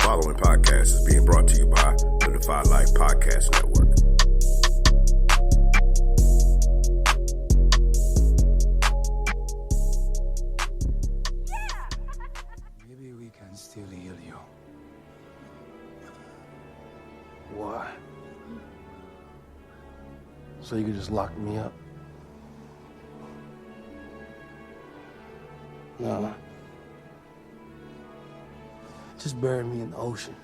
following podcast is being brought to you by the Defy Life Podcast Network. Maybe we can still heal you. Why? So you could just lock me up? No. Just bury me in the ocean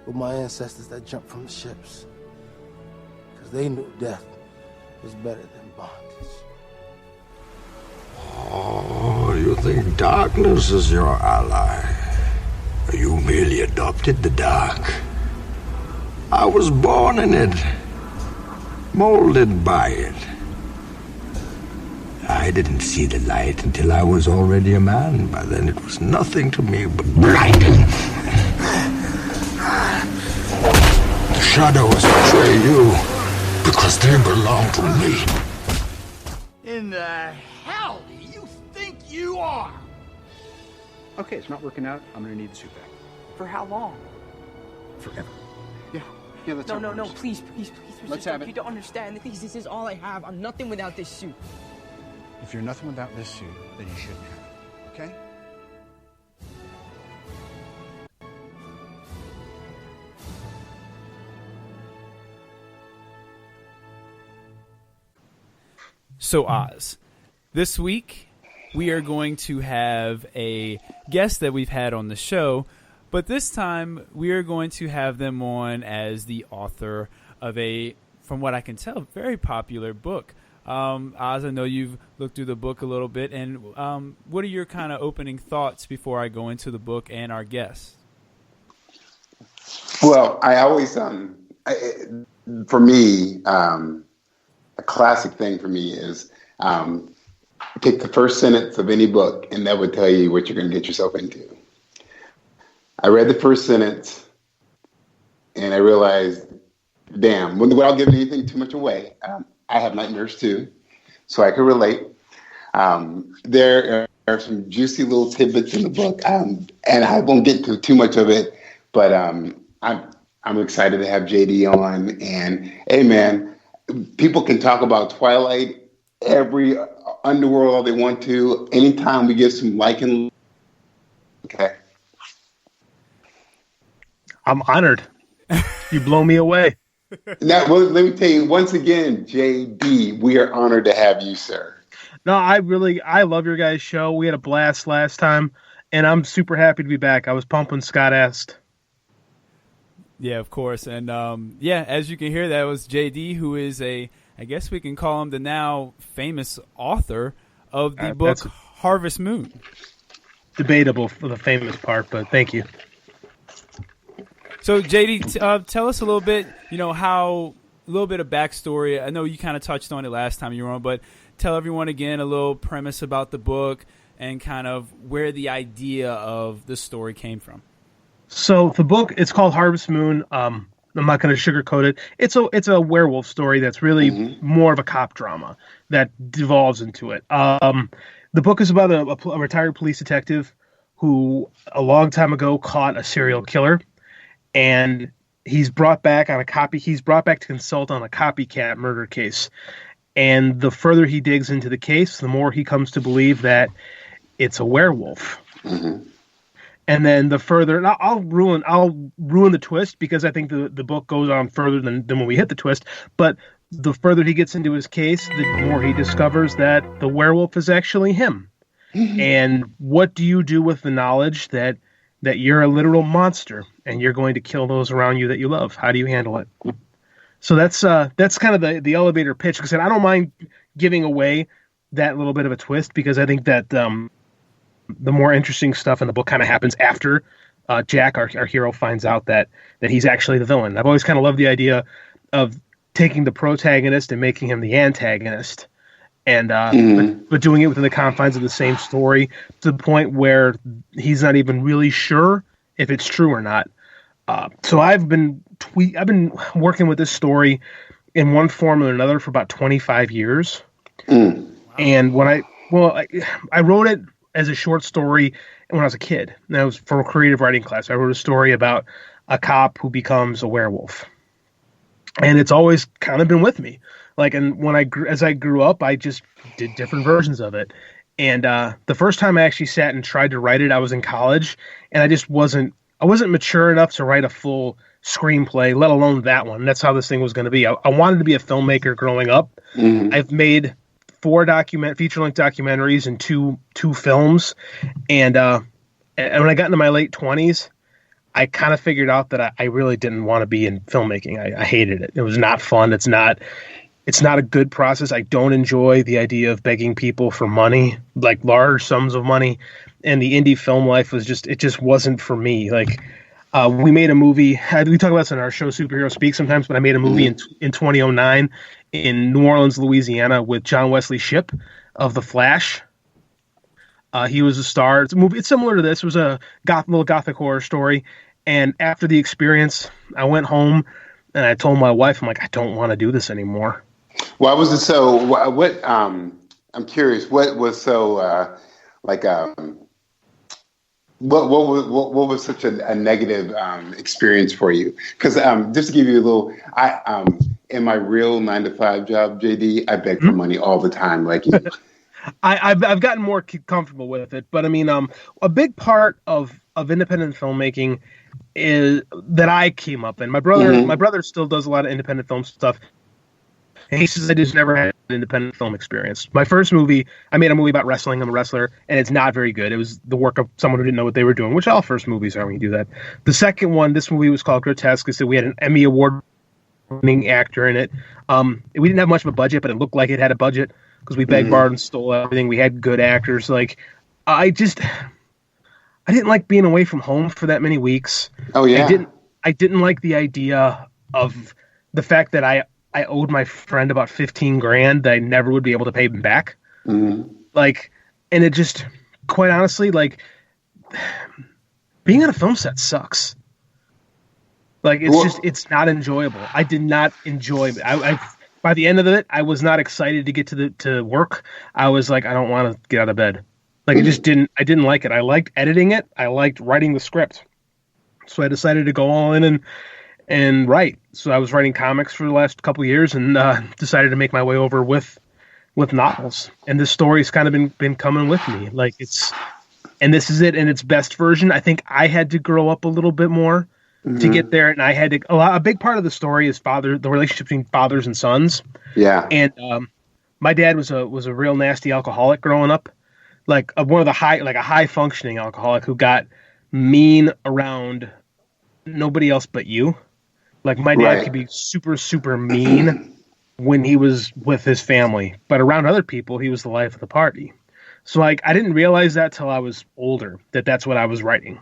with my ancestors that jumped from the ships. Because they knew death was better than bondage. Oh, you think darkness is your ally? You merely adopted the dark. I was born in it, molded by it. I didn't see the light until I was already a man. By then it was nothing to me but blinding. The shadows betray you because they belong to me. In the hell do you think you are? Okay, it's not working out. I'm gonna need the suit back. For how long? Forever. Yeah, that's No, please, Let's have it. You don't understand. This is all I have. I'm nothing without this suit. If you're nothing without this suit, then you shouldn't have it. Okay? So Oz, this week we are going to have a guest that we've had on the show, but this time we are going to have them on as the author of a, from what I can tell, very popular book. Oz, I know you've looked through the book a little bit, and what are your kind of opening thoughts before I go into the book and our guests? Well, I always, for me, a classic thing for me is pick the first sentence of any book, and that would tell you what you're going to get yourself into. I read the first sentence, and I realized, damn, without giving anything too much away, I have nightmares too, so I can relate. There are some juicy little tidbits in the book, and I won't get to too much of it, but I'm excited to have JD on. And hey, man, people can talk about Twilight, every underworld all they want to. Anytime we get some liking, okay. I'm honored. You blow me away. Now, well, let me tell you once again, JD, we are honored to have you, sir. No, I love your guys' show. We had a blast last time, and I'm super happy to be back. I was pumped when Scott asked. Yeah, of course. And as you can hear, that was JD, who is I guess we can call him the now famous author of the book Harvest Moon. Debatable for the famous part, but thank you. So, JD, tell us a little bit, a little bit of backstory. I know you kind of touched on it last time you were on, but tell everyone again a little premise about the book and kind of where the idea of the story came from. So the book, it's called Harvest Moon. I'm not going to sugarcoat it. It's a werewolf story that's really more of a cop drama that devolves into it. The book is about a retired police detective who a long time ago caught a serial killer. And he's brought back to consult on a copycat murder case. And the further he digs into the case, the more he comes to believe that it's a werewolf. Mm-hmm. And then the further, and I'll ruin the twist because I think the book goes on further than when we hit the twist. But the further he gets into his case, the more he discovers that the werewolf is actually him. Mm-hmm. And what do you do with the knowledge that you're a literal monster and you're going to kill those around you that you love? How do you handle it? So that's kind of the elevator pitch. Because I don't mind giving away that little bit of a twist because I think that the more interesting stuff in the book kind of happens after Jack, our hero, finds out that he's actually the villain. I've always kind of loved the idea of taking the protagonist and making him the antagonist. And but doing it within the confines of the same story to the point where he's not even really sure if it's true or not. So I've been working with this story in one form or another for about 25 years. And when I wrote it as a short story when I was a kid. And that was from a creative writing class. I wrote a story about a cop who becomes a werewolf. And it's always kind of been with me. Like, and as I grew up, I just did different versions of it. And the first time I actually sat and tried to write it, I was in college, and I wasn't mature enough to write a full screenplay, let alone that one. That's how this thing was going to be. I wanted to be a filmmaker growing up. Mm-hmm. I've made 4 feature-length documentaries and two films. And when I got into my late 20s, I kind of figured out that I really didn't want to be in filmmaking. I hated it. It was not fun. It's not a good process. I don't enjoy the idea of begging people for money, like large sums of money. And the indie film life it just wasn't for me. Like, we made a movie. We talk about this in our show, Superhero Speak, sometimes, but I made a movie in 2009 in New Orleans, Louisiana, with John Wesley Shipp of The Flash. He was a star. It's a movie. It's similar to this. It was a little gothic horror story. And after the experience, I went home and I told my wife, I'm like, I don't want to do this anymore. Why was it so? What? I'm curious. What was so What was such a negative experience for you? Because just to give you a little, in my real 9-to-5 job, JD, I beg for money all the time, like you. I've gotten more comfortable with it, but I mean, a big part of independent filmmaking is that I came up in. My brother still does a lot of independent film stuff. And he says I just never had an independent film experience. My first movie, I made a movie about wrestling. I'm a wrestler, and it's not very good. It was the work of someone who didn't know what they were doing, which all first movies are when you do that. The second one, this movie was called Grotesque. So we had an Emmy Award-winning actor in it. We didn't have much of a budget, but it looked like it had a budget because we begged, borrowed, and stole everything. We had good actors. Like, I didn't like being away from home for that many weeks. Oh yeah. I didn't like the idea of the fact that I owed my friend about $15,000 that I never would be able to pay him back. Mm-hmm. Like, and it just, quite honestly, like, being on a film set sucks. Like, it's not enjoyable. I did not enjoy it. I by the end of it, I was not excited to get to work. I was like, I don't want to get out of bed. Like, I didn't like it. I liked editing it. I liked writing the script. So I decided to go all in and write. So I was writing comics for the last couple of years and decided to make my way over with novels. And this story's kind of been coming with me. Like, and this is it in its best version. I think I had to grow up a little bit more to get there. And I had to, a big part of the story is the relationship between fathers and sons. Yeah. And my dad was a real nasty alcoholic growing up. Like a high functioning alcoholic who got mean around nobody else but you. Like, my dad could be super, super mean when he was with his family, but around other people, he was the life of the party. So, like, I didn't realize that till I was older, that's what I was writing.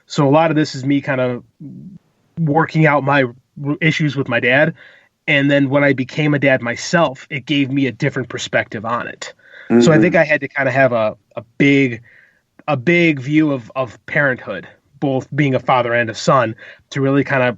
So a lot of this is me kind of working out my issues with my dad. And then when I became a dad myself, it gave me a different perspective on it. Mm-hmm. So I think I had to kind of have a big view of parenthood, both being a father and a son, to really kind of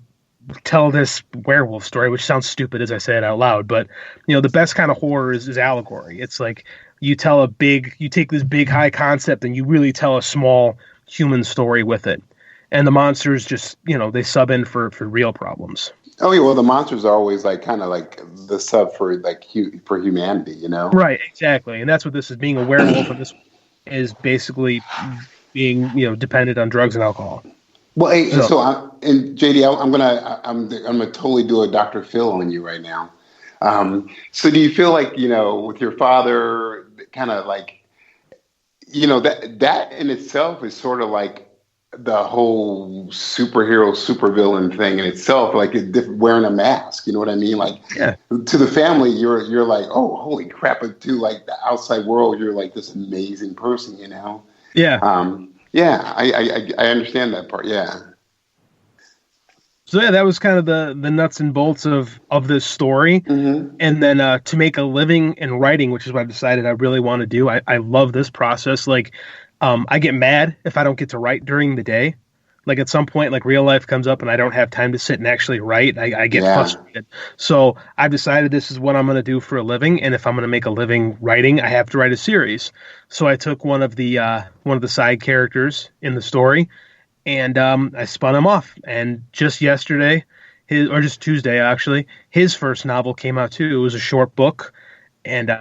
tell this werewolf story, which sounds stupid as I say it out loud, but the best kind of horror is allegory. It's like you take this big high concept and you really tell a small human story with it. And the monsters just, they sub in for real problems. Oh yeah, well the monsters are always like kind of like the sub for for humanity, Right, exactly. And that's what this is, being a werewolf, and this is basically being, dependent on drugs and alcohol. Well, hey, and JD, I'm gonna totally do a Dr. Phil on you right now. So do you feel like with your father, kind of like that in itself is sort of like the whole supervillain thing in itself, like wearing a mask, you know what I mean? Like, yeah. To the family, you're like, oh, holy crap! But to like the outside world, you're like this amazing person, Yeah. Yeah, I understand that part. Yeah. So yeah, that was kind of the nuts and bolts of this story. Mm-hmm. And then to make a living in writing, which is what I decided I really want to do. I love this process. Like, I get mad if I don't get to write during the day. Like at some point, like real life comes up and I don't have time to sit and actually write. I get frustrated. So I've decided this is what I'm going to do for a living. And if I'm going to make a living writing, I have to write a series. So I took one of the side characters in the story and I spun him off. And just yesterday, just Tuesday actually, his first novel came out too. It was a short book. And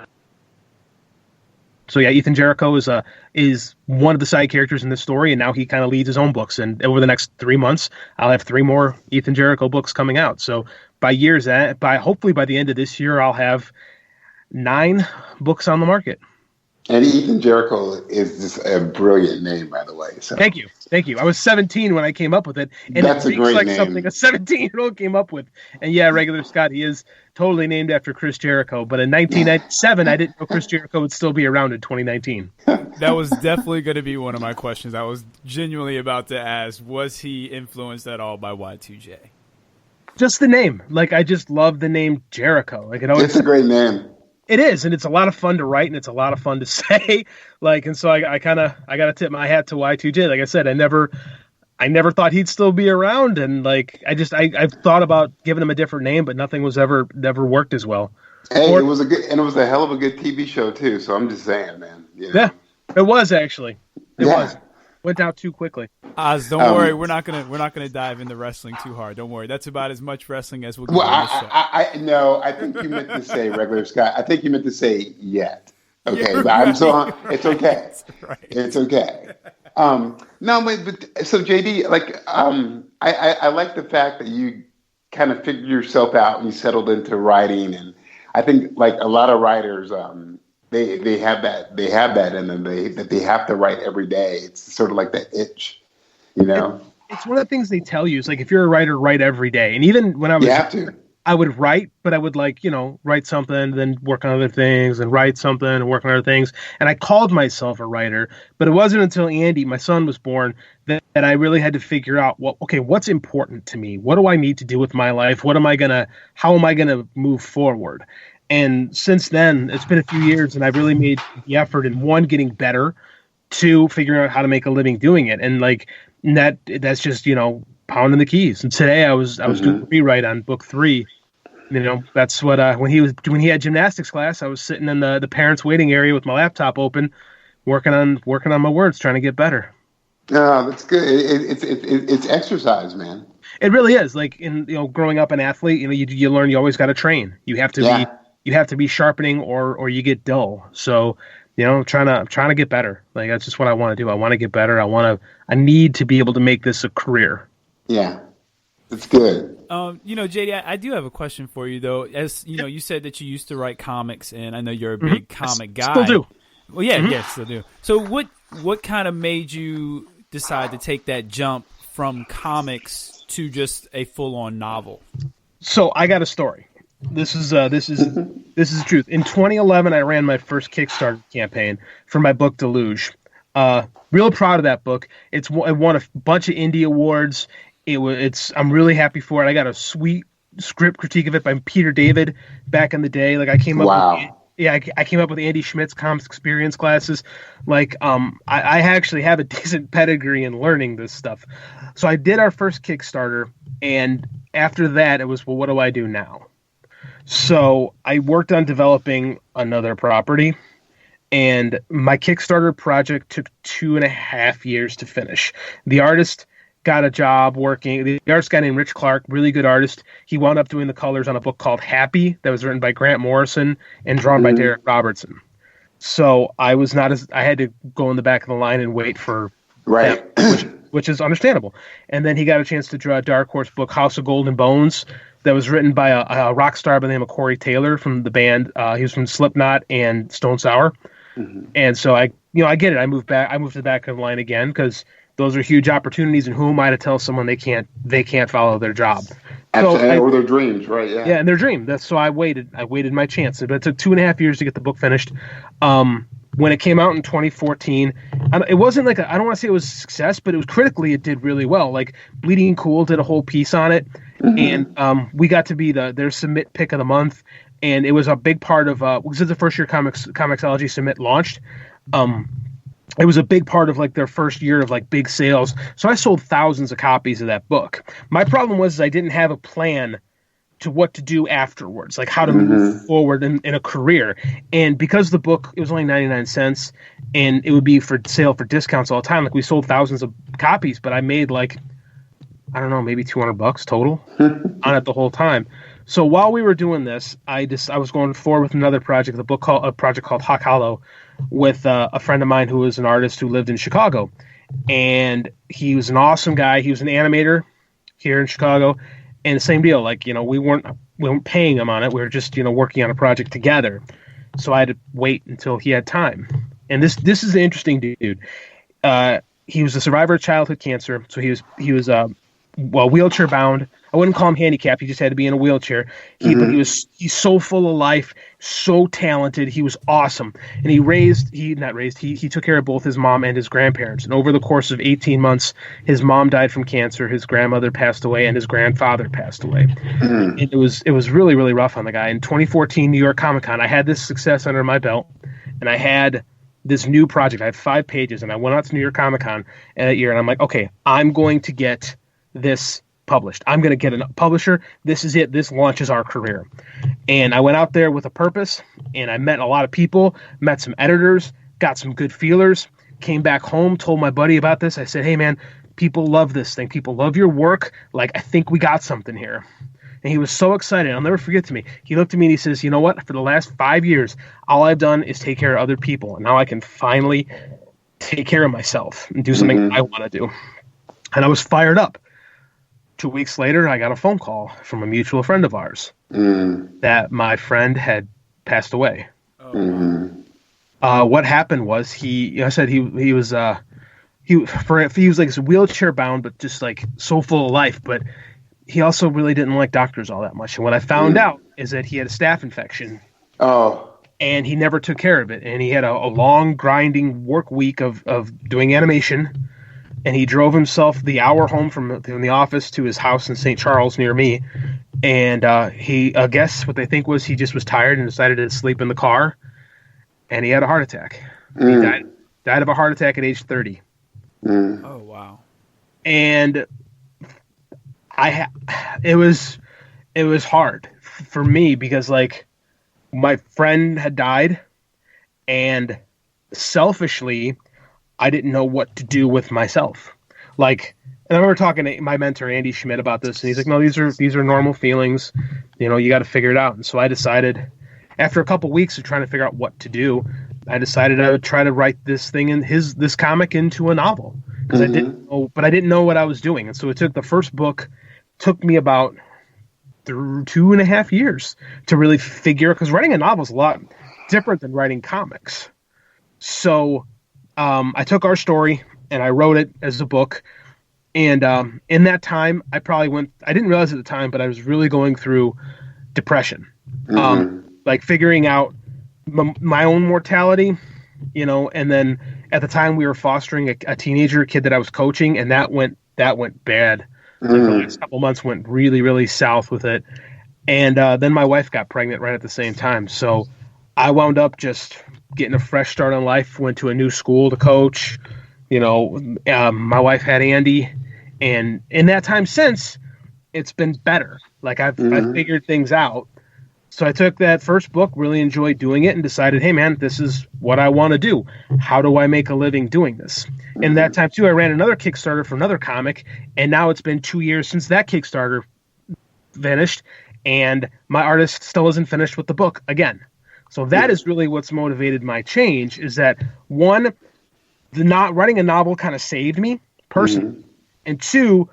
so yeah, Ethan Jericho is one of the side characters in this story, and now he kind of leads his own books. And over the next 3 months, I'll have 3 more Ethan Jericho books coming out. So hopefully by the end of this year, I'll have 9 books on the market. And Ethan Jericho is just a brilliant name, by the way. So. Thank you. I was 17 when I came up with it, and that's it a great like name. Something a 17-year-old came up with. And yeah, Regular Scott, he is totally named after Chris Jericho. But in 1997, I didn't know Chris Jericho would still be around in 2019. That was definitely going to be one of my questions. I was genuinely about to ask, was he influenced at all by Y2J? Just the name. Like, I just love the name Jericho. Like, it's a great name. It is, and it's a lot of fun to write, and it's a lot of fun to say. Like, and so I got to tip my hat to Y2J. Like I said, I never thought he'd still be around, and like I've thought about giving him a different name, but nothing was never worked as well. Hey, it was a hell of a good TV show too. So I'm just saying, man. You know? Yeah, it was actually. It was. Went out too quickly. Oz, don't worry. We're not gonna dive into wrestling too hard. Don't worry. That's about as much wrestling as we'll get on the show. No, I think you meant to say Regular Scott. I think you meant to say yet. Okay, but it's okay. Right. It's okay. No, but so JD, like, I like the fact that you kind of figured yourself out and you settled into writing, and I think like a lot of writers, they have that in them. They have to write every day. It's sort of like that itch, you know. It's one of the things they tell you. It's like if you're a writer, write every day. And even when I was, you have to. I would write, but I would write something, then work on other things, and write something and work on other things. And I called myself a writer, but it wasn't until Andy, my son, was born that I really had to figure out, what's important to me? What do I need to do with my life? How am I gonna move forward? And since then, it's been a few years, and I've really made the effort in 1, getting better, 2, figuring out how to make a living doing it. And that's just, pounding the keys. And today I was doing a rewrite on book 3. That's what when he had gymnastics class, I was sitting in the parents' waiting area with my laptop open, working on my words, trying to get better. Oh, that's good. It's exercise, man. It really is. Like growing up an athlete, you learn you always got to train. You have to be sharpening or you get dull. So, I'm trying to get better. Like that's just what I want to do. I want to get better. I need to be able to make this a career. Yeah. That's good. JD, I do have a question for you though. As you said that you used to write comics, and I know you're a big comic guy. Still do. Well, yeah, still do. So what kind of made you decide to take that jump from comics to just a full-on novel? So I got a story. This is the truth. In 2011, I ran my first Kickstarter campaign for my book Deluge. Real proud of that book. It won a bunch of indie awards. I'm really happy for it. I got a sweet script critique of it by Peter David back in the day. Like I came up. Wow. I came up with Andy Schmidt's comics experience classes. Like, I actually have a decent pedigree in learning this stuff. So I did our first Kickstarter, and after that, it was, well, what do I do now? So I worked on developing another property, and my Kickstarter project took 2.5 years to finish. The artist got a job working. The artist guy named Rich Clark, really good artist. He wound up doing the colors on a book called Happy that was written by Grant Morrison and drawn by Derek Robertson. So I had to go in the back of the line and wait for that, which is understandable. And then he got a chance to draw a Dark Horse book, House of Golden Bones, that was written by a rock star by the name of Corey Taylor from the band. He was from Slipknot and Stone Sour. And so I get it. I moved to the back of the line again because those are huge opportunities, and who am I to tell someone they can't follow their job? Or their dreams, right? Yeah. Yeah, and their dream. So I waited my chance. But it took 2.5 years to get the book finished. When it came out in 2014, it wasn't like I don't want to say it was a success, but it was critically, it did really well. Like Bleeding Cool did a whole piece on it, and we got to be their submit pick of the month, and it was a big part of because it's the first year Comixology Submit launched. it was a big part of like their first year of like big sales. So I sold thousands of copies of that book. My problem was I didn't have a plan to what to do afterwards, like how to move forward in a career. And because the book, it was only 99 cents and it would be for sale for discounts all the time. Like we sold thousands of copies, but I made like, I don't know, maybe $200 total on it the whole time. So while we were doing this, I was going forward with another project, a project called Hawk Hollow, with a friend of mine who was an artist who lived in Chicago, and he was an awesome guy. He was an animator here in Chicago, and the same deal. Like, we weren't paying him on it. We were just working on a project together. So I had to wait until he had time. And this is an interesting dude. He was a survivor of childhood cancer, so he was wheelchair bound. I wouldn't call him handicapped. He just had to be in a wheelchair. But he's so full of life, so talented. He was awesome. And he took care of both his mom and his grandparents. And over the course of 18 months, his mom died from cancer, his grandmother passed away, and his grandfather passed away. It was really, really rough on the guy. In 2014 New York Comic Con, I had this success under my belt, and I had this new project. I had 5 pages, and I went out to New York Comic Con that year, and I'm like, okay, I'm going to get this published. I'm going to get a publisher. This is it. This launches our career. And I went out there with a purpose, and I met a lot of people, met some editors, got some good feelers, came back home, told my buddy about this. I said, hey man, people love this thing. People love your work. Like, I think we got something here. And he was so excited. I'll never forget to me. He looked at me and he says, you know what? For the last 5 years, all I've done is take care of other people. And now I can finally take care of myself and do something I want to do. And I was fired up. 2 weeks later, I got a phone call from a mutual friend of ours that my friend had passed away. What happened was he was like wheelchair bound, but just like so full of life. But he also really didn't like doctors all that much. And what I found out is that he had a staph infection. Oh. And he never took care of it. And he had a long grinding work week of doing animation. And he drove himself the hour home from the office to his house in St. Charles near me. And I guess what they think was he just was tired and decided to sleep in the car. And he had a heart attack. He died of a heart attack at age 30. Oh, wow. And it was hard for me because, like, my friend had died, and selfishly, I didn't know what to do with myself. Like, and I remember talking to my mentor, Andy Schmidt, about this, and he's like, no, these are normal feelings. You got to figure it out. And so I decided, after a couple weeks of trying to figure out what to do, I decided I would try to write this comic into a novel. Because I didn't know what I was doing. And so the first book took me about 2.5 years to really figure, because writing a novel is a lot different than writing comics. So I took our story and I wrote it as a book. And in that time, I didn't realize at the time, but I was really going through depression. Like figuring out my own mortality, and then at the time we were fostering a teenager kid that I was coaching, and that went bad. Like the last couple months went really, really south with it. And then my wife got pregnant right at the same time. So I wound up just getting a fresh start on life, went to a new school to coach. My wife had Andy. And in that time since, it's been better. Like I've figured things out. So I took that first book, really enjoyed doing it, and decided, hey, man, this is what I want to do. How do I make a living doing this? And that time, too, I ran another Kickstarter for another comic, and now it's been 2 years since that Kickstarter finished, and my artist still isn't finished with the book again. So that is really what's motivated my change, is that, one, writing a novel kind of saved me personally, and two,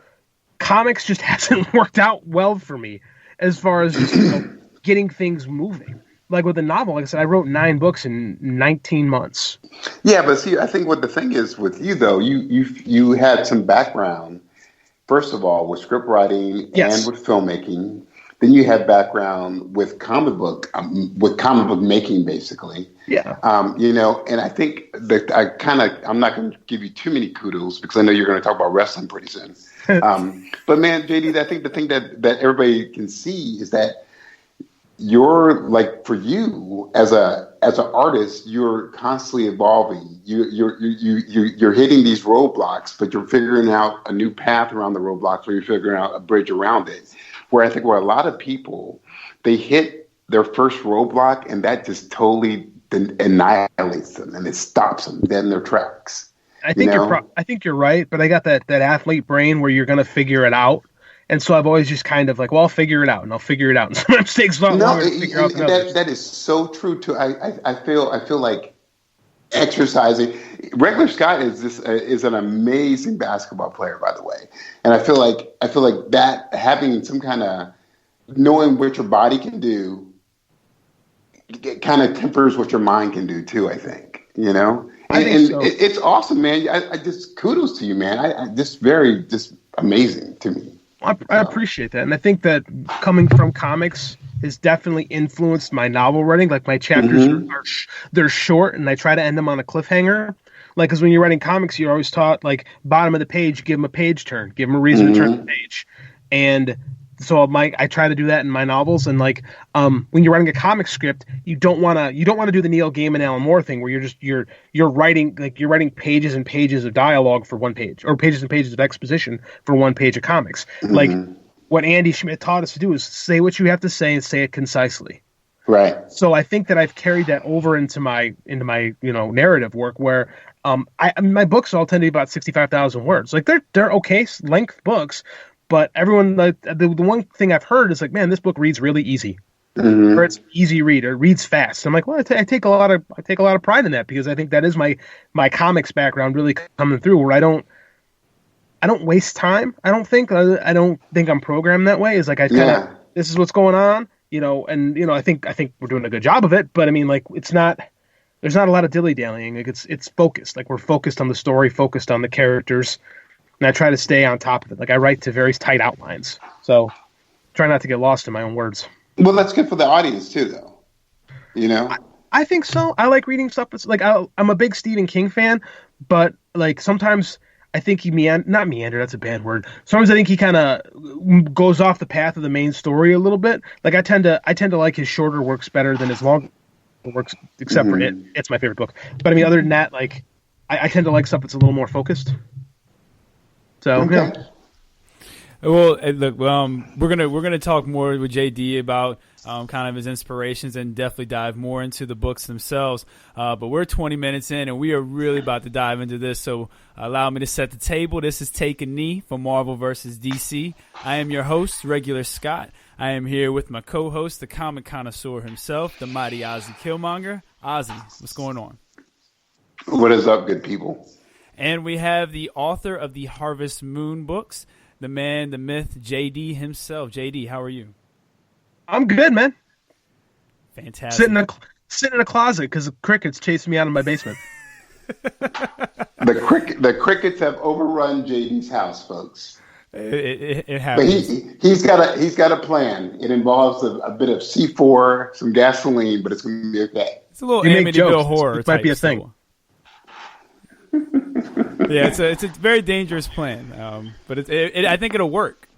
comics just hasn't worked out well for me as far as just, getting things moving. Like with the novel, like I said, I wrote 9 books in 19 months. Yeah, but see, I think what the thing is with you, though, you had some background, first of all, with script writing and with filmmaking. Then you had background with comic book making, basically. Yeah. And I think that I'm not going to give you too many kudos because I know you're going to talk about wrestling pretty soon. But man, JD, I think the thing that everybody can see is that you're, like, for you as a as an artist, you're constantly evolving. You're hitting these roadblocks, but you're figuring out a new path around the roadblocks, or you're figuring out a bridge around it. Where I think where a lot of people, they hit their first roadblock and that just totally annihilates them and it stops them dead in their tracks. I think I think you're right, but I got that athlete brain where you're going to figure it out. And so I've always just kind of like, well, I'll figure it out, and I'll figure it out. And sometimes it takes a lot longer to figure out than others. That is so true too. I feel like exercising. Regular Scott is an amazing basketball player, by the way, and I feel like that having some kind of knowing what your body can do, it kind of tempers what your mind can do too. I think I think so. It's awesome, man. I just kudos to you, man. I just amazing to me. I appreciate that, and I think that coming from comics has definitely influenced my novel writing. Like my chapters they're short, and I try to end them on a cliffhanger. Like, because when you're writing comics, you're always taught like bottom of the page, give them a page turn, give them a reason to turn the page, and so I try to do that in my novels. And like when you're writing a comic script, you don't want to do the Neil Gaiman, Alan Moore thing where you're writing pages and pages of dialogue for one page, or pages and pages of exposition for one page of comics. Like what Andy Schmidt taught us to do is say what you have to say and say it concisely. Right. So I think that I've carried that over into my narrative work where my books all tend to be about 65,000 words. Like they're okay length books. But everyone, the one thing I've heard is like, man, this book reads really easy, or it's easy read, or reads fast. I'm like, well, I take a lot of pride in that, because I think that is my comics background really coming through, where I don't waste time. I don't think I'm programmed that way. Is like this is what's going on, and I think we're doing a good job of it. But I mean, like there's not a lot of dilly dallying. Like it's focused. Like we're focused on the story, focused on the characters. And I try to stay on top of it. Like I write to very tight outlines. So try not to get lost in my own words. Well, that's good for the audience too, though. I think so. I like reading stuff. It's like I'm a big Stephen King fan, but like sometimes I think he not meander. That's a bad word. Sometimes I think he kind of goes off the path of the main story a little bit. Like I tend to like his shorter works better than his long works, except for it. It's my favorite book. But I mean, other than that, like I tend to like stuff that's a little more focused. So yeah. Well, look, we're gonna talk more with JD about kind of his inspirations and definitely dive more into the books themselves. But we're 20 minutes in, and we are really about to dive into this. So allow me to set the table. This is Take a Knee for Marvel vs. DC. I am your host, Regular Scott. I am here with my co-host, the comic connoisseur himself, the mighty Ozzy Killmonger. Ozzy, what's going on? What is up, good people? And we have the author of the Harvest Moon books, the man, the myth, JD himself. JD, how are you? I'm good, man. Fantastic. Sitting in a closet because the crickets chasing me out of my basement. The crickets have overrun JD's house, folks. It happens. But he's got a plan. It involves a bit of C4, some gasoline, but it's going to be okay. It's a little Amityville horror. It might be a thing. Yeah, it's a very dangerous plan, but I think it'll work.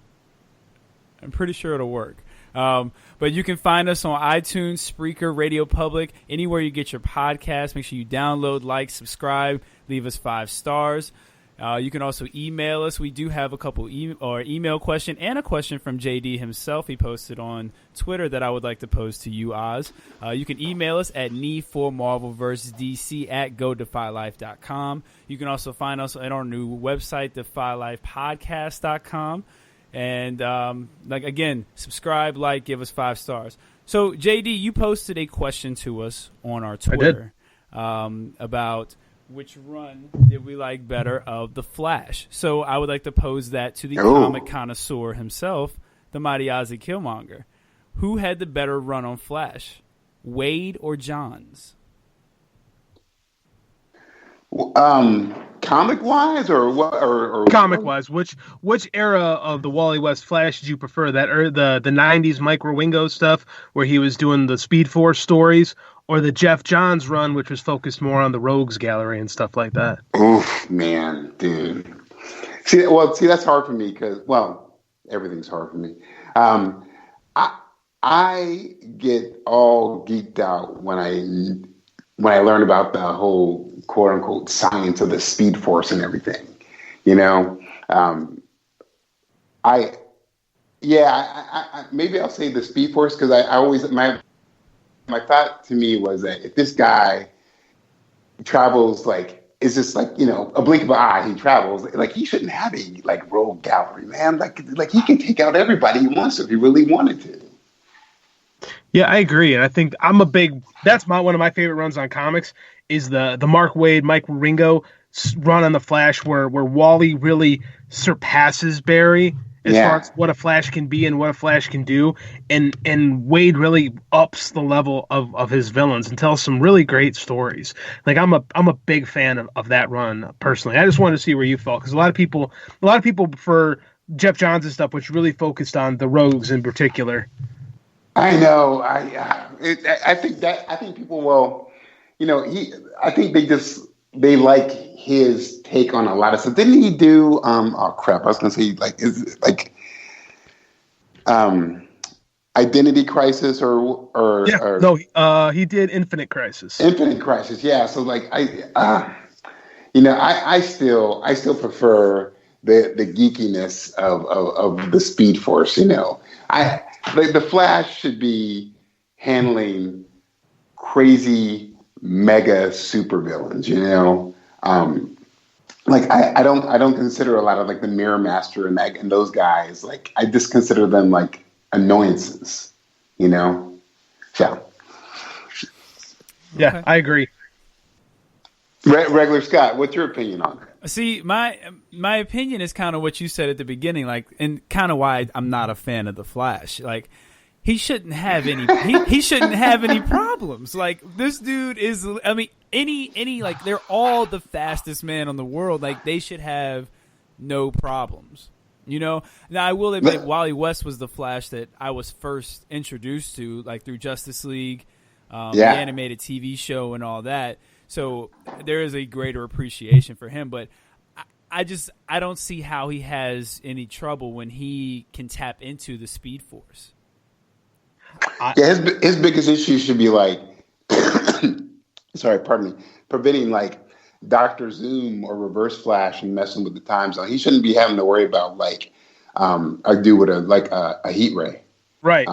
I'm pretty sure it'll work. But you can find us on iTunes, Spreaker, Radio Public, anywhere you get your podcast. Make sure you download, like, subscribe, leave us 5 stars. You can also email us. We do have a couple email question and a question from JD himself. He posted on Twitter that I would like to pose to you, Oz. You can email us at need4marvelvsdc@godefylife.com. You can also find us at our new website, defylifepodcast.com. And again, subscribe, like, give us 5 stars. So JD, you posted a question to us on our Twitter about which run did we like better of The Flash. So I would like to pose that to the comic connoisseur himself, the mighty Ozzy Killmonger. Who had the better run on Flash, Wade or Johns? Comic-wise or what? Or comic-wise, which era of the Wally West Flash did you prefer? That or the 90s Mike Rowingo stuff where he was doing the Speed Force stories, or the Jeff Johns run, which was focused more on the Rogues Gallery and stuff like that? Oof, man, dude. See, that's hard for me because, everything's hard for me. I get all geeked out when when I learned about the whole quote unquote science of the Speed Force and everything. You know, maybe I'll say the Speed Force because I always my thought to me was that if this guy travels it's just like, you know, a blink of an eye, he travels. Like, he shouldn't have a rogue gallery, man. Like he can take out everybody he wants if he really wanted to. Yeah, I agree, and I think that's one of my favorite runs on comics is the Mark Waid, Mike Ringo run on the Flash where Wally really surpasses Barry as far as what a Flash can be and what a Flash can do, and Wade really ups the level of his villains and tells some really great stories. Like, I'm a big fan of that run personally. I just wanted to see where you felt, because a lot of people prefer Jeff Johns' stuff, which really focused on the rogues in particular. I know. I think people will, you know, I think they like his take on a lot of stuff. Didn't he do oh crap, I was gonna say Identity Crisis he did Infinite Crisis. Infinite Crisis, yeah. So I still prefer the geekiness of the Speed Force, you know. The Flash should be handling crazy mega supervillains, you know. I don't consider a lot of the Mirror Master and those guys, I just consider them annoyances, you know. Yeah. Yeah, I agree. Regular Scott, what's your opinion on that? See, my opinion is kind of what you said at the beginning, and kind of why I'm not a fan of the Flash. He shouldn't have any he shouldn't have any problems. This dude is, I mean, any they're all the fastest man on the world. They should have no problems. You know? Now, I will admit Wally West was the Flash that I was first introduced to, through Justice League, the animated TV show and all that. So there is a greater appreciation for him, but I don't see how he has any trouble when he can tap into the Speed Force. His biggest issue should be preventing Dr. Zoom or Reverse Flash and messing with the time zone. He shouldn't be having to worry about a dude with a heat ray. Right.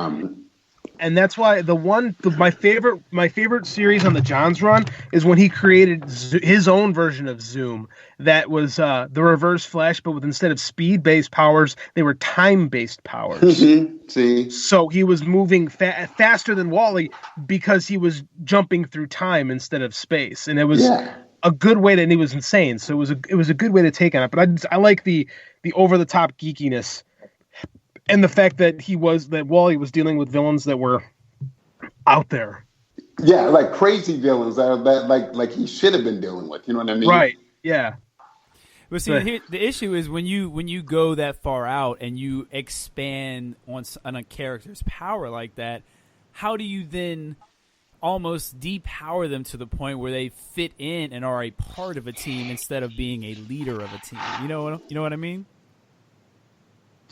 And that's why my favorite series on the Johns run is when he created his own version of Zoom that was the Reverse Flash, but instead of speed-based powers, they were time-based powers. Mm-hmm. See, so he was moving faster than Wally because he was jumping through time instead of space, and it was a good way and he was insane. So it was a good way to take on it. But I like the over-the-top geekiness. And the fact that Wally was dealing with villains that were out there. Yeah, crazy villains that he should have been dealing with. You know what I mean? Right. Yeah. But see, the issue is when you go that far out and you expand on a character's power like that, how do you then almost depower them to the point where they fit in and are a part of a team instead of being a leader of a team? You know what I mean?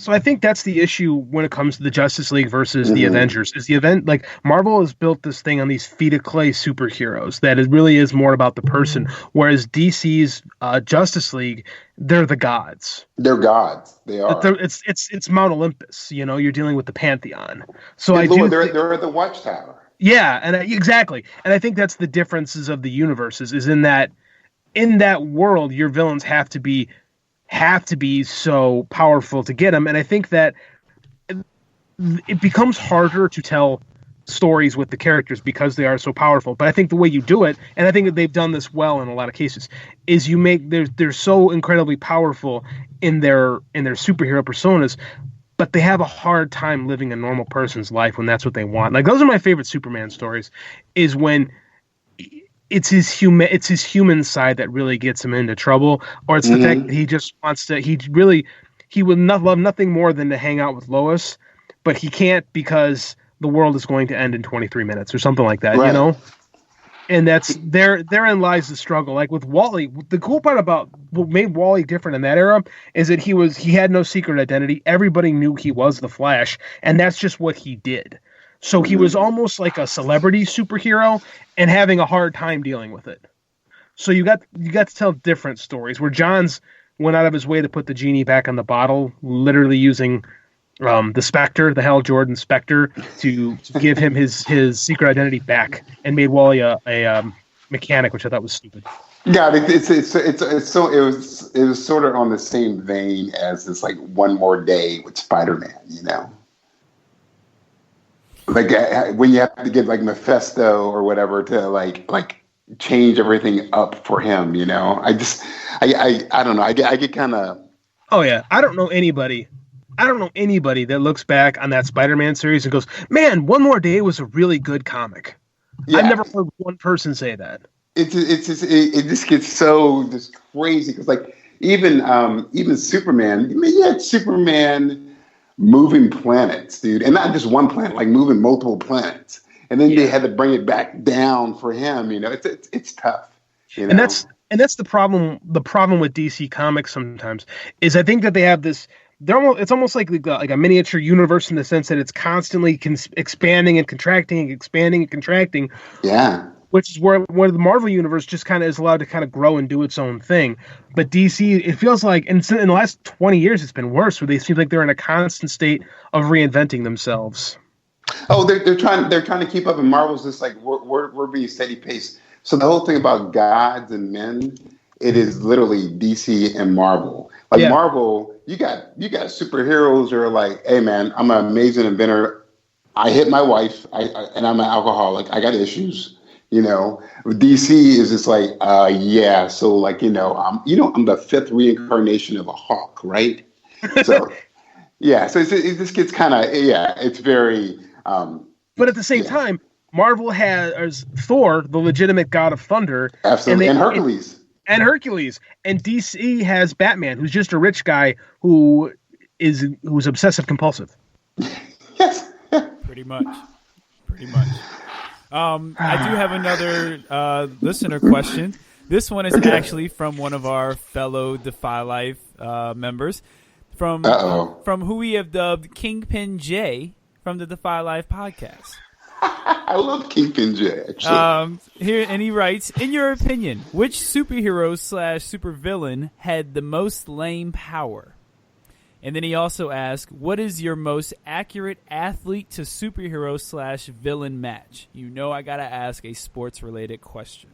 So I think that's the issue when it comes to the Justice League versus the Avengers. Is the event Marvel has built this thing on these feet of clay superheroes that it really is more about the person, whereas DC's Justice League, they're the gods. They're gods. They are. It's Mount Olympus. You know, you're dealing with the pantheon. So they're the Watchtower. Yeah, and exactly. And I think that's the differences of the universes. Is in that world, your villains have to be so powerful to get them. And I think that it becomes harder to tell stories with the characters because they are so powerful. But I think the way you do it, and I think that they've done this well in a lot of cases, is they're so incredibly powerful in their superhero personas, but they have a hard time living a normal person's life when that's what they want. Those are my favorite Superman stories, is when it's his human side that really gets him into trouble, or it's the fact that he just wants to. He would love nothing more than to hang out with Lois, but he can't because the world is going to end in 23 minutes or something like that. Right. You know, and that's therein lies the struggle. Like with Wally, the cool part about what made Wally different in that era is that he had no secret identity. Everybody knew he was the Flash, and that's just what he did. So he was almost like a celebrity superhero and having a hard time dealing with it. So you got to tell different stories where Johns went out of his way to put the genie back in the bottle, literally using the Spectre, the Hal Jordan Spectre, to give him his secret identity back, and made Wally a mechanic, which I thought was stupid. Yeah, it was sort of on the same vein as this like One More Day with Spider-Man, you know, like when you have to get like Mephisto or whatever to like change everything up for him, you know. I don't know. I get kind of. Oh yeah, I don't know anybody that looks back on that Spider-Man series and goes, "Man, One More Day was a really good comic." Yeah. I've never heard one person say that. It just gets so just crazy because like even Superman. I mean, you had Superman moving planets, dude, and not just one planet, like moving multiple planets, and then they had to bring it back down for him. You know, it's tough. You know? And that's the problem. The problem with DC Comics sometimes is I think that they have this. It's almost like a miniature universe in the sense that it's constantly expanding and contracting, expanding and contracting. Yeah. Which is where the Marvel universe just kind of is allowed to kind of grow and do its own thing. But DC, it feels like, in the last 20 years, it's been worse, where they seem like they're in a constant state of reinventing themselves. Oh, they're trying to keep up, and Marvel's just like we're being steady pace. So the whole thing about gods and men, it is literally DC and Marvel. Like Marvel, you got superheroes who are like, hey man, I'm an amazing inventor. I hit my wife, and I'm an alcoholic. I got issues. You know, DC is just like, yeah. So like, I'm the fifth reincarnation of a hawk, right? So, yeah. So it just gets kind of, it's very. But at the same time, Marvel has Thor, the legitimate god of thunder, absolutely, and Hercules. And DC has Batman, who's just a rich guy who's obsessive compulsive. Yes. Pretty much. I do have another listener question. This one is actually from one of our fellow Defy Life members, from who we have dubbed Kingpin J from the Defy Life podcast. I love Kingpin J. Actually, and he writes, in your opinion, which superhero / supervillain had the most lame power? And then he also asks, what is your most accurate athlete to superhero / villain match? You know I got to ask a sports-related question.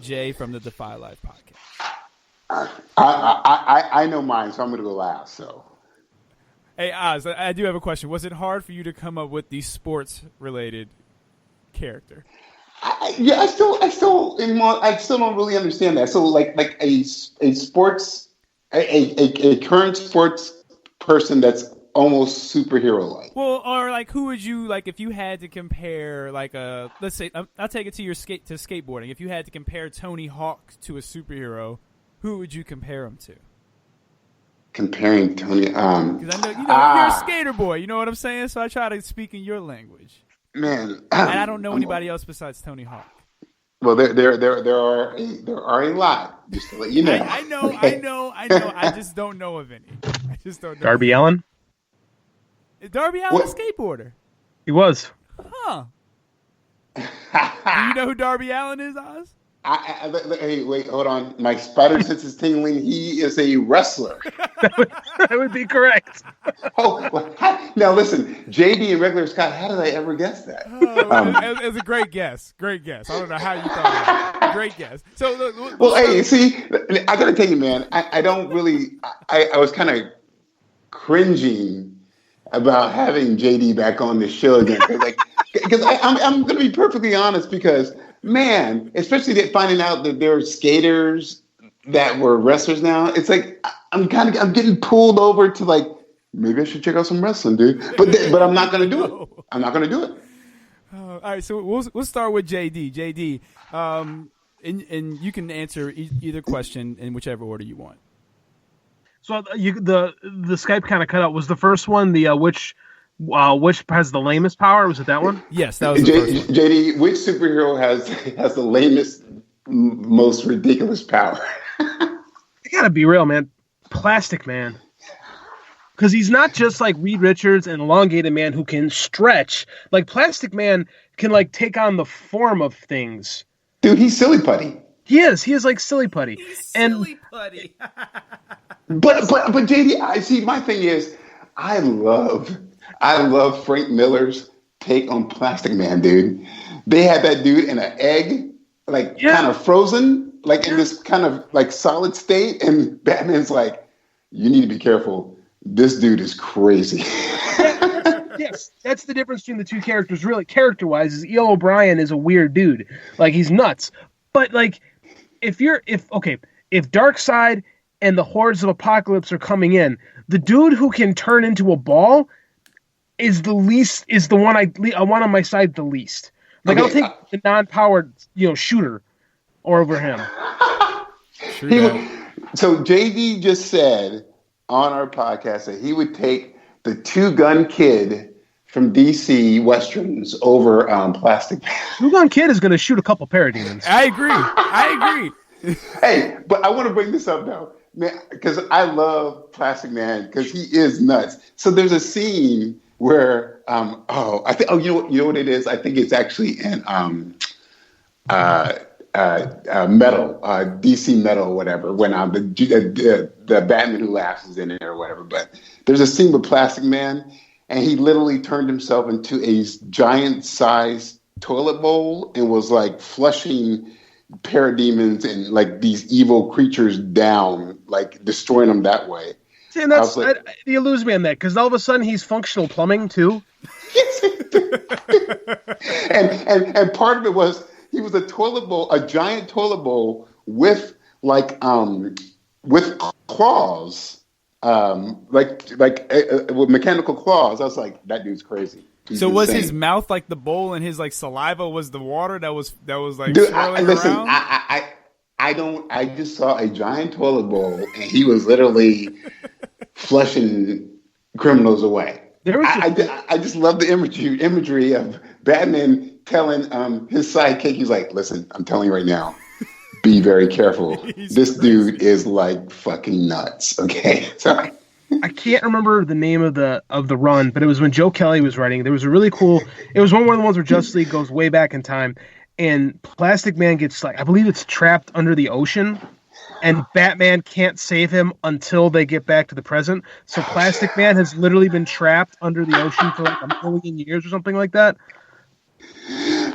Jay from the Defy Life podcast. I know mine, so I'm going to go last. So, hey, Oz, I do have a question. Was it hard for you to come up with the sports-related character? I still don't really understand that. So, like a sports. A current sports person that's almost superhero-like. Well, or like, who would you like if you had to compare, like let's say, I'll take it to skateboarding. If you had to compare Tony Hawk to a superhero, who would you compare him to? Comparing Tony, because I know you're a skater boy. You know what I'm saying? So I try to speak in your language. Man, and I don't know anybody else besides Tony Hawk. Well, there are a lot. Just to let you know. I know. I just don't know of any. I just don't know. Darby Allin? Darby Allin, a skateboarder. He was. Huh. Do you know who Darby Allin is, Oz? Hey, wait, hold on. My spider sense is tingling. He is a wrestler. that would be correct. Now listen, JD and regular Scott. How did I ever guess that? It was a great guess. Great guess. I don't know how you thought of it. Great guess. So, hey, see, I gotta tell you, man. I don't really. I was kind of cringing about having JD back on the show again, because I'm gonna be perfectly honest, because. Man, especially finding out that there are skaters that were wrestlers now. It's like I'm getting pulled over to like maybe I should check out some wrestling, dude. But I'm not gonna do it. I'm not gonna do it. All right, so we'll start with JD. JD, and you can answer either question in whichever order you want. So the Skype kind of cut out. Was the first one the which has the lamest power? Was it that one? Yes, that was the first one. JD, which superhero has the lamest, most ridiculous power? I gotta be real, man. Plastic Man. Because he's not just like Reed Richards and Elongated Man who can stretch. Like Plastic Man can like take on the form of things. Dude, he's silly putty. He is like silly putty. Silly putty. But JD, I see. My thing is, I love Frank Miller's take on Plastic Man, dude. They had that dude in an egg, like kind of frozen, like in this kind of like solid state, and Batman's like, "You need to be careful. This dude is crazy." Yes, that's the difference between the two characters. Really, character-wise, is E.L. O'Brien is a weird dude. Like he's nuts. But like, if Darkseid and the hordes of Apocalypse are coming in, the dude who can turn into a ball is the one I want on my side the least. Like I'll take the non-powered shooter over him. So JD just said on our podcast that he would take the Two-Gun Kid from DC Westerns over Plastic Man. Two-Gun Kid is going to shoot a couple parademons. I agree. Hey, but I want to bring this up though, man, because I love Plastic Man because he is nuts. So there's a scene where you know what it is? I think it's actually in Metal, DC Metal or whatever, when the Batman Who Laughs is in there or whatever. But there's a scene with Plastic Man, and he literally turned himself into a giant-sized toilet bowl and was like flushing parademons and like these evil creatures down, like destroying them that way. See, and that's you lose me on that because all of a sudden he's functional plumbing too. and part of it was he was a toilet bowl, a giant toilet bowl with with claws. With mechanical claws. I was like, that dude's crazy. He's was insane. his mouth like the bowl and his like saliva was the water that was like Dude, swirling listen, around? I just saw a giant toilet bowl and he was literally flushing criminals away. I just love the imagery of Batman telling his sidekick, he's like, listen, I'm telling you right now, be very careful. This dude is like fucking nuts. Okay, sorry. I can't remember the name of the run, but it was when Joe Kelly was writing. There was a really cool. It was one of the ones where Justice League goes way back in time, and Plastic Man gets I believe it's trapped under the ocean, and Batman can't save him until they get back to the present. So Plastic Man has literally been trapped under the ocean for like 1 million years or something like that.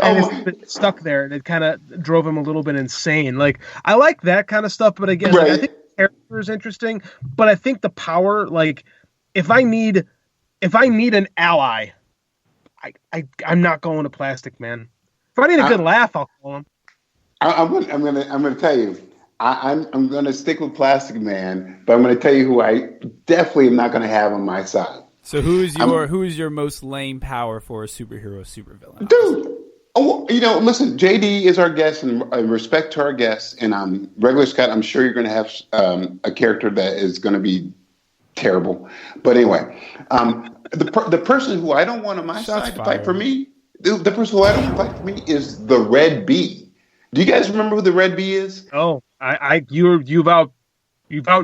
And it's been stuck there, and it kind of drove him a little bit insane. Like I like that kind of stuff, but again, I think the character is interesting. But I think the power, like if I need an ally, I'm not going to Plastic Man. If I need a good laugh, I'll call him. I'm gonna tell you, I'm gonna stick with Plastic Man, but I'm gonna tell you who I definitely am not gonna have on my side. So who is your most lame power for a superhero supervillain? Dude, listen, JD is our guest, and respect to our guests, and Regular Scott, I'm sure you're going to have a character that is going to be terrible. But anyway, the person who I don't want on my side to fight for me, the person who I don't want to fight for me is the Red Bee. Do you guys remember who the Red Bee is? Oh, you've out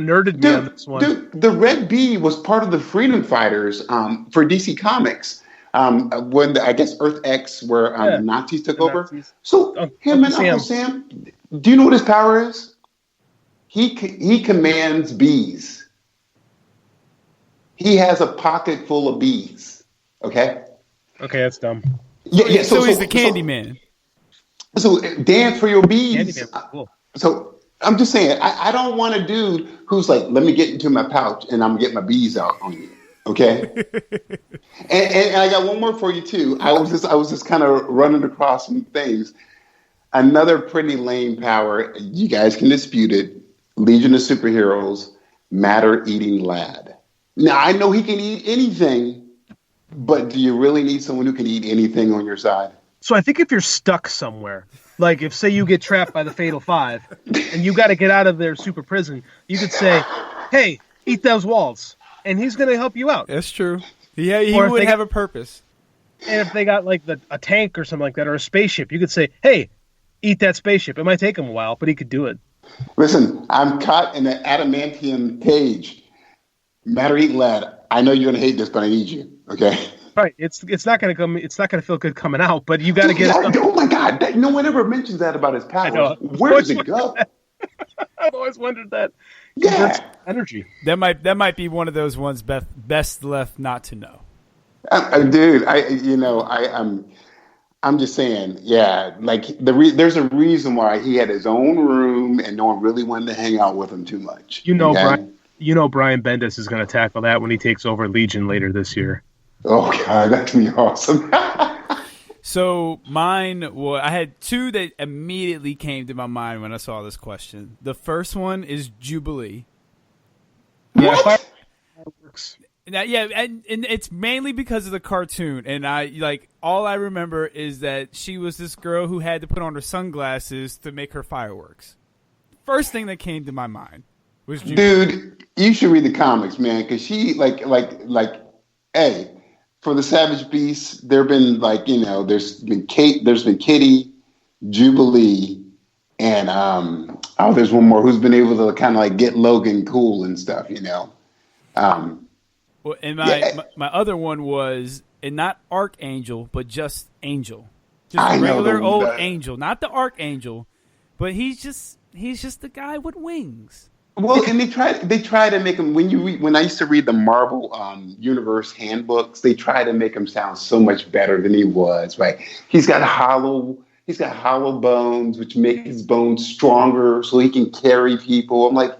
nerded me on this one. Dude, the Red Bee was part of the Freedom Fighters for DC Comics. When I guess Earth X, where the Nazis took over. Nazis. So him and Uncle Sam, do you know what his power is? He commands bees. He has a pocket full of bees. Okay. Okay, that's dumb. Yeah. So he's the Candyman. So dance for your bees. Candyman's cool. So I'm just saying, I don't want a dude who's like, let me get into my pouch and I'm gonna get my bees out on you. Okay. and I got one more for you too. I was just kind of running across some things. Another pretty lame power. You guys can dispute it. Legion of Superheroes, Matter-Eating Lad. Now I know he can eat anything, but do you really need someone who can eat anything on your side? So I think if you're stuck somewhere, like if say you get trapped by the Fatal Five and you got to get out of their super prison, you could say, "Hey, eat those walls." And he's going to help you out. That's true. He would have a purpose. And if they got like a tank or something like that, or a spaceship, you could say, "Hey, eat that spaceship." It might take him a while, but he could do it. Listen, I'm caught in an adamantium cage. Matter eat lead. I know you're gonna hate this, but I need you. Okay. Right. It's not gonna come. It's not gonna feel good coming out. But you got to get it. Oh my God! No one ever mentions that about his powers. know. Where does it go? I've always wondered that. Yeah. Energy. That might be one of those ones best left not to know. Dude, I'm just saying, yeah. Like there's a reason why he had his own room, and no one really wanted to hang out with him too much. Okay? Brian Bendis is going to tackle that when he takes over Legion later this year. Oh God, that's gonna be awesome. So mine, I had two that immediately came to my mind when I saw this question. The first one is Jubilee. Yeah, fireworks. Now, yeah, and it's mainly because of the cartoon, and all I remember is that she was this girl who had to put on her sunglasses to make her fireworks. First thing that came to my mind was Jubilee. Dude, you should read the comics, man, because she hey. For the Savage Beasts, there've been there's been Kitty, Jubilee, and there's one more who's been able to kind of get Logan cool and stuff, Well, and my other one was, and not Archangel, but just Angel, just a regular old Angel, not the Archangel, but he's just the guy with wings. Well, and they try to make him when I used to read the Marvel Universe handbooks, they try to make him sound so much better than he was. Right? He's got hollow bones, which make his bones stronger, so he can carry people. I'm like,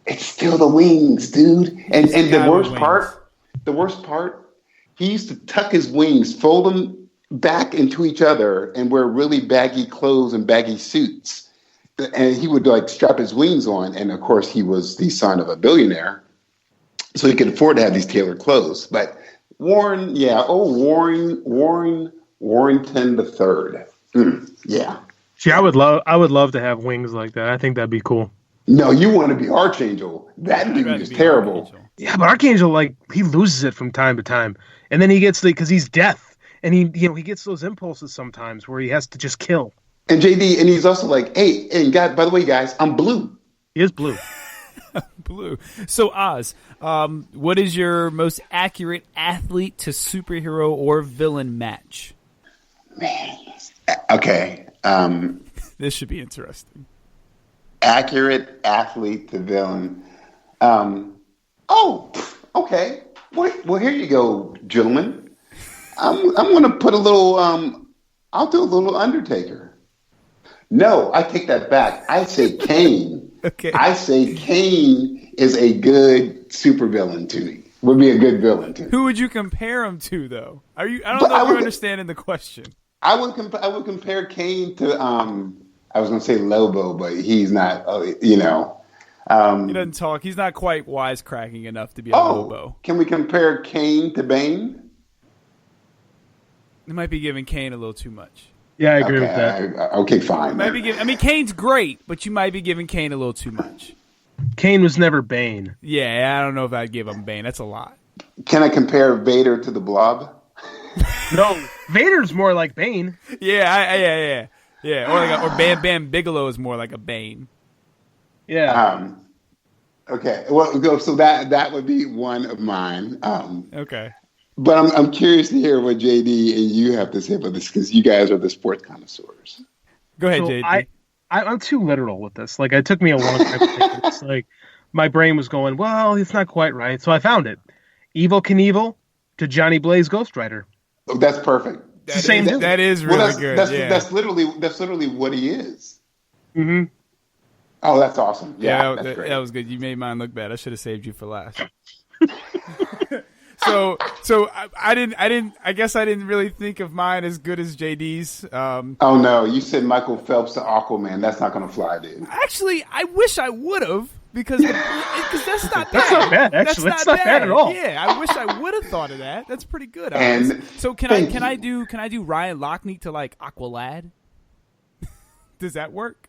it's still the wings, dude. And the worst part, he used to tuck his wings, fold them back into each other, and wear really baggy clothes and baggy suits. And he would strap his wings on, and of course he was the son of a billionaire, so he could afford to have these tailored clothes. But Warrington the Third, yeah. See, I would love to have wings like that. I think that'd be cool. No, you want to be Archangel. That dude is terrible. Archangel. Yeah, but Archangel he loses it from time to time, and then he gets because he's death, and he gets those impulses sometimes where he has to just kill. And JD, and he's also hey, and God, by the way, guys, I'm blue. He is blue. Blue. So Oz, what is your most accurate athlete to superhero or villain match? Man, okay. This should be interesting. Accurate athlete to villain. Okay. Well, here you go, gentlemen. I'm going to put a little. I'll do a little Undertaker. No, I take that back. I say Kane. Okay. I say Kane is a good supervillain to me. Would be a good villain to me. Who would you compare him to, though? I don't know if you're understanding the question. I would compare Kane to I was going to say Lobo, but he's not. He doesn't talk. He's not quite wisecracking enough to be a Lobo. Can we compare Kane to Bane? It might be giving Kane a little too much. Yeah, I agree with that. Okay, fine. Kane's great, but you might be giving Kane a little too much. Kane was never Bane. Yeah, I don't know if I'd give him Bane. That's a lot. Can I compare Vader to the Blob? No, Vader's more like Bane. Yeah. Or Bam Bam Bigelow is more like a Bane. Yeah. Okay. Well, so that would be one of mine. Okay. But I'm curious to hear what JD and you have to say about this because you guys are the sports connoisseurs. Go ahead, JD. I'm too literal with this. It took me a long time to think. It's my brain was going, well, it's not quite right. So I found it. Evel Knievel to Johnny Blaze Ghost Rider. Oh, that's perfect. That is really good. That's literally what he is. Mm-hmm. Oh, that's awesome. Yeah, that's great. That was good. You made mine look bad. I should have saved you for last. So I guess I didn't really think of mine as good as JD's. Oh no, you said Michael Phelps to Aquaman. That's not going to fly, dude. Actually, I wish I would have because that's not bad. That's not bad. Actually, that's not bad at all. Yeah, I wish I would have thought of that. That's pretty good. And so can I do Ryan Lochte to Aqualad? Does that work?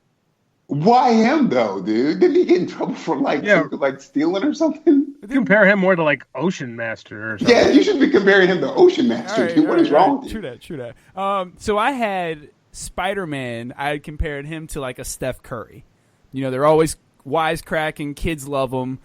Why him though, dude? Didn't he get in trouble for stealing or something? Compare him more to Ocean Master or something. Yeah, you should be comparing him to Ocean Master. Right, dude. What is wrong with you? True that. So I had Spider-Man. I had compared him to a Steph Curry. They're always wisecracking. Kids love him.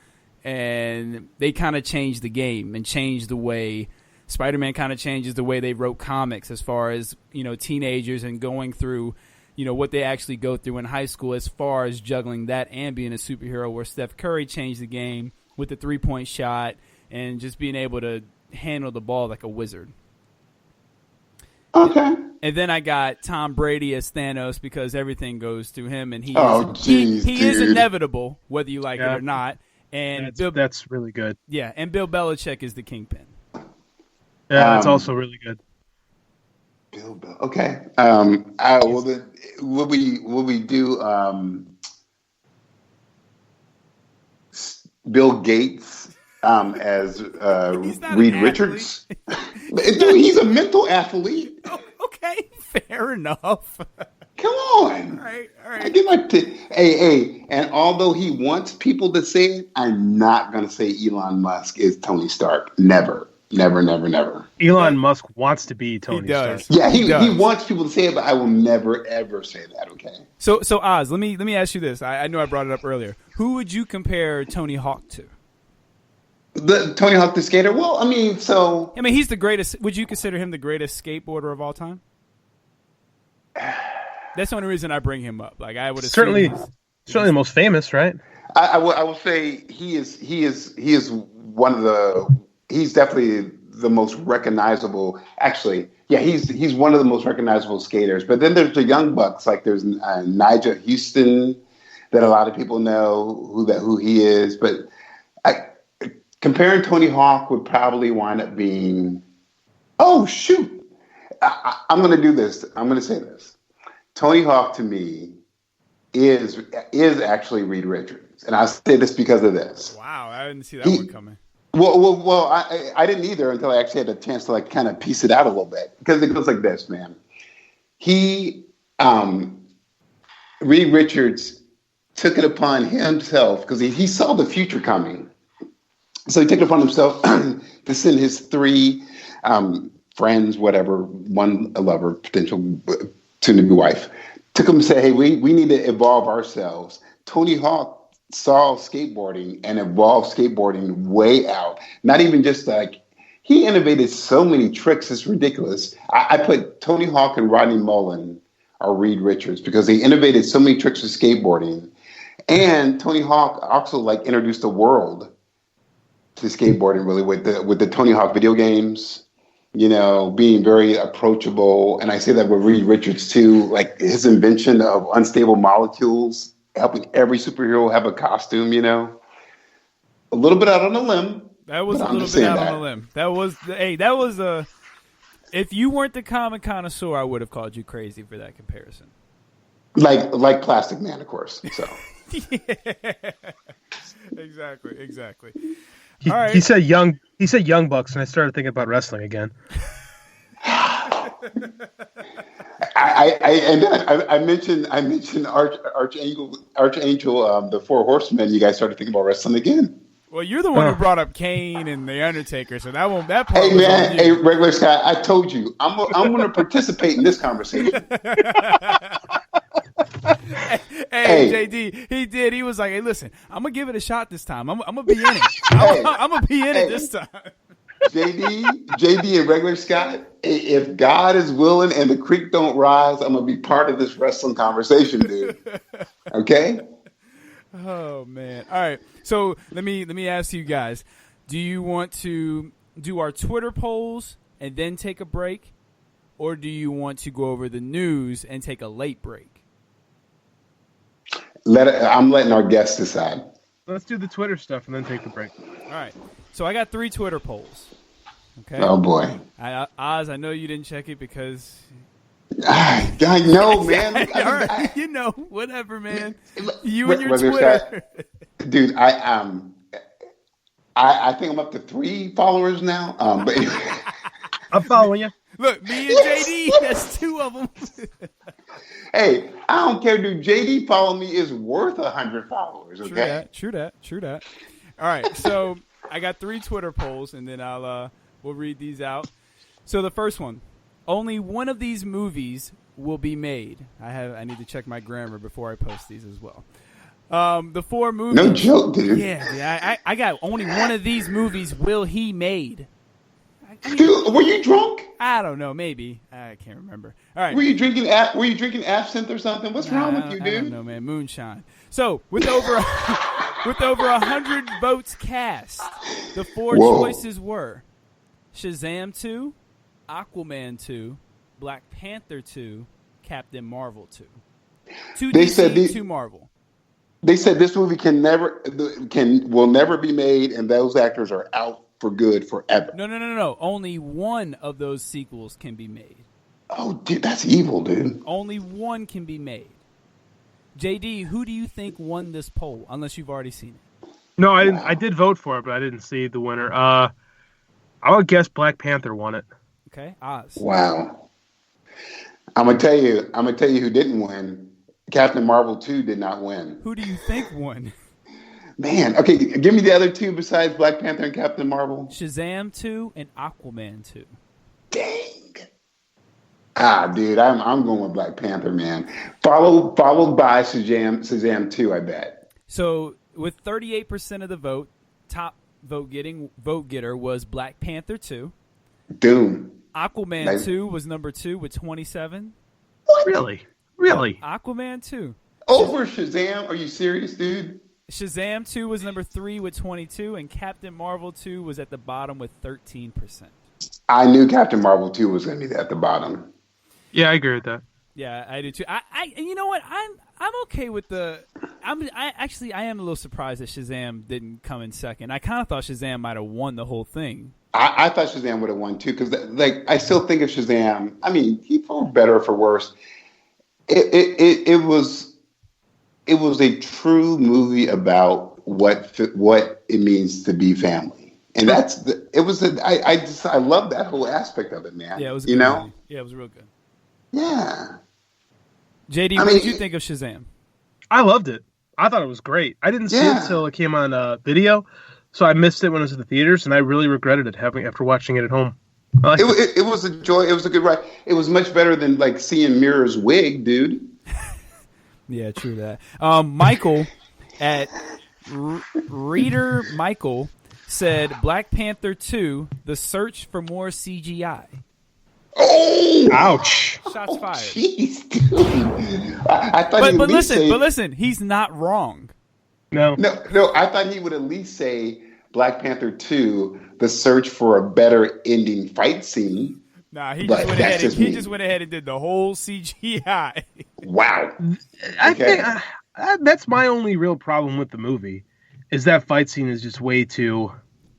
and they kind of changed the game and changed the way Spider-Man kind of changes the way they wrote comics as far as, teenagers and going through, what they actually go through in high school as far as juggling that and being a superhero, where Steph Curry changed the game with the 3-point shot and just being able to handle the ball like a wizard. Okay. And then I got Tom Brady as Thanos because everything goes through him, and he is inevitable, whether you like it or not. And that's really good. Yeah, and Bill Belichick is the Kingpin. Yeah, that's also really good. Bill. Okay. Will we do Bill Gates as Reed Richards? Dude, he's a mental athlete. Oh, okay, fair enough. Come on. All right. I give my hey, and although he wants people to say it, I'm not going to say Elon Musk is Tony Stark. Never. Elon Musk wants to be Tony Stark. Yeah, he wants people to say it, but I will never ever say that. Okay. So Oz, let me ask you this. I know I brought it up earlier. Who would you compare Tony Hawk to? The Tony Hawk the skater. Well, he's the greatest. Would you consider him the greatest skateboarder of all time? That's the only reason I bring him up. Like I would certainly the most famous, right? I will say he is one of the. He's definitely the most recognizable. Actually, yeah, he's one of the most recognizable skaters. But then there's the young bucks, like there's Nigel Houston, that a lot of people know who he is. But comparing Tony Hawk would probably wind up being, oh shoot, I'm going to do this. I'm going to say this. Tony Hawk to me is actually Reed Richards, and I say this because of this. Wow, I didn't see that one coming. Well, I didn't either until I actually had a chance to kind of piece it out a little bit, because it goes like this, man. Reed Richards took it upon himself because he saw the future coming, so he took it upon himself to send his 3 friends, whatever, one a lover, potential soon-to-be wife, took him and said, "Hey, we need to evolve ourselves." Tony Hawk saw skateboarding and evolved skateboarding way out. Not even just he innovated so many tricks, it's ridiculous. I put Tony Hawk and Rodney Mullen are Reed Richards because they innovated so many tricks with skateboarding. And Tony Hawk also introduced the world to skateboarding really with the Tony Hawk video games, being very approachable. And I say that with Reed Richards too, like his invention of unstable molecules, helping every superhero have a costume, a little bit out on a limb. That was a little bit out on a limb. That was a. If you weren't the comic connoisseur, I would have called you crazy for that comparison. Like Plastic Man, of course. So. Yeah. Exactly. All right. He said young bucks, and I started thinking about wrestling again. I mentioned Archangel, the 4 Horsemen. You guys started thinking about wrestling again. Well, you're the one who brought up Kane and the Undertaker, so that part. Hey man, hey regular Scott, I told you I'm going to participate in this conversation. Hey, JD, he did. He was like, "Hey, listen, I'm gonna give it a shot this time. I'm gonna be in it. I'm gonna be in it this time." JD and regular Scott, if God is willing and the creek don't rise, I'm gonna be part of this wrestling conversation, dude. Okay? Oh man. All right. So let me ask you guys, do you want to do our Twitter polls and then take a break? Or do you want to go over the news and take a late break? I'm letting our guests decide. Let's do the Twitter stuff and then take the break. All right. So I got 3 Twitter polls. Okay. Oh boy. Oz, I know you didn't check it because I know, man. All right. Whatever, man. You and your Twitter. Dude, I think I'm up to 3 followers now. But anyway. I'm following you. Look, me and JD, that's 2 of them. Hey, I don't care, dude. JD follow me is worth 100 followers, okay? True that. All right, so I got 3 Twitter polls, and then we'll read these out. So the first one, only one of these movies will be made. I need to check my grammar before I post these as well. The 4 movies. No joke, dude. Yeah, I got only one of these movies will he made. Dude, were you drunk? I don't know, maybe. I can't remember. All right. Were you drinking absinthe or something? What's wrong with you, dude? I don't know, man. Moonshine. So, with over 100 votes cast, the 4 choices were Shazam 2, Aquaman 2, Black Panther 2, Captain Marvel 2. 2 DC, 2 Marvel. They said this movie will never be made, and those actors are out for good forever. No. Only one of those sequels can be made. Oh, dude, that's evil, dude. Only one can be made. JD, who do you think won this poll? Unless you've already seen it. No, I didn't. I did vote for it, but I didn't see the winner. I would guess Black Panther won it. Okay, Oz. Wow. I'm gonna tell you who didn't win. Captain Marvel 2 did not win. Who do you think won? Man, okay, give me the other 2 besides Black Panther and Captain Marvel. Shazam 2 and Aquaman 2. Dang. Dude, I'm going with Black Panther, man. Followed by Shazam 2, I bet. So, with 38% of the vote, top vote getter was Black Panther 2. Doom. Aquaman 2 was number 2 with 27. What? Really? Aquaman 2. Over Shazam? Are you serious, dude? Shazam 2 was number 3 with 22, and Captain Marvel 2 was at the bottom with 13%. I knew Captain Marvel 2 was going to be at the bottom. Yeah, I agree with that. Yeah, I do too. And you know what? I'm okay with the. I am a little surprised that Shazam didn't come in second. I kind of thought Shazam might have won the whole thing. I thought Shazam would have won too, because I still think of Shazam. I mean, for better or for worse, it was a true movie about what it means to be family, and I love that whole aspect of it, man. Yeah, it was a good movie. Yeah, it was real good. Yeah. JD, what did you think of Shazam? I loved it. I thought it was great. I didn't see it until it came on video, so I missed it when it was at the theaters, and I really regretted it after watching it at home. It was a joy. It was a good ride. It was much better than seeing Mira's wig, dude. Yeah, true that. Michael at Reader Michael said Black Panther 2, The Search for More CGI. Oh! Ouch! Shots fired. Jeez, dude. I thought but listen, he's not wrong. No. I thought he would at least say Black Panther 2, The Search for a Better Ending Fight Scene. Nah, he just went ahead and did the whole CGI. Wow. I think that's my only real problem with the movie, is that fight scene is just way too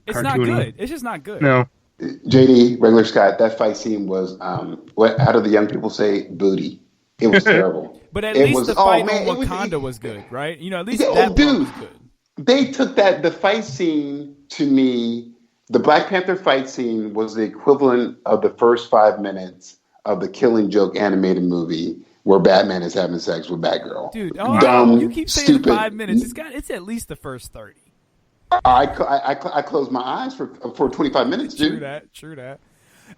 It's cartoony. not good. It's just not good. No. JD, Regular Scott, that fight scene was, how do the young people say, booty? It was terrible. But at least the fight on Wakanda was good, right? At least that part was good. They took the fight scene, to me, the Black Panther fight scene was the equivalent of the first 5 minutes of the Killing Joke animated movie where Batman is having sex with Batgirl. Dude, dumb, you keep saying stupid. 5 minutes. It's at least the first 30. I closed my eyes for 25 minutes, dude. True that.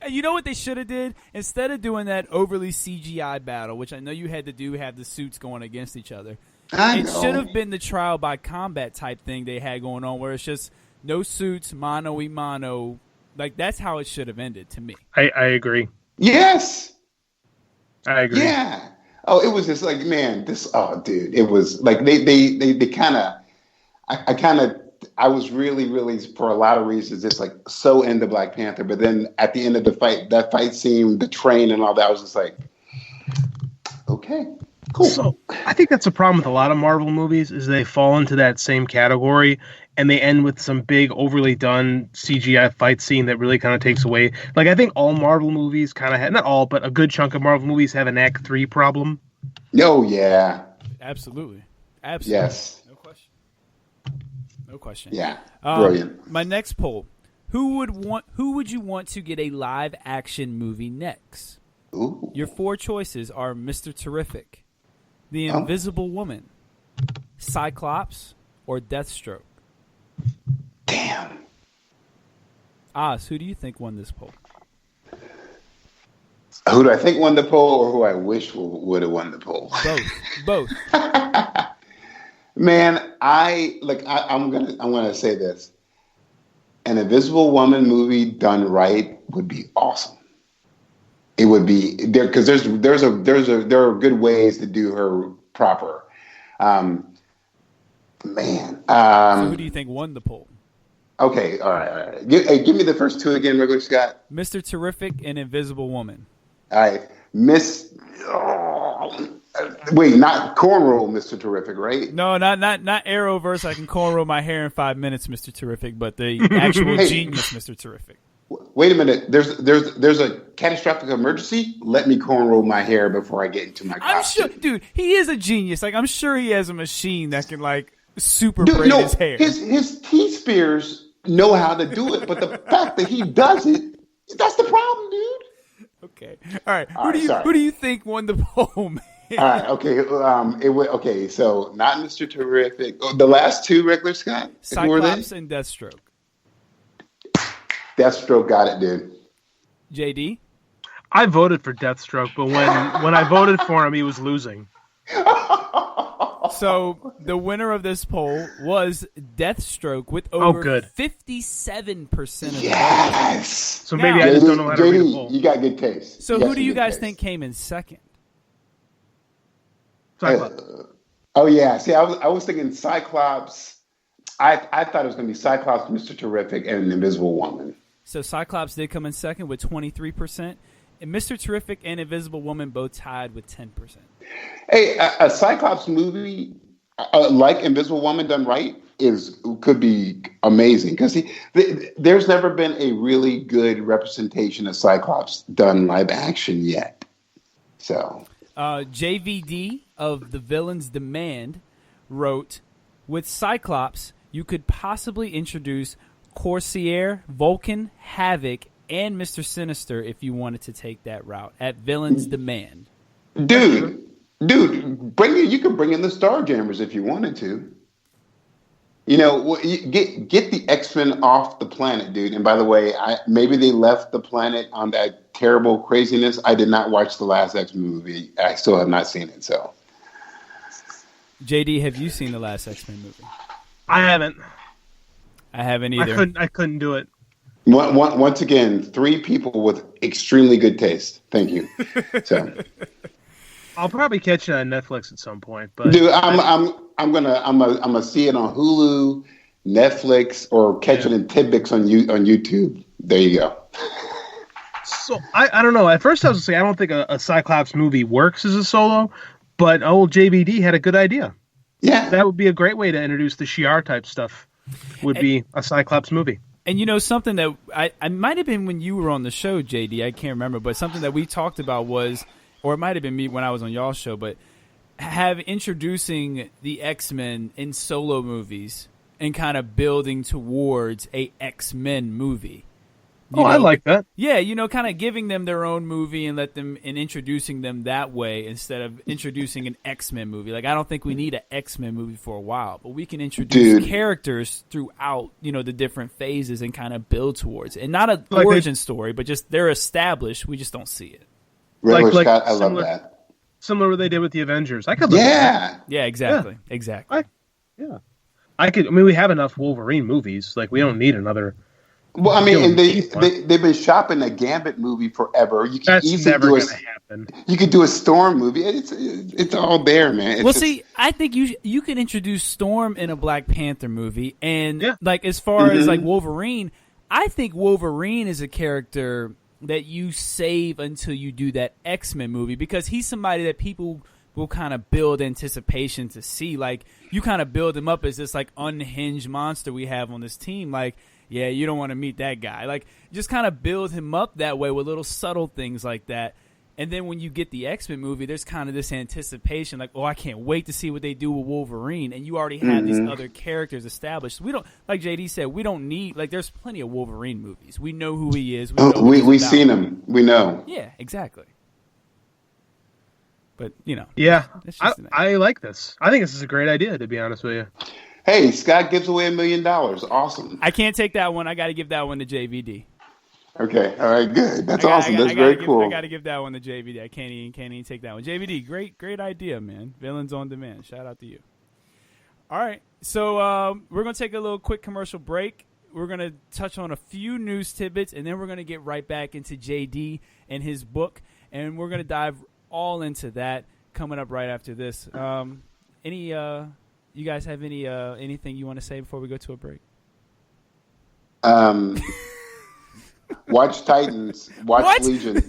And you know what they should have did? Instead of doing that overly CGI battle, which I know you had to do, have the suits going against each other, it should have been the trial by combat type thing they had going on, where it's just no suits, mano-y-mano. Like, that's how it should have ended to me. I agree. Yes! I agree. Yeah. Oh, it was just like, man, dude. It was like they kind of, I was really, really, for a lot of reasons, just like so into Black Panther. But then at the end of the fight, that fight scene, the train and all that, I was just like, okay, cool. So I think that's a problem with a lot of Marvel movies, is they fall into that same category and they end with some big, overly done CGI fight scene that really kind of takes away. Like, I think all Marvel movies kind of have, not all, but a good chunk of Marvel movies have an Act 3 problem. Oh, yeah. Absolutely. Yes. No question. Yeah. Brilliant. My next poll: Who would you want to get a live action movie next? Ooh. Your 4 choices are Mr. Terrific, The Invisible Woman, Cyclops, or Deathstroke. Damn. Oz, who do you think won this poll? Who do I think won the poll, or who I wish would have won the poll? Both. Man, I'm gonna say this. An Invisible Woman movie done right would be awesome. It would be there because there are good ways to do her proper. So who do you think won the poll? Okay, all right. Give me the first two again, regular Scott. Mr. Terrific and Invisible Woman. All right, wait, not cornrow, Mr. Terrific, right? No, not Arrowverse. I can cornrow my hair in 5 minutes, Mr. Terrific. But the actual genius, Mr. Terrific. Wait a minute. There's a catastrophic emergency. Let me cornrow my hair before I get into my costume. I'm sure, dude. He is a genius. Like I'm sure he has a machine that can super braid his hair. His T-spears know how to do it, but the fact that he does it, that's the problem, dude. Okay. All right. Who do you think won the poll, man? All right. Okay. Okay. So not Mr. Terrific. Oh, the last two, regular Scott. Cyclops and Deathstroke. Deathstroke got it, dude. JD. I voted for Deathstroke, but when I voted for him, he was losing. So the winner of this poll was Deathstroke with over 57% of the vote. Yes. So maybe I just don't know how to read a poll. You got good taste. So who do you guys think came in second? Cyclops. Oh yeah. See, I was thinking Cyclops. I thought it was going to be Cyclops, Mr. Terrific, and an Invisible Woman. So Cyclops did come in second with 23%, and Mr. Terrific and Invisible Woman both tied with 10%. Hey, a Cyclops movie like Invisible Woman done right could be amazing because there's never been a really good representation of Cyclops done live action yet. So JVD of The Villain's Demand wrote, with Cyclops, you could possibly introduce Corsair, Vulcan, Havoc, and Mr. Sinister if you wanted to take that route at Villain's Demand. Dude, you could bring in the Starjammers if you wanted to. You know, get the X-Men off the planet, dude. And by the way, maybe they left the planet on that terrible craziness. I did not watch the last X-Men movie. I still have not seen it. So, JD, have you seen the last X-Men movie? I haven't. I haven't either. I couldn't do it. Once again, three people with extremely good taste. Thank you. So. I'll probably catch it on Netflix at some point, but dude, I'm gonna see it on Hulu, Netflix, or catch it in tidbits on YouTube. There you go. So I don't know. At first, I was gonna say I don't think a Cyclops movie works as a solo, but old JBD had a good idea. Yeah, that would be a great way to introduce the Shi'ar type stuff. Would be a Cyclops movie. And you know something that I might have been when you were on the show, JD. I can't remember, but something that we talked about was. Or it might have been me when I was on y'all's show, but introducing the X-Men in solo movies and kind of building towards a X-Men movie. I like that. Yeah, kind of giving them their own movie and introducing them that way instead of introducing an X-Men movie. Like I don't think we need an X-Men movie for a while, but we can introduce characters throughout, the different phases and kind of build towards it. And not an origin story, but just they're established. We just don't see it. Scott, I love that. Similar to what they did with the Avengers. I could look at that. Yeah, exactly. Yeah. Exactly. We have enough Wolverine movies. Like we don't need another. Well, I mean, and they've been shopping a Gambit movie forever. You can easily never going to happen. You could do a Storm movie. It's all there, man. See, I think you can introduce Storm in a Black Panther movie, and as far as Wolverine, I think Wolverine is a character that you save until you do that X-Men movie because he's somebody that people will kind of build anticipation to see. Like you kind of build him up as this unhinged monster we have on this team. Like, yeah, you don't want to meet that guy. Like just kind of build him up that way with little subtle things like that. And then when you get the X-Men movie, there's kind of this anticipation, like, oh, I can't wait to see what they do with Wolverine. And you already have these other characters established. We don't, like JD said, we don't need, there's plenty of Wolverine movies. We know who he is. We've seen him. We know. Yeah, exactly. But, Yeah, I like this. I think this is a great idea, to be honest with you. Hey, Scott gives away $1 million. Awesome. I can't take that one. I got to give that one to JVD. Okay. All right. Good. That's awesome. That's very cool. I got to give that one to JVD. I can't even take that one. JVD, great idea, man. Villains on Demand. Shout out to you. All right. So we're going to take a little quick commercial break. We're going to touch on a few news tidbits, and then we're going to get right back into JD and his book, and we're going to dive all into that coming up right after this. You guys have anything you want to say before we go to a break? Watch Titans. Watch Legion.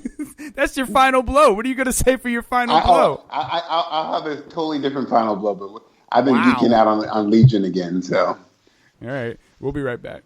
That's your final blow. What are you going to say for your final blow? I'll have a totally different final blow, but I've been geeking out on Legion again. So, all right, we'll be right back.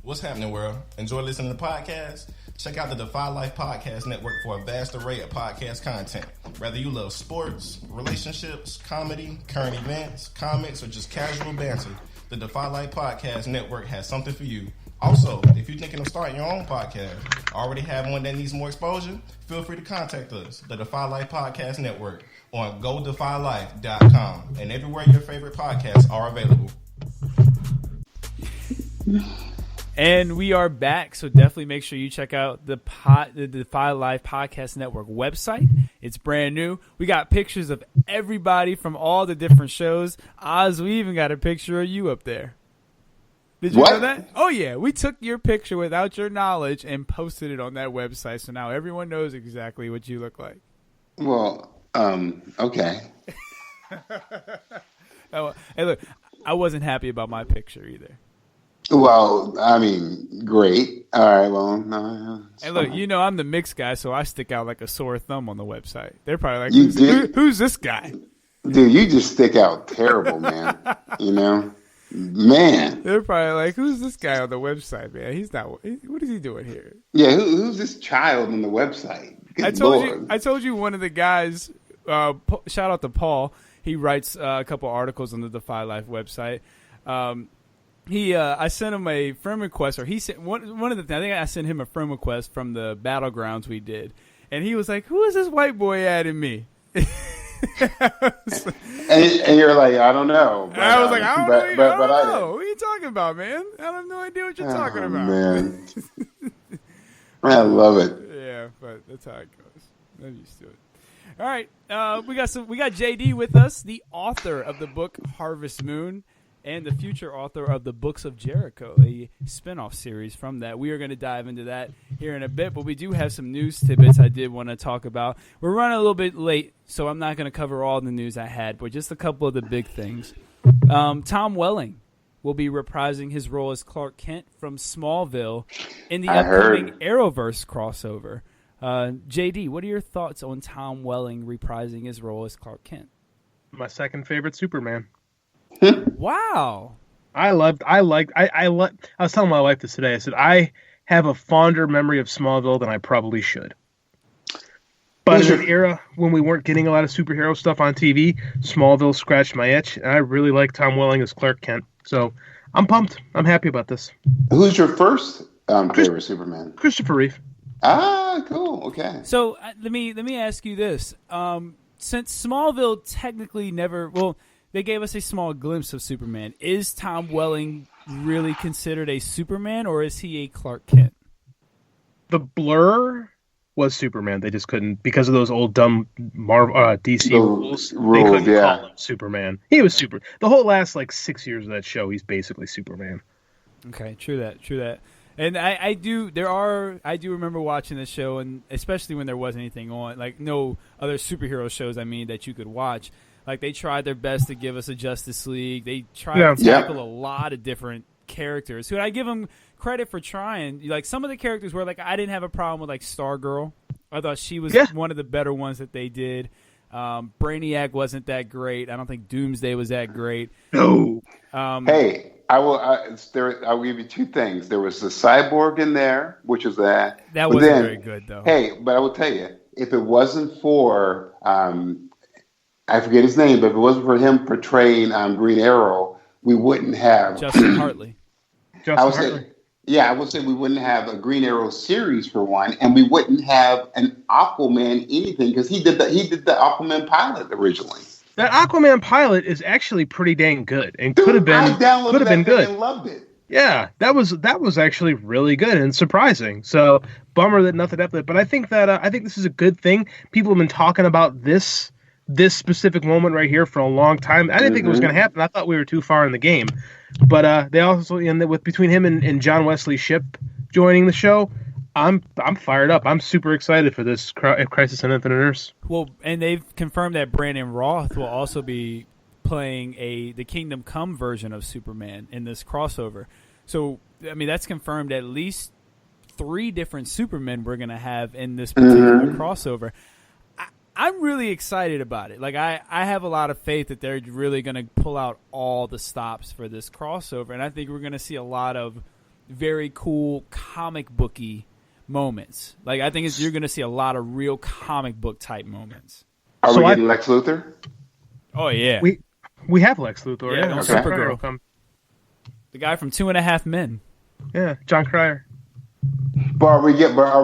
What's happening, world? Enjoy listening to podcasts? Check out the Defy Life Podcast Network for a vast array of podcast content. Whether you love sports, relationships, comedy, current events, comics, or just casual banter, the Defy Life Podcast Network has something for you. Also, if you're thinking of starting your own podcast, already have one that needs more exposure, feel free to contact us, the Defy Life Podcast Network, on godefylife.com, and everywhere your favorite podcasts are available. And we are back, so definitely make sure you check out the Defy Life Podcast Network website. It's brand new. We got pictures of everybody from all the different shows. Oz, we even got a picture of you up there. Did you know that? Oh, yeah. We took your picture without your knowledge and posted it on that website, so now everyone knows exactly what you look like. Well, okay. Hey, look, I wasn't happy about my picture either. Well, I mean, great. All right, well, no. And look, I'm the mixed guy, so I stick out like a sore thumb on the website. They're probably like, who's this guy? Dude, you just stick out terrible, man. Man. They're probably like, who's this guy on the website, man? He's not. What is he doing here? Yeah, who's this child on the website? I told you one of the guys, shout out to Paul, he writes a couple articles on the Defy Life website. I sent him a friend request, or he sent one of the things. I think I sent him a friend request from the Battlegrounds we did, and he was like, "Who is this white boy adding me?" and you're like, "I don't know." But, I was like, "I don't know. What are you talking about, man? I have no idea what you're talking about." Man, I love it. Yeah, but that's how it goes. I'm used to it. All right, we got JD with us, the author of the book Harvest Moon, and the future author of the Books of Jericho, a spinoff series from that. We are going to dive into that here in a bit, but we do have some news tidbits I did want to talk about. We're running a little bit late, so I'm not going to cover all the news I had, but just a couple of the big things. Tom Welling will be reprising his role as Clark Kent from Smallville in the upcoming Arrowverse crossover. JD, what are your thoughts on Tom Welling reprising his role as Clark Kent? My second favorite Superman. Wow. I was telling my wife this today. I said, I have a fonder memory of Smallville than I probably should. But in an era when we weren't getting a lot of superhero stuff on TV, Smallville scratched my itch, and I really like Tom Welling as Clark Kent. So I'm pumped. I'm happy about this. Who's your first favorite Superman? Christopher Reeve. Ah, cool. Okay. So let me ask you this. Since Smallville technically they gave us a small glimpse of Superman. Is Tom Welling really considered a Superman, or is he a Clark Kent? The Blur was Superman. They just couldn't, because of those old dumb DC rules. They couldn't call him Superman. He was super. The whole last 6 years of that show, he's basically Superman. Okay, true that. And I do remember watching this show, and especially when there wasn't anything on, no other superhero shows, that you could watch. They tried their best to give us a Justice League. They tried to tackle a lot of different characters. Who I give them credit for trying. Some of the characters were I didn't have a problem with Stargirl. I thought she was one of the better ones that they did. Brainiac wasn't that great. I don't think Doomsday was that great. No. Hey, I'll give you two things. There was the Cyborg in there, which was that. That wasn't very good, though. Hey, but I will tell you, if it wasn't for I forget his name, but if it wasn't for him portraying Green Arrow, we wouldn't have Justin Hartley. I would say we wouldn't have a Green Arrow series for one, and we wouldn't have an Aquaman anything, because he did the Aquaman pilot originally. That Aquaman pilot is actually pretty dang good, and could have been good. And loved it. Yeah, that was actually really good and surprising. So bummer that nothing happened. But I think this is a good thing. People have been talking about this specific moment right here for a long time. I didn't think it was going to happen. I thought we were too far in the game. But they also with between him and John Wesley Shipp joining the show, I'm fired up. I'm super excited for this Crisis on Infinite Earths. Well, and they've confirmed that Brandon Roth will also be playing the Kingdom Come version of Superman in this crossover. So, I mean, that's confirmed at least 3 different Supermen we're going to have in this particular crossover. I'm really excited about it. Like, I have a lot of faith that they're really going to pull out all the stops for this crossover, and I think we're going to see a lot of very cool comic booky moments. Like, I think you're going to see a lot of real comic book type moments. Are we getting Lex Luthor? Oh, yeah. We have Lex Luthor. Yeah, okay. Supergirl. The guy from 2.5 Men. Yeah, John Cryer. But are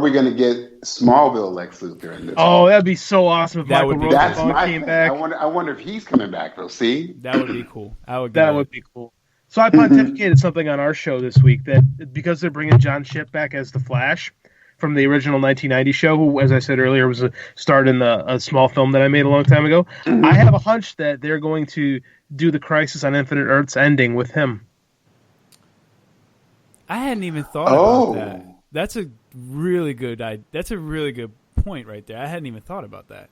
we going to get Smallville Lex Luthor in this? Oh, that'd be so awesome if that Michael Rosenbaum came back. I wonder if he's coming back though. See, that would be cool. That would be cool. So I pontificated something on our show this week that because they're bringing John Shipp back as the Flash from the original 1990 show, who, as I said earlier, was starred in a small film that I made a long time ago. I have a hunch that they're going to do the Crisis on Infinite Earths ending with him. I hadn't even thought about that. That's a really good point right there. I hadn't even thought about that.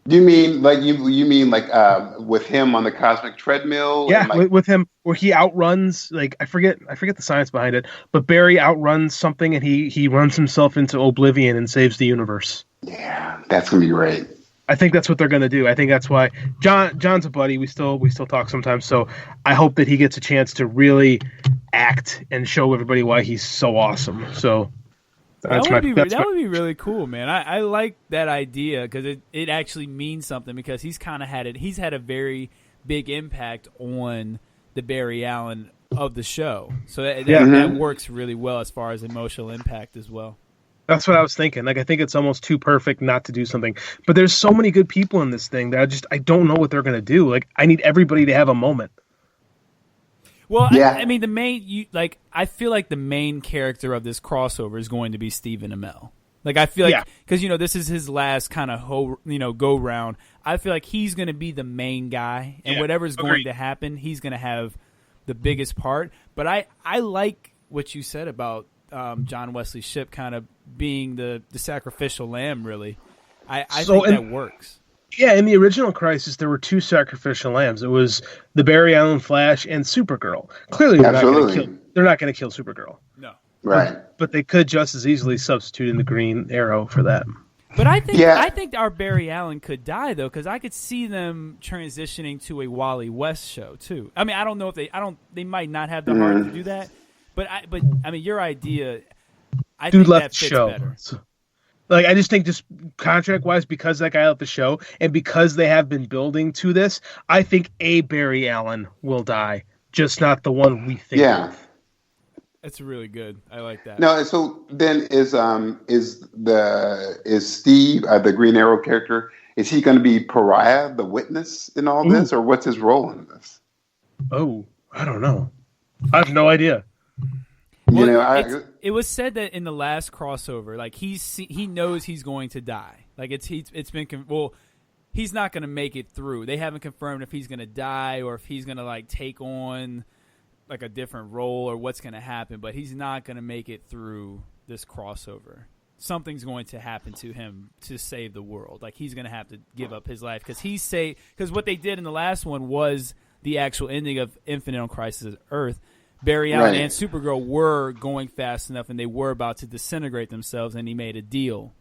Do you mean with him on the cosmic treadmill? Yeah, with him where he outruns, like I forget the science behind it, but Barry outruns something and he runs himself into oblivion and saves the universe. Yeah, that's gonna be great. I think that's what they're gonna do. I think that's why John's a buddy. We still talk sometimes, so I hope that he gets a chance to really act and show everybody why he's so awesome. So that would be really cool, man. I like that idea because it actually means something because he's had a very big impact on the Barry Allen of the show. So that works really well as far as emotional impact as well. That's what I was thinking. Like, I think it's almost too perfect not to do something. But there's so many good people in this thing that I don't know what they're going to do. Like, I need everybody to have a moment. Well, yeah. I mean, I feel like the main character of this crossover is going to be Stephen Amell. Like, I feel like, because, this is his last kind of go round. I feel like he's going to be the main guy, and whatever's going to happen, he's going to have the biggest part. But I like what you said about John Wesley Shipp kind of being the sacrificial lamb, really. I think that works. Yeah, in the original Crisis, there were 2 sacrificial lambs. It was the Barry Allen Flash and Supergirl. Clearly, they're not going to kill Supergirl. No. Right. But they could just as easily substitute in the Green Arrow for that. But I think our Barry Allen could die though, because I could see them transitioning to a Wally West show too. I mean, I don't know if they might not have the heart to do that. But I mean, your idea, I think that fits better. Like, I just think just contract-wise, because that guy left the show, and because they have been building to this, I think a Barry Allen will die, just not the one we think of. That's really good. I like that. No, so then is Steve, the Green Arrow character, is he going to be Pariah, the witness in all this, or what's his role in this? Oh, I don't know. I have no idea. Well, it was said that in the last crossover, like he knows he's going to die. Like it's been he's not going to make it through. They haven't confirmed if he's going to die or if he's going to like take on like a different role or what's going to happen. But he's not going to make it through this crossover. Something's going to happen to him to save the world. Like he's going to have to give up his life because what they did in the last one was the actual ending of Infinite on Crisis Earth. Barry Allen and Supergirl were going fast enough, and they were about to disintegrate themselves, and he made a deal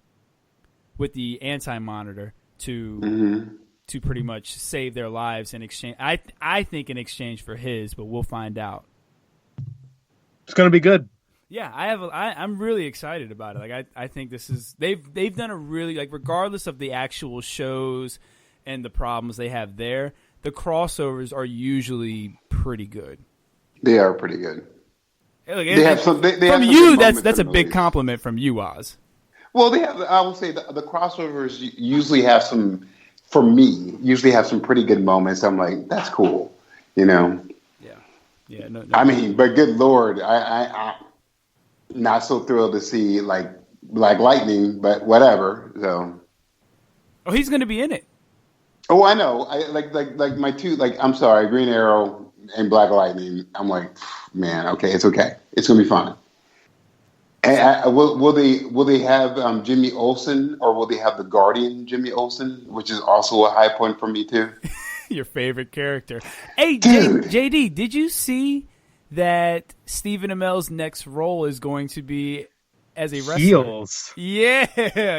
with the Anti-Monitor to pretty much save their lives in exchange. I think in exchange for his, but we'll find out. It's going to be good. Yeah, I'm really excited about it. Like I think this is they've done a really, like, regardless of the actual shows and the problems they have there, the crossovers are usually pretty good. They are pretty good. Hey, look, that's a big compliment from you, Oz. Well, I will say the crossovers usually have some pretty good moments. I'm like, that's cool, Yeah. Yeah, no. I mean, but good Lord, I'm not so thrilled to see like Black Lightning, but whatever. So. Oh, he's going to be in it. Oh, I know. I like my two. Like, I'm sorry, Green Arrow and Black Lightning. I'm like, man, okay, it's okay. It's gonna be fine. And will they have Jimmy Olsen, or will they have the Guardian Jimmy Olsen, which is also a high point for me too. Your favorite character. Hey, JD, did you see that Stephen Amell's next role is going to be as a wrestler? Heels. Yeah,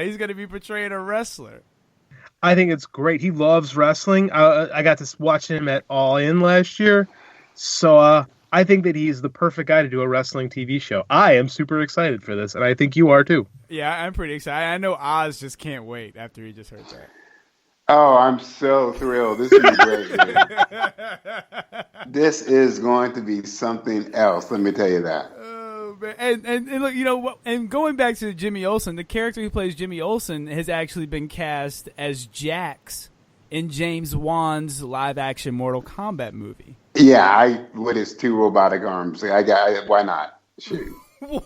he's going to be portraying a wrestler. I think it's great. He loves wrestling. I got to watch him at All In last year. So I think that he's the perfect guy to do a wrestling TV show. I am super excited for this, and I think you are too. Yeah, I'm pretty excited. I know Oz just can't wait after he just heard that. Oh, I'm so thrilled. This is going to be great. Dude. This is going to be something else. Let me tell you that. Oh, man. And look, you know, and going back to Jimmy Olsen, the character who plays Jimmy Olsen has actually been cast as Jax in James Wan's live-action Mortal Kombat movie. Yeah, with his two robotic arms. Why not? Shoot.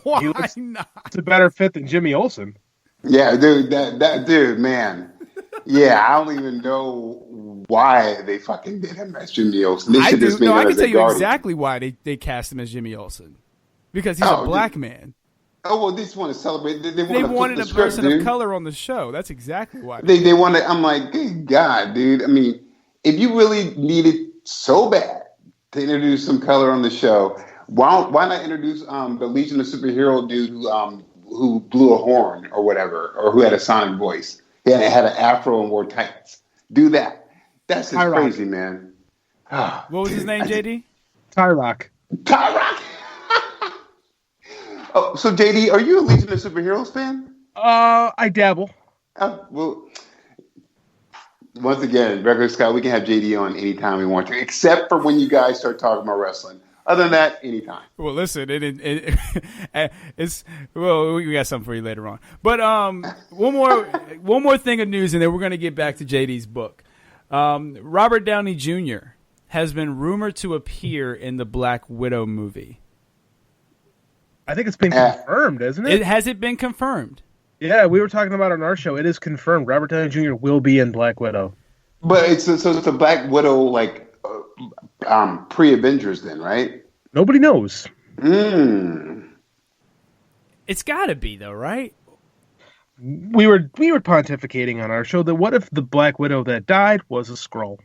Why not? It's a better fit than Jimmy Olsen. Yeah, dude, that dude, man. Yeah, I don't even know why they fucking did him as Jimmy Olsen. They should just made him I can as tell a you Guardian. exactly why they cast him as Jimmy Olsen. Because he's a black man. Oh, well, they just want to celebrate. They wanted a script, person dude. of color on the show. That's exactly why. They wanted. I'm like, good God, dude. I mean, if you really needed so bad to introduce some color on the show, why not introduce the Legion of Superhero dude who blew a horn or whatever, or who had a sonic voice? Yeah, had an afro and wore tights. Do that. That's just crazy, man. What was his name, JD? Tyrock. Tyrock. Oh, so JD, are you a Legion of Superheroes fan? I dabble. Well, once again, regular Scott, we can have JD on anytime we want to, except for when you guys start talking about wrestling. Other than that, anytime. Well, listen, it's we got something for you later on. But one more thing of news, and then we're going to get back to JD's book. Robert Downey Jr. has been rumored to appear in the Black Widow movie. I think it's been confirmed, isn't it? Has it been confirmed? Yeah, we were talking about it on our show. It is confirmed. Robert Downey Jr. will be in Black Widow. But it's a Black Widow like pre-Avengers then, right? Nobody knows. It's got to be though, right? We were pontificating on our show that what if the Black Widow that died was a Skrull?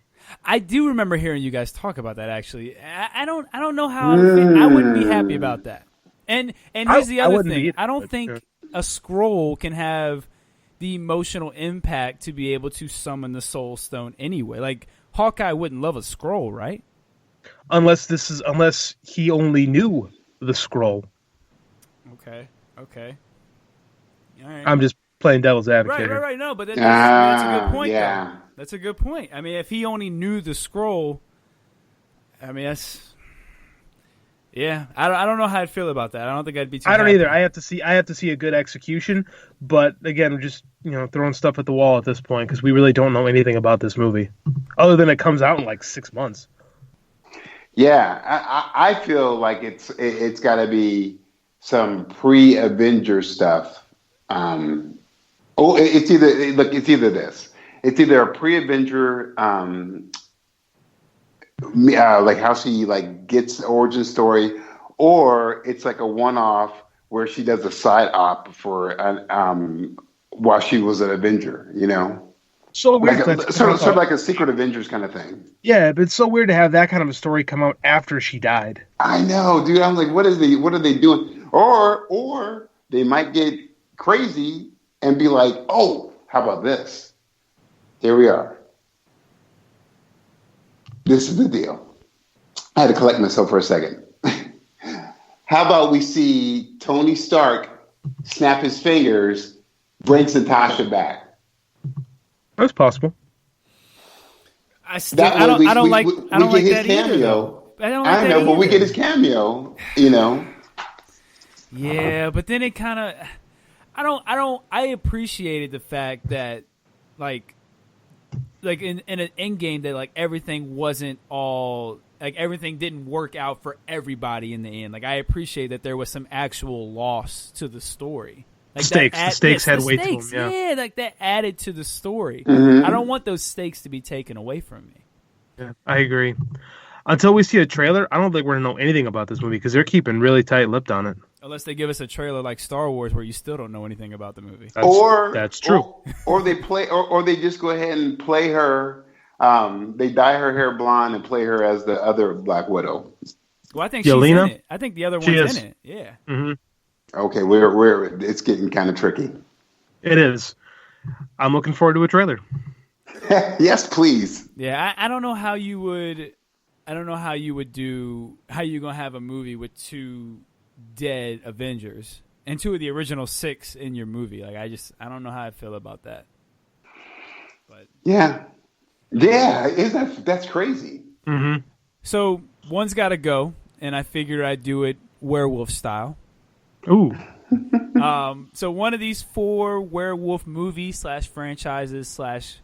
I do remember hearing you guys talk about that. Actually, I don't know how I wouldn't be happy about that. And here's the other thing. I don't think a Skrull can have the emotional impact to be able to summon the Soul Stone anyway. Like Hawkeye wouldn't love a Skrull, right? Unless he only knew the Skrull. Okay. All right. I'm just playing devil's advocate. Right. No, but that's a good point. Yeah. Though. That's a good point. I mean, if he only knew the Skrull, I mean that's. Yeah, I don't know how I'd feel about that. I don't think I'd be too. I don't happy. either. I have to see a good execution, but again, we're just throwing stuff at the wall at this point because we really don't know anything about this movie, other than it comes out in like 6 months. Yeah, I feel like it's got to be some pre-Avenger stuff. It's either this. It's either a pre-Avenger. Like how she like gets the origin story, or it's like a one-off where she does a side op for while she was an Avenger, So weird, sort of like a Secret Avengers kind of thing. Yeah, but it's so weird to have that kind of a story come out after she died. I know, dude. I'm like, what are they doing? Or they might get crazy and be like, oh, how about this? Here we are. This is the deal. I had to collect myself for a second. How about we see Tony Stark snap his fingers, brings Natasha back? That's possible. I don't like that cameo. Either. I know, but we get his cameo. Yeah, but then it kind of. I appreciated the fact that, like in an end game that like everything wasn't all like everything didn't work out for everybody in the end. Like I appreciate that there was some actual loss to the story. Like the stakes had weight to them. Yeah, like that added to the story. Mm-hmm. I don't want those stakes to be taken away from me. Yeah, I agree. Until we see a trailer, I don't think we're going to know anything about this movie because they're keeping really tight-lipped on it. Unless they give us a trailer like Star Wars where you still don't know anything about the movie. That's true. Or they play, or they just go ahead and play her. They dye her hair blonde and play her as the other Black Widow. Well, I think Yelena? she's in it. I think the other one's in it. Yeah. Mm-hmm. Okay, we're it's getting kind of tricky. It is. I'm looking forward to a trailer. Yes, please. Yeah, I don't know how you would. I don't know how you would do. How you gonna have a movie with 2 dead Avengers and 2 of the original 6 in your movie? Like I don't know how I feel about that. But yeah, that's crazy. Mm-hmm. So one's got to go, and I figured I'd do it werewolf style. Ooh. So one of these 4 werewolf movies / franchises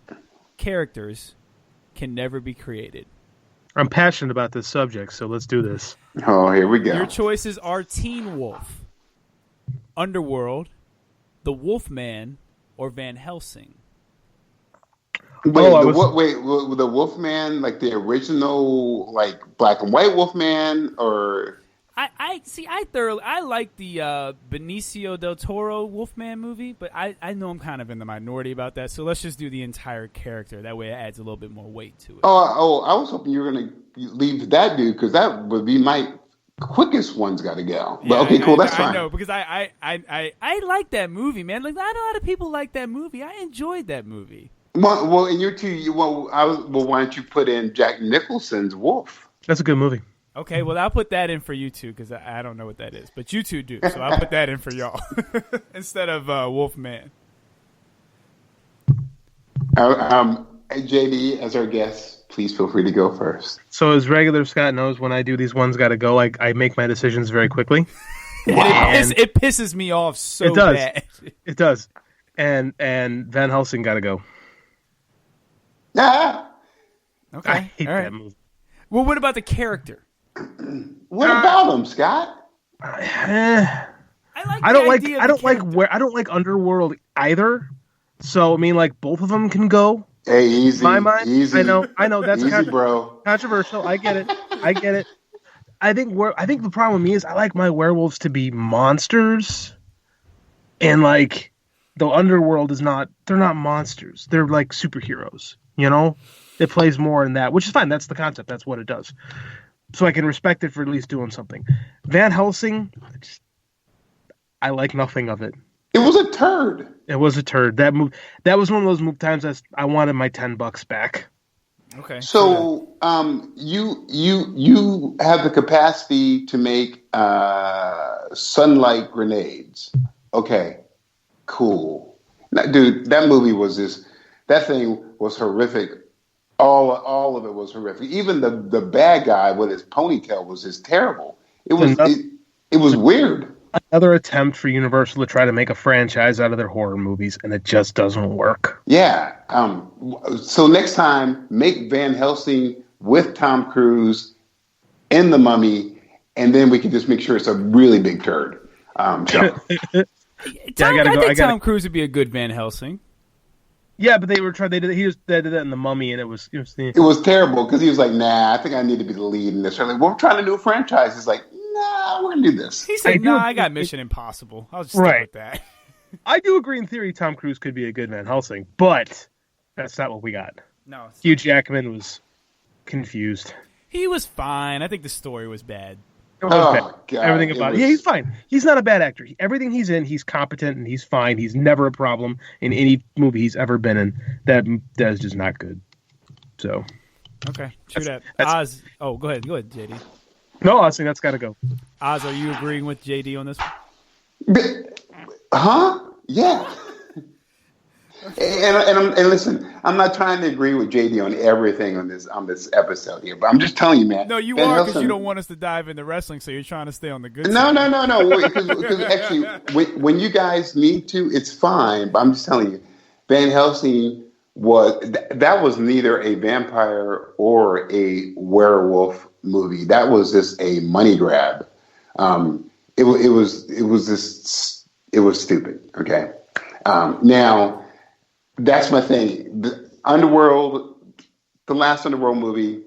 / characters can never be created. I'm passionate about this subject, so let's do this. Oh, here we go. Your choices are Teen Wolf, Underworld, The Wolfman, or Van Helsing. Wait, the Wolfman, like the original, like black and white Wolfman, or I like the Benicio del Toro Wolfman movie, but I know I'm kind of in the minority about that. So let's just do the entire character. That way, it adds a little bit more weight to it. Oh, I was hoping you were going to leave that dude because that would be my quickest one's got to go. But okay, cool, that's fine. I know because I like that movie, man. Like not a lot of people like that movie. I enjoyed that movie. Well, and you too. Why don't you put in Jack Nicholson's Wolf? That's a good movie. Okay, well, I'll put that in for you two because I don't know what that is, but you two do, so I'll put that in for y'all instead of Wolfman. JD, as our guest, please feel free to go first. So, as regular Scott knows, when I do these ones got to go, I make my decisions very quickly. Wow. It pisses me off so bad. It does. And Van Helsing got to go. Ah! Okay. I hate that movie. Well, what about the character? What about him, Scott? I don't like Underworld either. So I mean, like both of them can go. Hey, easy. My mind. Easy. I know. That's easy, bro. Controversial. I get it. I think the problem with me is I like my werewolves to be monsters, and like the Underworld is not. They're not monsters. They're like superheroes. You know, it plays more in that, which is fine. That's the concept. That's what it does. So I can respect it for at least doing something. Van Helsing, I like nothing of it. It was a turd. It was a turd. That was one of those times I wanted my $10 back. Okay. So you have the capacity to make sunlight grenades. Okay, cool. Now, dude, that movie that thing was horrific. All of it was horrific. Even the bad guy with his ponytail was just terrible. It was weird. Another attempt for Universal to try to make a franchise out of their horror movies, and it just doesn't work. Yeah. So next time, make Van Helsing with Tom Cruise in The Mummy, and then we can just make sure it's a really big turd. I think Tom Cruise would be a good Van Helsing. Yeah, but they did that in The Mummy, and it was terrible because he was like, "Nah, I think I need to be the lead in this." They're like, "We're trying to do a franchise." He's like, "Nah, we're gonna do this." He said, "Nah, I got Mission Impossible. I'll just stick with that." I do agree in theory. Tom Cruise could be a good Van Helsing, but that's not what we got. No, Hugh Jackman was confused. He was fine. I think the story was bad. God, everything about it. Yeah, he's fine. He's not a bad actor. Everything he's in, he's competent and he's fine. He's never a problem in any movie he's ever been in. That is just not good. So, okay, true that. Oz. Oh, go ahead, JD. No, I was saying that's got to go. Oz, are you agreeing with JD on this one? Huh? Yeah. And listen, I'm not trying to agree with JD on everything on this episode here, but I'm just telling you, man. No, you are, because you don't want us to dive into wrestling, so you're trying to stay on the good side. No. Because actually, when you guys need to, it's fine. But I'm just telling you, Van Helsing was neither a vampire or a werewolf movie, that was just a money grab. It was stupid. Okay. Now that's my thing. The last Underworld movie,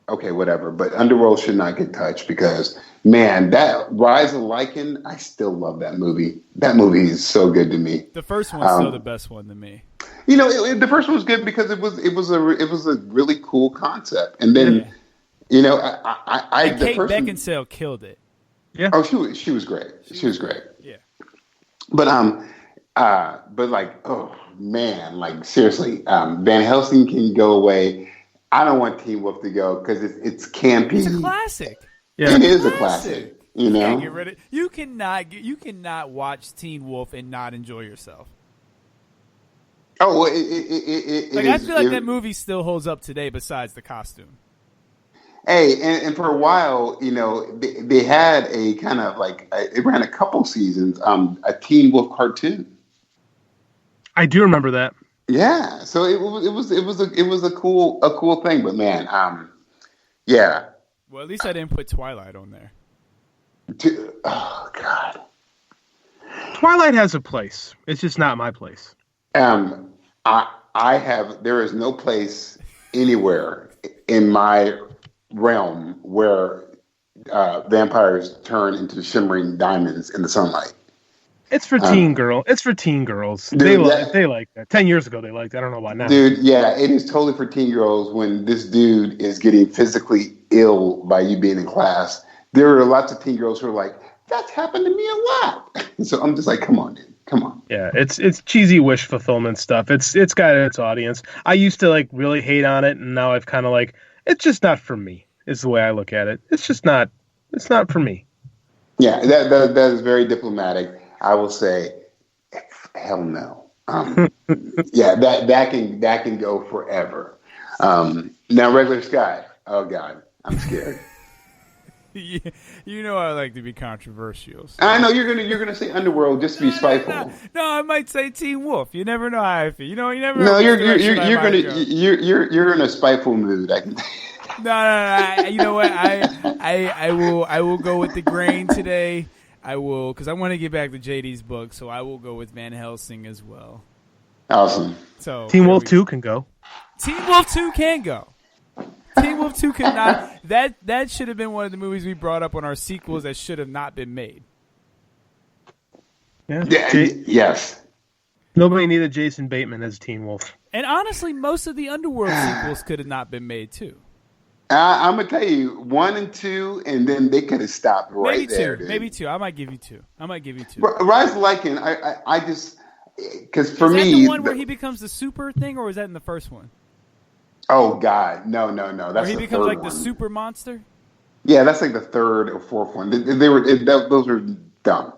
okay, whatever. But Underworld should not get touched because, man, that Rise of Lycan, I still love that movie. That movie is so good to me. The first one's still the best one to me. You know, the first one was good because it was a really cool concept, and then you know, and Kate Beckinsale killed it. Yeah. Oh, she was great. She was great. Yeah. But like, oh man, like seriously, Van Helsing can go away. I don't want Teen Wolf to go because it's campy. It's a classic. Yeah, it is a classic. You know, can't get rid of it. You cannot watch Teen Wolf and not enjoy yourself. Oh, well, I feel like that movie still holds up today. Besides the costume. Hey, and for a while, you know, they had a kind of like it ran a couple seasons. A Teen Wolf cartoon. I do remember that. Yeah, so it was a cool thing, but man, yeah. Well, at least I didn't put Twilight on there. Oh God, Twilight has a place. It's just not my place. There is no place anywhere in my realm where vampires turn into shimmering diamonds in the sunlight. It's for teen girl. It's for teen girls. Dude, they like that. 10 years ago they liked that. I don't know about now. Dude, yeah, it is totally for teen girls when this dude is getting physically ill by you being in class. There are lots of teen girls who are like, that's happened to me a lot. So I'm just like, come on, dude. Come on. Yeah, it's cheesy wish fulfillment stuff. It's got its audience. I used to like really hate on it, and now I've kind of like, it's just not for me. Is the way I look at it. It's just not. It's not for me. Yeah, that is very diplomatic. I will say, hell no. Yeah, that can go forever. Now, Regular Scott. Oh God, I'm scared. You know I like to be controversial. So. I know you're gonna say Underworld just to be spiteful. No, I might say Teen Wolf. You never know how I feel. You know, you never. No, know you're in a spiteful mood. I can. No. You know what? I will go with the grain today. I will, because I want to get back to JD's book, so I will go with Van Helsing as well. Awesome. So Teen Wolf 2 can go. Teen Wolf 2 can go. Teen Wolf 2 could not. That should have been one of the movies we brought up on our sequels that should have not been made. Yeah. Yes. Nobody needed Jason Bateman as Teen Wolf. And honestly, most of the Underworld sequels could have not been made too. I'm gonna tell you 1 and 2, and then they could have stopped right maybe there. Maybe two. I might give you two. Rise of Lycan. I just because for me, is that the one where he becomes the super thing, or is that in the first one? Oh God, no. That's where he the becomes third like one. the super monster. Yeah, that's like the third or fourth one. Those were dumb.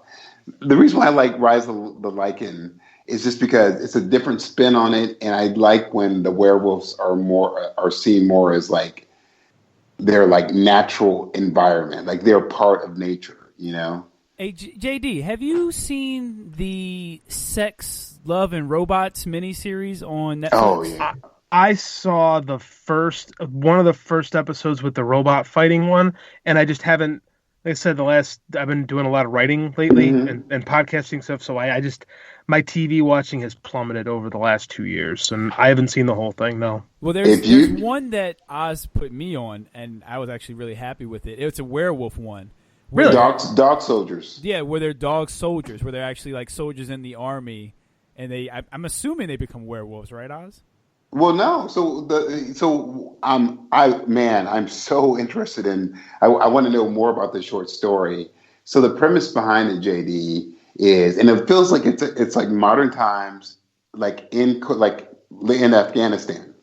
The reason why I like Rise of the Lycan is just because it's a different spin on it, and I like when the werewolves are seen more as like their like natural environment, like they're part of nature, you know. Hey, JD, have you seen the Sex, Love, and Robots miniseries on Netflix? Oh yeah. I saw one of the first episodes with the robot fighting one, and I just haven't. Like I said, I've been doing a lot of writing lately and podcasting stuff, so I just my TV watching has plummeted over the last 2 years, and I haven't seen the whole thing. No. Well, there's one that Oz put me on, and I was actually really happy with it. It's a werewolf one. Really? Dog soldiers. Yeah, where they're dog soldiers, where they're actually like soldiers in the army, and I'm assuming they become werewolves, right, Oz? Well, no. I'm so interested in. I want to know more about this short story. So the premise behind it, JD, is, and it feels like it's like modern times, like in Afghanistan,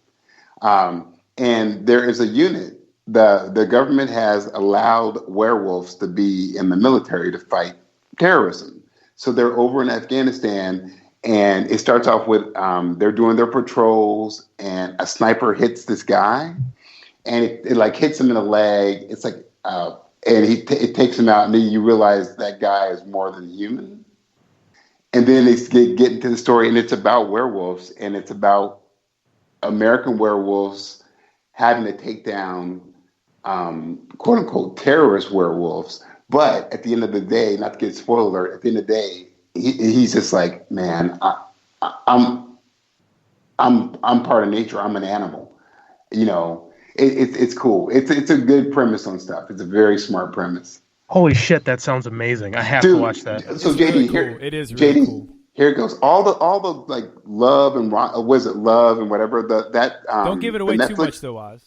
and there is a unit. The government has allowed werewolves to be in the military to fight terrorism. So they're over in Afghanistan. And it starts off with they're doing their patrols, and a sniper hits this guy, and it like hits him in the leg. It's like, and it takes him out, and then you realize that guy is more than human. And then they get into the story, and it's about werewolves, and it's about American werewolves having to take down quote unquote terrorist werewolves. But at the end of the day, not to get spoiler alert, at the end of the day, he's just like, man, I'm part of nature. I'm an animal. You know, it's cool. It's a good premise on stuff. It's a very smart premise. Holy shit, that sounds amazing. I have to watch that. So It's JD, really here cool. It is really JD, cool. here it goes. All the like love and was it love and whatever that Don't give it away the too Netflix, much, though, Oz.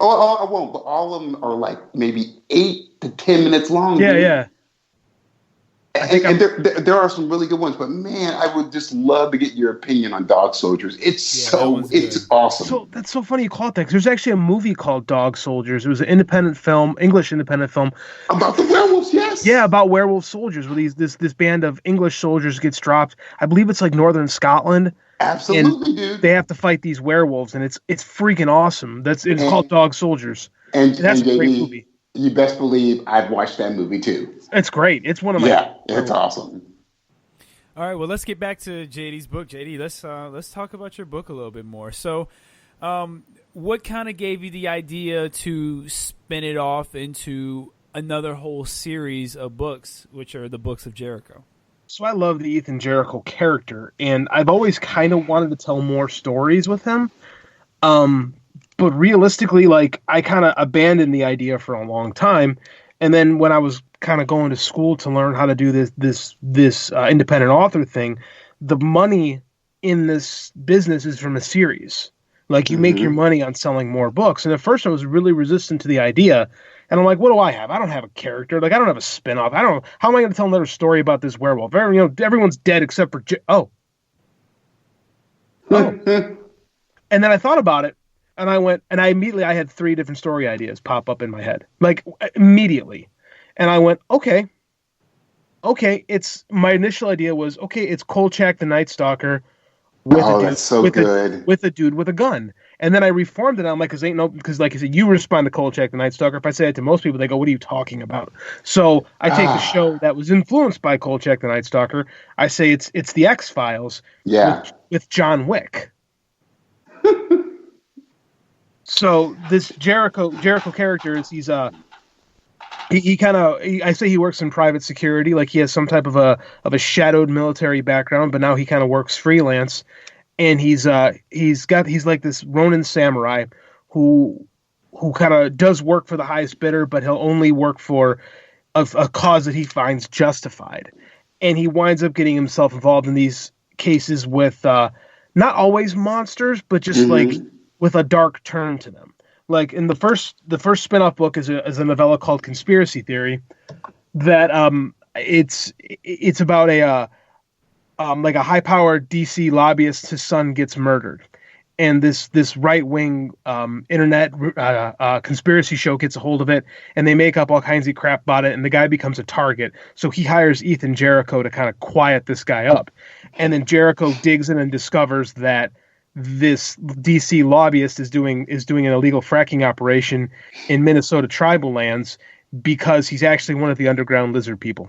Oh, I won't. But all of them are like maybe 8 to 10 minutes long. Yeah, dude. yeah. And there are some really good ones, but man, I would just love to get your opinion on Dog Soldiers. It's awesome. So that's so funny you call it that. 'Cause there's actually a movie called Dog Soldiers. It was an independent film, English independent film about the werewolves. Yes, yeah, about werewolf soldiers. Where this band of English soldiers gets dropped. I believe it's like northern Scotland. Absolutely, and dude. They have to fight these werewolves, and it's freaking awesome. It's called Dog Soldiers, and that's and a great JD, movie. You best believe I've watched that movie too. It's great. It's one of my it's awesome. All right, well, let's get back to JD's book. JD, let's talk about your book a little bit more. So, what kind of gave you the idea to spin it off into another whole series of books, which are the Books of Jericho? So I love the Ethan Jericho character, and I've always kind of wanted to tell more stories with him. But realistically, like, I kind of abandoned the idea for a long time. And then when I was kind of going to school to learn how to do this independent author thing, the money in this business is from a series. Like, you make your money on selling more books. And at first I was really resistant to the idea. And I'm like, what do I have? I don't have a character. Like, I don't have a spinoff. How am I going to tell another story about this werewolf? Everyone's dead except for And then I thought about it. And I had 3 different story ideas pop up in my head, like immediately. And I went, okay. My initial idea was, it's Kolchak the Night Stalker with a dude with a gun. And then I reformed it. I'm like, because like I said, you respond to Kolchak the Night Stalker. If I say it to most people, they go, what are you talking about? So I take the show that was influenced by Kolchak the Night Stalker. I say it's the X-Files with John Wick. So this Jericho character is I say he works in private security, like he has some type of a shadowed military background, but now he kind of works freelance, and he's like this Ronin samurai who kind of does work for the highest bidder, but he'll only work for a cause that he finds justified, and he winds up getting himself involved in these cases with not always monsters, but just like with a dark turn to them. Like in the first spin-off book is a novella called Conspiracy Theory that it's about a high-powered DC lobbyist. His son gets murdered, and this right-wing internet conspiracy show gets a hold of it, and they make up all kinds of crap about it, and the guy becomes a target. So he hires Ethan Jericho to kind of quiet this guy up, and then Jericho digs in and discovers that this DC lobbyist is doing an illegal fracking operation in Minnesota tribal lands because he's actually one of the underground lizard people.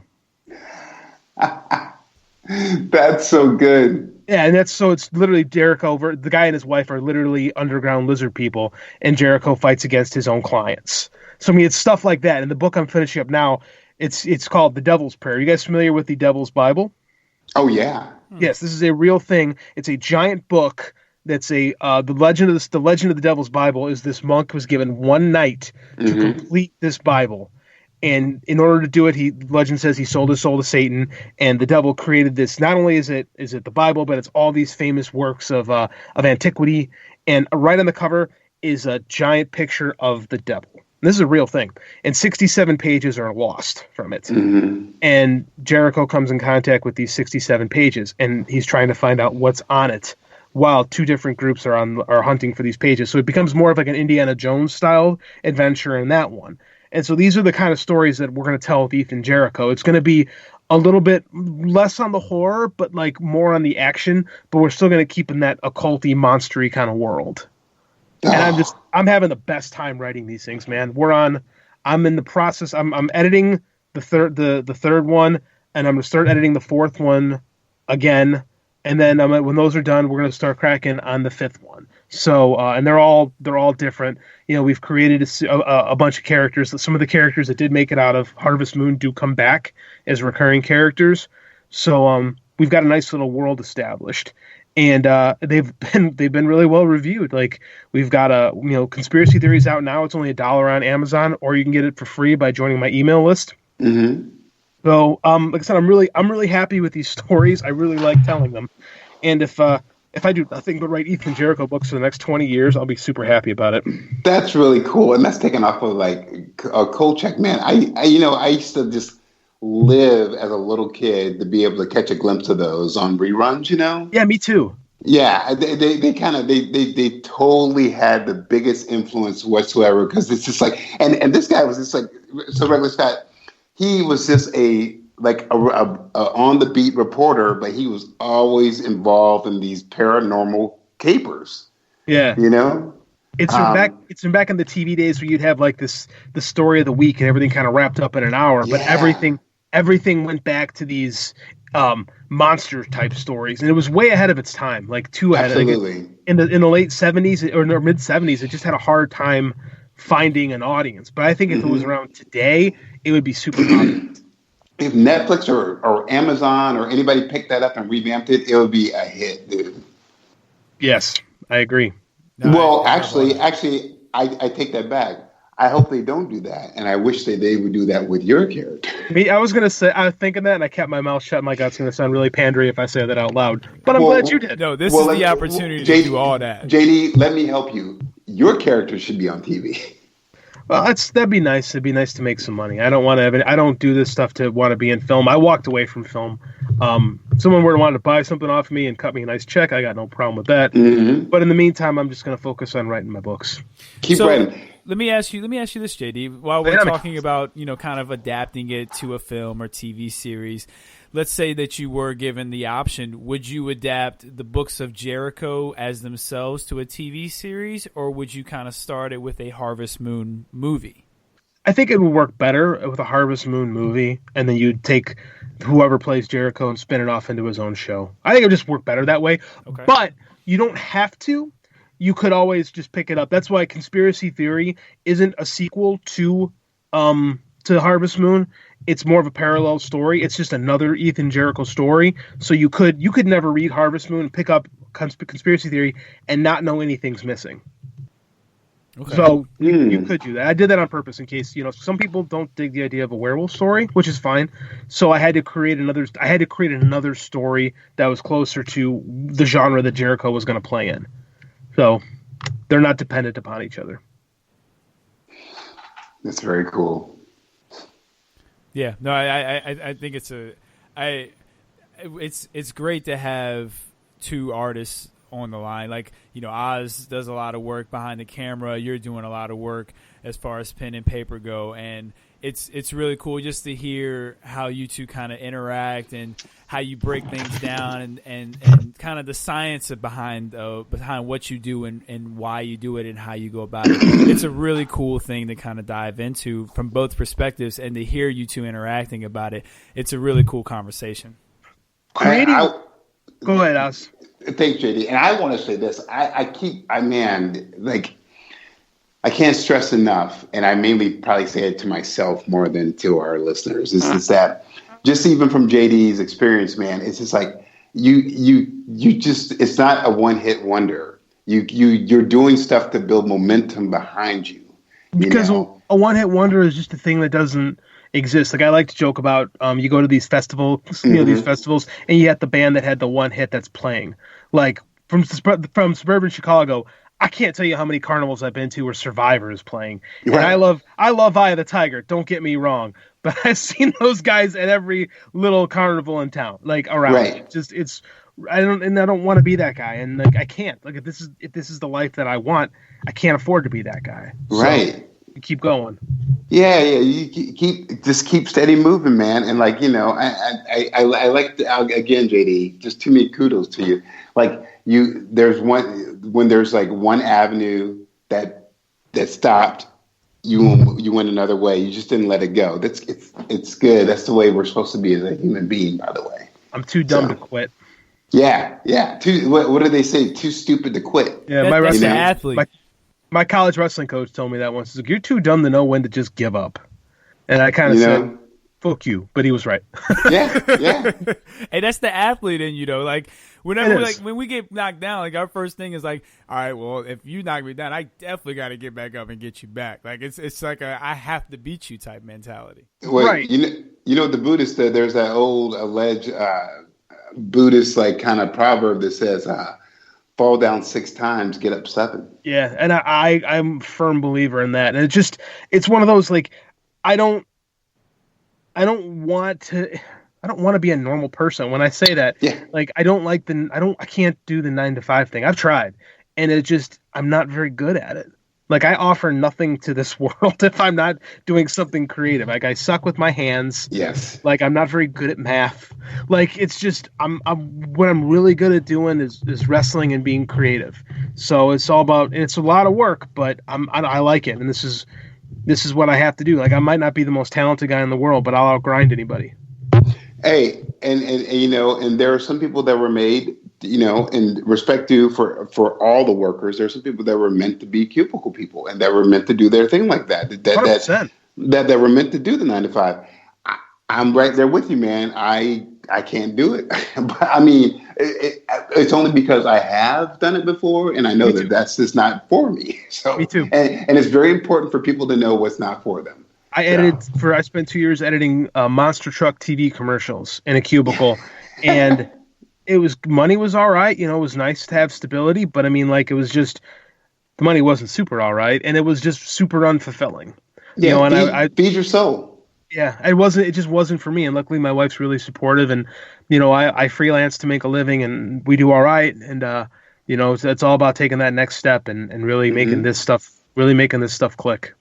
That's so good. Yeah, and it's literally Jericho. The guy and his wife are literally underground lizard people, and Jericho fights against his own clients. So I mean, it's stuff like that. In the book I'm finishing up now, it's called The Devil's Prayer. You guys familiar with the Devil's Bible? Oh yeah. Yes, this is a real thing. It's a giant book. That's the legend of the Devil's Bible is this monk was given one night to complete this Bible, and in order to do it, legend says he sold his soul to Satan, and the devil created this. Not only is it the Bible, but it's all these famous works of antiquity, and right on the cover is a giant picture of the devil. This is a real thing, and 67 pages are lost from it. And Jericho comes in contact with these 67 pages, and he's trying to find out what's on it, while 2 different groups are hunting for these pages. So it becomes more of like an Indiana Jones style adventure in that one. And so these are the kind of stories that we're going to tell with Ethan Jericho. It's going to be a little bit less on the horror, but like more on the action, but we're still going to keep in that occulty, monstery kind of world. And I'm having the best time writing these things, man. I'm in the process. I'm editing the third one, and I'm going to start editing the 4th one again. And then when those are done, we're going to start cracking on the 5th one. So and they're all different. We've created a bunch of characters. Some of the characters that did make it out of Harvest Moon do come back as recurring characters. So we've got a nice little world established. And they've been really well reviewed. Like, we've got Conspiracy Theories out now. It's only $1 on Amazon, or you can get it for free by joining my email list. Mm-hmm. So, like I said, I'm really happy with these stories. I really like telling them. And if I do nothing but write Ethan Jericho books for the next 20 years, I'll be super happy about it. That's really cool, and that's taken off of like a Kolchak, man. I used to just live as a little kid to be able to catch a glimpse of those on reruns, Yeah, me too. Yeah, they totally had the biggest influence whatsoever, because it's just like, and this guy was just like, so Regular Scott, he was just a on the beat reporter, but he was always involved in these paranormal capers. Yeah, It's from back in the TV days where you'd have like the story of the week and everything kind of wrapped up in an hour, but everything went back to these monster type stories, and it was way ahead of its time, like too ahead. Absolutely. Like in the late 70s or mid 70s, it just had a hard time finding an audience. But I think if it was around today, it would be super popular. If Netflix or Amazon or anybody picked that up and revamped it, it would be a hit, dude. Yes, I agree. No, actually, I take that back. I hope they don't do that, and I wish they would do that with your character. I was thinking that, and I kept my mouth shut. My God's going to sound really pandery if I say that out loud, but I'm glad you did. No, this is the opportunity to do all that. JD, let me help you. Your character should be on TV. Well, that'd be nice. It'd be nice to make some money. I don't do this stuff to want to be in film. I walked away from film. Someone were to want to buy something off me and cut me a nice check, I got no problem with that. Mm-hmm. But in the meantime, I'm just going to focus on writing my books. Keep writing. Let me ask you this, JD. While we're talking about, kind of adapting it to a film or TV series, let's say that you were given the option, would you adapt the Books of Jericho as themselves to a TV series, or would you kind of start it with a Harvest Moon movie? I think it would work better with a Harvest Moon movie, and then you'd take whoever plays Jericho and spin it off into his own show. I think it would just work better that way. Okay. But you don't have to. You could always just pick it up. That's why Conspiracy Theory isn't a sequel to Harvest Moon. It's more of a parallel story. It's just another Ethan Jericho story. So you could never read Harvest Moon and pick up Conspiracy Theory and not know anything's missing. Okay. So you could do that. I did that on purpose in case, some people don't dig the idea of a werewolf story, which is fine. So I had to create another story that was closer to the genre that Jericho was going to play in. So they're not dependent upon each other. That's very cool. Yeah, no, I think it's great to have two artists on the line. Like, Oz does a lot of work behind the camera. You're doing a lot of work as far as pen and paper go, and it's really cool just to hear how you two kind of interact and how you break things down and kind of the science behind what you do and why you do it and how you go about it. It's a really cool thing to kind of dive into from both perspectives, and to hear you two interacting about it. It's a really cool conversation. Go ahead, Oz. Thanks, JD. And I want to say this. I can't stress enough, and I mainly probably say it to myself more than to our listeners, is that just even from JD's experience, man, it's just like you just, it's not a one-hit wonder. You're doing stuff to build momentum behind you. Because a one-hit wonder is just a thing that doesn't exist. Like, I like to joke about, you go to these festivals, these festivals, and you have the band that had the one hit that's playing. Like, from suburban Chicago, I can't tell you how many carnivals I've been to where Survivor is playing. Right. And I love Eye of the Tiger, don't get me wrong, but I've seen those guys at every little carnival in town, like around. Right. I don't want to be that guy, and like I can't. Like, if this is the life that I want, I can't afford to be that guy. Right. So, you keep going. Yeah. You keep steady moving, man. And like, I like again, JD, just too many kudos to you. Like, when there's like one avenue that stopped, you went another way. You just didn't let it go. It's good. That's the way we're supposed to be as a human being, by the way. I'm too dumb to quit. Yeah. What do they say? Too stupid to quit. Yeah, that's the athlete. My college wrestling coach told me that once. He's like, "You're too dumb to know when to just give up." And I kind of said, "Fuck you," but he was right. Yeah. Hey, that's the athlete in you, though. Like whenever, when we get knocked down, like our first thing is like, all right, well, if you knock me down, I definitely got to get back up and get you back. Like it's like I have to beat you type mentality. Wait, right. You know the Buddhist. There's that old alleged Buddhist like kind of proverb that says, "Fall down 6 times, get up 7." Yeah, and I'm a firm believer in that. And it's one of those like I don't want to be a normal person. When I say that, like I can't do the 9 to 5 thing. I've tried, and I'm not very good at it. Like I offer nothing to this world if I'm not doing something creative. Like I suck with my hands. Yes. Like I'm not very good at math. Like it's just what I'm really good at doing is wrestling and being creative. So it's all about. It's a lot of work, but I like it, and this is what I have to do. Like I might not be the most talented guy in the world, but I'll outgrind anybody. Hey, and and there are some people that were made, in respect to for all the workers. There's some people that were meant to be cubicle people, and that were meant to do their thing like that. That were meant to do the 9 to 5. I'm right there with you, man. I can't do it. But I mean, it's only because I have done it before, and I know that's just not for me. So, me too. And it's very important for people to know what's not for them. I spent 2 years editing monster truck TV commercials in a cubicle, and money was all right. It was nice to have stability, but I mean, like, it was just, the money wasn't super all right, and it was just super unfulfilling. Yeah, and I feed your soul. Yeah, it just wasn't for me, and luckily my wife's really supportive, and I freelance to make a living, and we do all right, and it's all about taking that next step and really making this stuff click.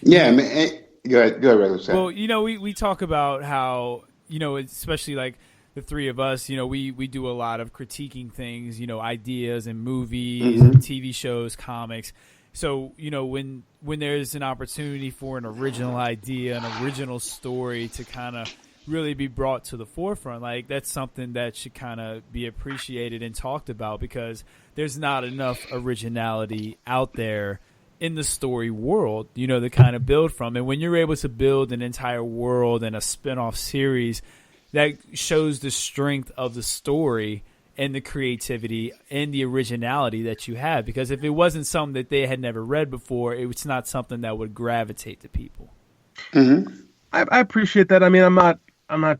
Yeah, man. Go ahead, Sam. Well, we talk about how, especially like the three of us, we do a lot of critiquing things, ideas and movies, and TV shows, comics. So, when there's an opportunity for an original idea, an original story to kind of really be brought to the forefront, like that's something that should kind of be appreciated and talked about, because there's not enough originality out there in the story world, to kind of build from. And when you're able to build an entire world and a spin-off series, that shows the strength of the story and the creativity and the originality that you have. Because if it wasn't something that they had never read before, it's not something that would gravitate to people. Mm-hmm. I appreciate that. I mean, I'm not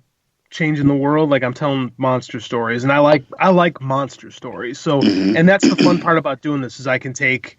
changing the world. Like, I'm telling monster stories, and I like monster stories. So, and that's the fun part about doing this, is I can take,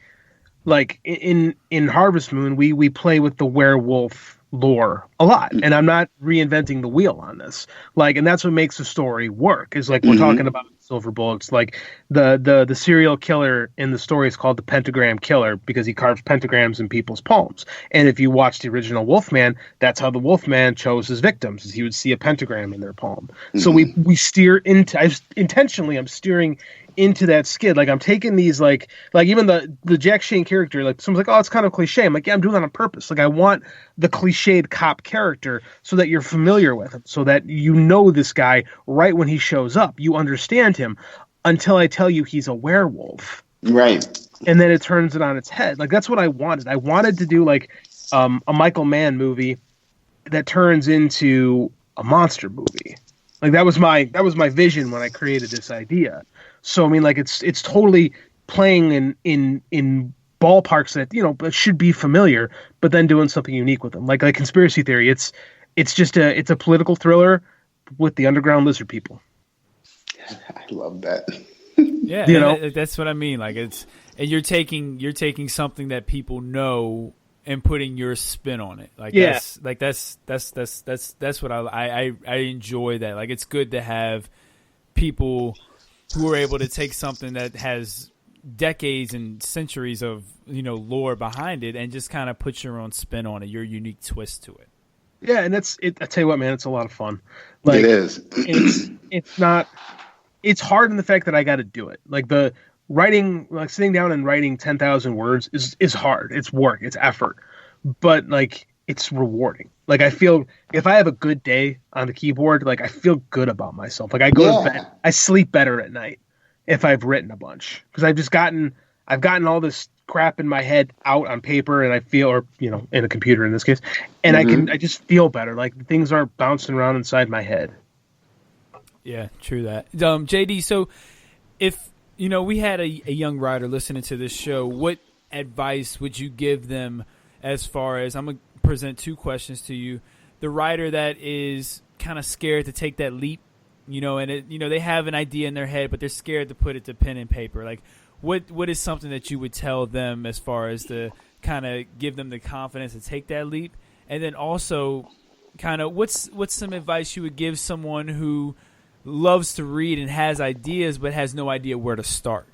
like in Harvest Moon, we play with the werewolf lore a lot, and I'm not reinventing the wheel on this. Like, and that's what makes the story work. Is like we're talking about Silver Bullets. Like the serial killer in the story is called the Pentagram Killer because he carves pentagrams in people's palms. And if you watch the original Wolfman, that's how the Wolfman chose his victims, is he would see a pentagram in their palm. So we steer into. I'm steering into that skid. Like, I'm taking these, like even the Jack Shane character, like someone's like, oh, it's kind of cliche. I'm like, yeah, I'm doing that on purpose. Like, I want the cliched cop character so that you're familiar with him, so that this guy right when he shows up, you understand him, until I tell you he's a werewolf. Right. And then it turns it on its head. Like, that's what I wanted. I wanted to do like a Michael Mann movie that turns into a monster movie. Like, that was my vision when I created this idea. So I mean, like, it's totally playing in ballparks that should be familiar, but then doing something unique with them. Like Conspiracy Theory, it's a political thriller with the underground lizard people. I love that. Yeah, that's what I mean. Like, and you're taking something that people know and putting your spin on it. Like, that's what I enjoy that. Like, it's good to have people who are able to take something that has decades and centuries of lore behind it and just kind of put your own spin on it, your unique twist to it. Yeah, and I tell you what, man, it's a lot of fun. Like, it is. It's hard in the fact that I got to do it. Like, the writing, like sitting down and writing 10,000 words is hard. It's work. It's effort. But like, it's rewarding. Like, I feel if I have a good day on the keyboard, like, I feel good about myself. Like, I go to bed, I sleep better at night if I've written a bunch, because I've gotten all this crap in my head out on paper, and I feel, or in a computer in this case, and I just feel better. Like, things aren't bouncing around inside my head. Yeah, true that. JD, so if we had a young writer listening to this show, what advice would you give them as far as, I'm gonna present two questions to you, the writer that is kind of scared to take that leap, and they have an idea in their head, but they're scared to put it to pen and paper. Like, what is something that you would tell them as far as to kind of give them the confidence to take that leap? And then also, kind of what's some advice you would give someone who loves to read and has ideas but has no idea where to start?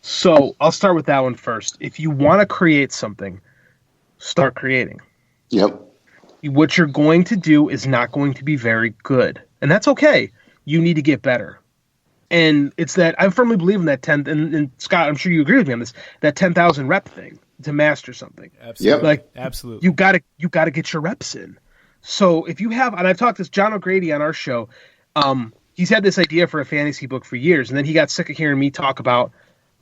So I'll start with that one first. If you want to create something, start creating. Yep. What you're going to do is not going to be very good, and that's okay. You need to get better. And it's that I firmly believe in that 10, and Scott, I'm sure you agree with me on this, that 10,000 rep thing to master something. Absolutely. Yep. Like, absolutely. You gotta get your reps in. So if you have, and I've talked to John O'Grady on our show, he's had this idea for a fantasy book for years, and then he got sick of hearing me talk about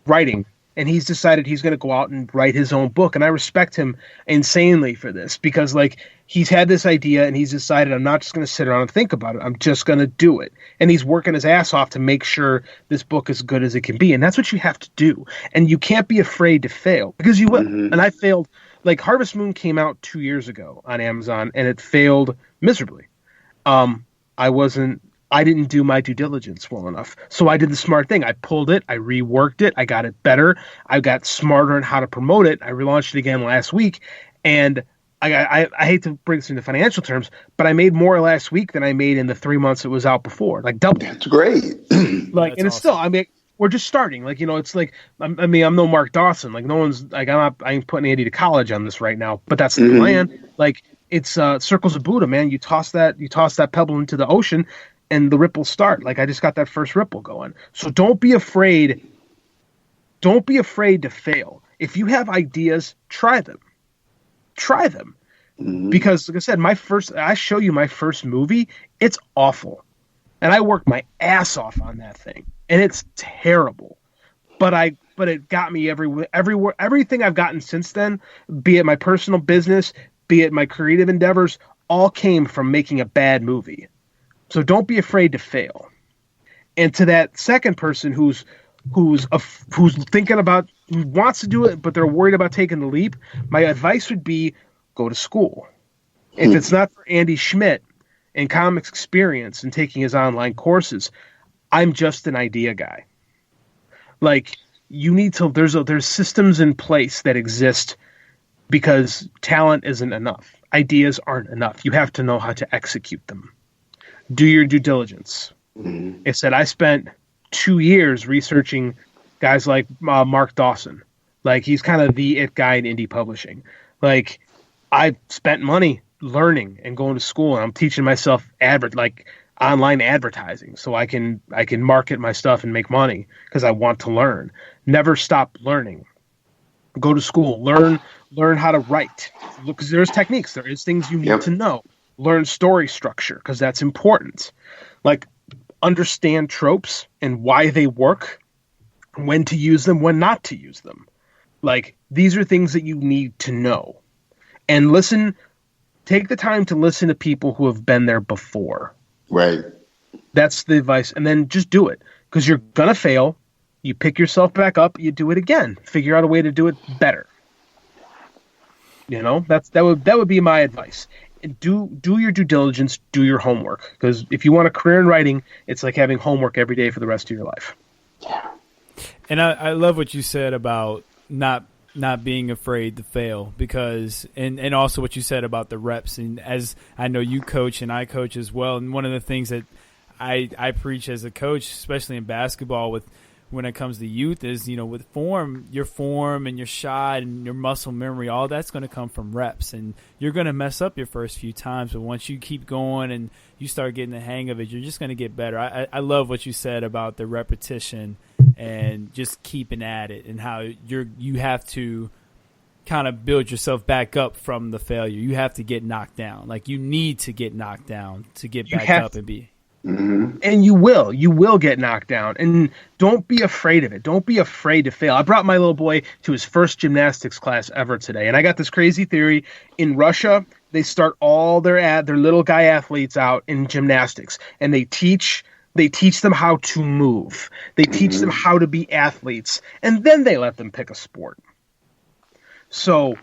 writing, and he's decided he's going to go out and write his own book. And I respect him insanely for this, because like, he's had this idea and he's decided, I'm not just going to sit around and think about it. I'm just going to do it. And he's working his ass off to make sure this book is as good as it can be. And that's what you have to do. And you can't be afraid to fail, because you will. And I failed. Like, Harvest Moon came out 2 years ago on Amazon, and it failed miserably. I didn't do my due diligence well enough. So I did the smart thing. I pulled it. I reworked it. I got it better. I got smarter on how to promote it. I relaunched it again last week. And I hate to bring this into financial terms, but I made more last week than I made in the 3 months it was out before. Like, double. That's great. Like, and it's still, I mean, we're just starting. Like, it's like, I'm no Mark Dawson. Like, no one's like, I ain't putting Andy to college on this right now, but that's the plan. Like, it's circles of Buddha, man. You toss that pebble into the ocean, and the ripples start. Like, I just got that first ripple going. So don't be afraid. Don't be afraid to fail. If you have ideas, try them. Because, like I said, I show you my first movie. It's awful. And I worked my ass off on that thing. And it's terrible. But it got me everywhere. Everything I've gotten since then, be it my personal business, be it my creative endeavors, all came from making a bad movie. So don't be afraid to fail. And to that second person who's thinking about, who wants to do it, but they're worried about taking the leap, my advice would be go to school. If it's not for Andy Schmidt and comics experience and taking his online courses, I'm just an idea guy. Like, you need to, there's systems in place that exist because talent isn't enough. Ideas aren't enough. You have to know how to execute them. Do your due diligence. I said I spent 2 years researching guys like Mark Dawson. Like, he's kind of the it guy in indie publishing. Like, I spent money learning and going to school, and I'm teaching myself online advertising so I can market my stuff and make money because I want to learn. Never stop learning. Go to school. Learn how to write. Because there's techniques. There is things you need to know. Learn story structure, because that's important. Like, understand tropes and why they work, when to use them, when not to use them. Like, these are things that you need to know. And take the time to listen to people who have been there before. Right. That's the advice. And then just do it, because you're going to fail. You pick yourself back up, you do it again. Figure out a way to do it better. That would be my advice. Do your due diligence, do your homework. Because if you want a career in writing, it's like having homework every day for the rest of your life. Yeah. And I love what you said about not being afraid to fail, because and also what you said about the reps. And as I know you coach and I coach as well, and one of the things that I preach as a coach, especially in basketball when it comes to youth, is, with your form and your shot and your muscle memory, all that's going to come from reps. And you're going to mess up your first few times, but once you keep going and you start getting the hang of it, you're just going to get better. I love what you said about the repetition and just keeping at it, and how you have to kind of build yourself back up from the failure. You have to get knocked down. Like, you need to get knocked down to get back up and be. Mm-hmm. And you will get knocked down, and don't be afraid of it. Don't be afraid to fail. I brought my little boy to his first gymnastics class ever today, and I got this crazy theory. In Russia, they start all their little guy athletes out in gymnastics, and they teach them how to move. They teach them how to be athletes, and then they let them pick a sport. So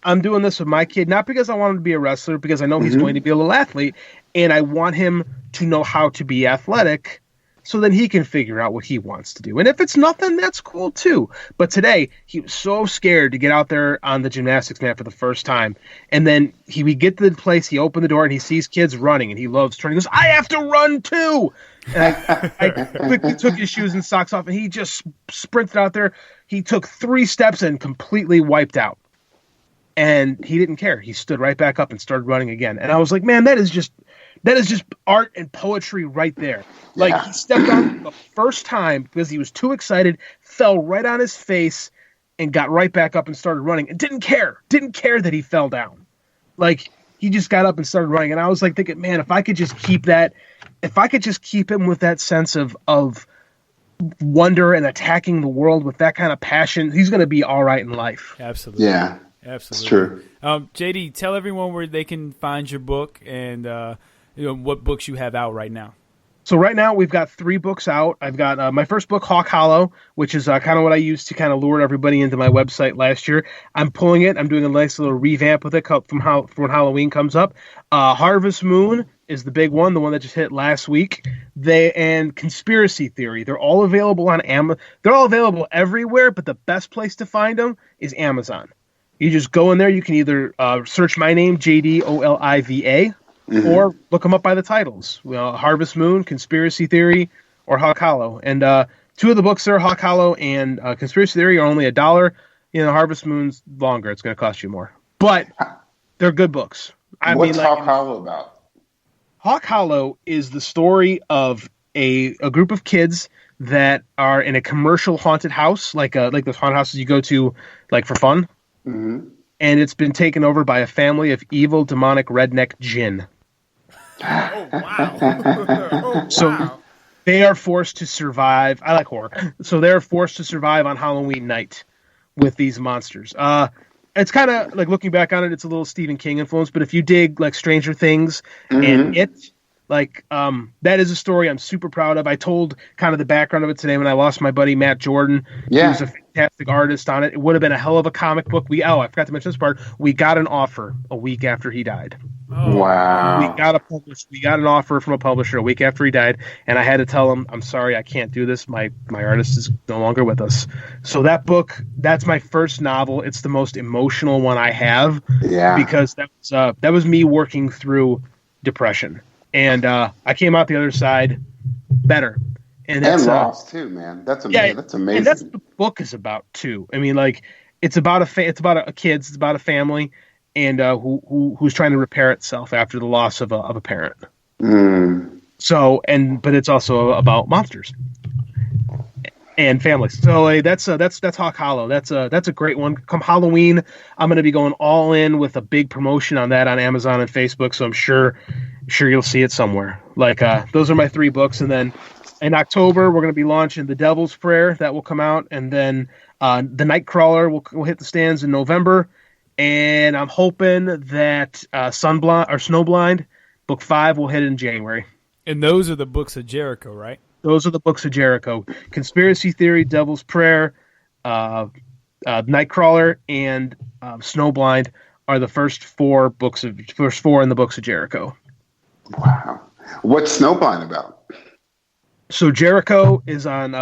I'm doing this with my kid, not because I want him to be a wrestler, because I know he's going to be a little athlete, and I want him to know how to be athletic so then he can figure out what he wants to do. And if it's nothing, that's cool too. But today, he was so scared to get out there on the gymnastics mat for the first time. And then we get to the place, he opened the door, and he sees kids running, and he loves turning. He goes, I have to run too! And I quickly took his shoes and socks off, and he just sprinted out there. He took 3 steps and completely wiped out. And he didn't care. He stood right back up and started running again. And I was like, man, that is just art and poetry right there. Like, he stepped on the first time because he was too excited, fell right on his face, and got right back up and started running. And didn't care that he fell down. Like, he just got up and started running. And I was like thinking, man, if I could just keep him with that sense of wonder and attacking the world with that kind of passion, he's going to be all right in life. Absolutely. Yeah. Absolutely. It's true. JD, tell everyone where they can find your book and what books you have out right now. So right now we've got 3 books out. I've got my first book, Hawk Hollow, which is kind of what I used to kind of lure everybody into my website last year. I'm pulling it. I'm doing a nice little revamp with it for when Halloween comes up. Harvest Moon is the big one, the one that just hit last week. And Conspiracy Theory. They're all available on Amazon. They're all available everywhere, but the best place to find them is Amazon. You just go in there. You can either search my name, JD Oliva, or look them up by the titles. Harvest Moon, Conspiracy Theory, or Hawk Hollow. And 2 of the books there, Hawk Hollow and Conspiracy Theory, are only $1. Harvest Moon's longer. It's going to cost you more. But they're good books. What's Hawk Hollow about? Hawk Hollow is the story of a group of kids that are in a commercial haunted house, like those haunted houses you go to like for fun. Mm-hmm. And it's been taken over by a family of evil, demonic redneck jinn. Oh, wow. So they are forced to survive. I like horror. So they're forced to survive on Halloween night with these monsters. It's kind of like, looking back on it, it's a little Stephen King influence. But if you dig like Stranger Things and It, like that is a story I'm super proud of. I told kind of the background of it today when I lost my buddy Matt Jordan. Yeah. He was a fantastic artist on it. It would have been a hell of a comic book. I forgot to mention this part. We got an offer a week after he died. Oh. Wow. We got an offer from a publisher a week after he died, and I had to tell him, I'm sorry, I can't do this. My artist is no longer with us. So that book, that's my first novel. It's the most emotional one I have. Yeah. Because that was me working through depression. And I came out the other side better. And loss too, man. That's amazing. Yeah, that's amazing. And that's what the book is about too. I mean, like, it's about a kids. It's about a family, and who's trying to repair itself after the loss of a parent. So, but it's also about monsters and families. So that's Hawk Hollow. That's a great one. Come Halloween, I'm going to be going all in with a big promotion on that on Amazon and Facebook. So I'm sure you'll see it somewhere. Like those are my 3 books, and then in October we're going to be launching The Devil's Prayer. That will come out, and then The Nightcrawler will hit the stands in November. And I'm hoping that Snowblind, book 5, will hit in January. And those are the Books of Jericho, right? Those are the Books of Jericho. Conspiracy Theory, Devil's Prayer, Nightcrawler, and Snowblind are the first 4 in the Books of Jericho. Wow. What's Snowblind about? So Jericho is on.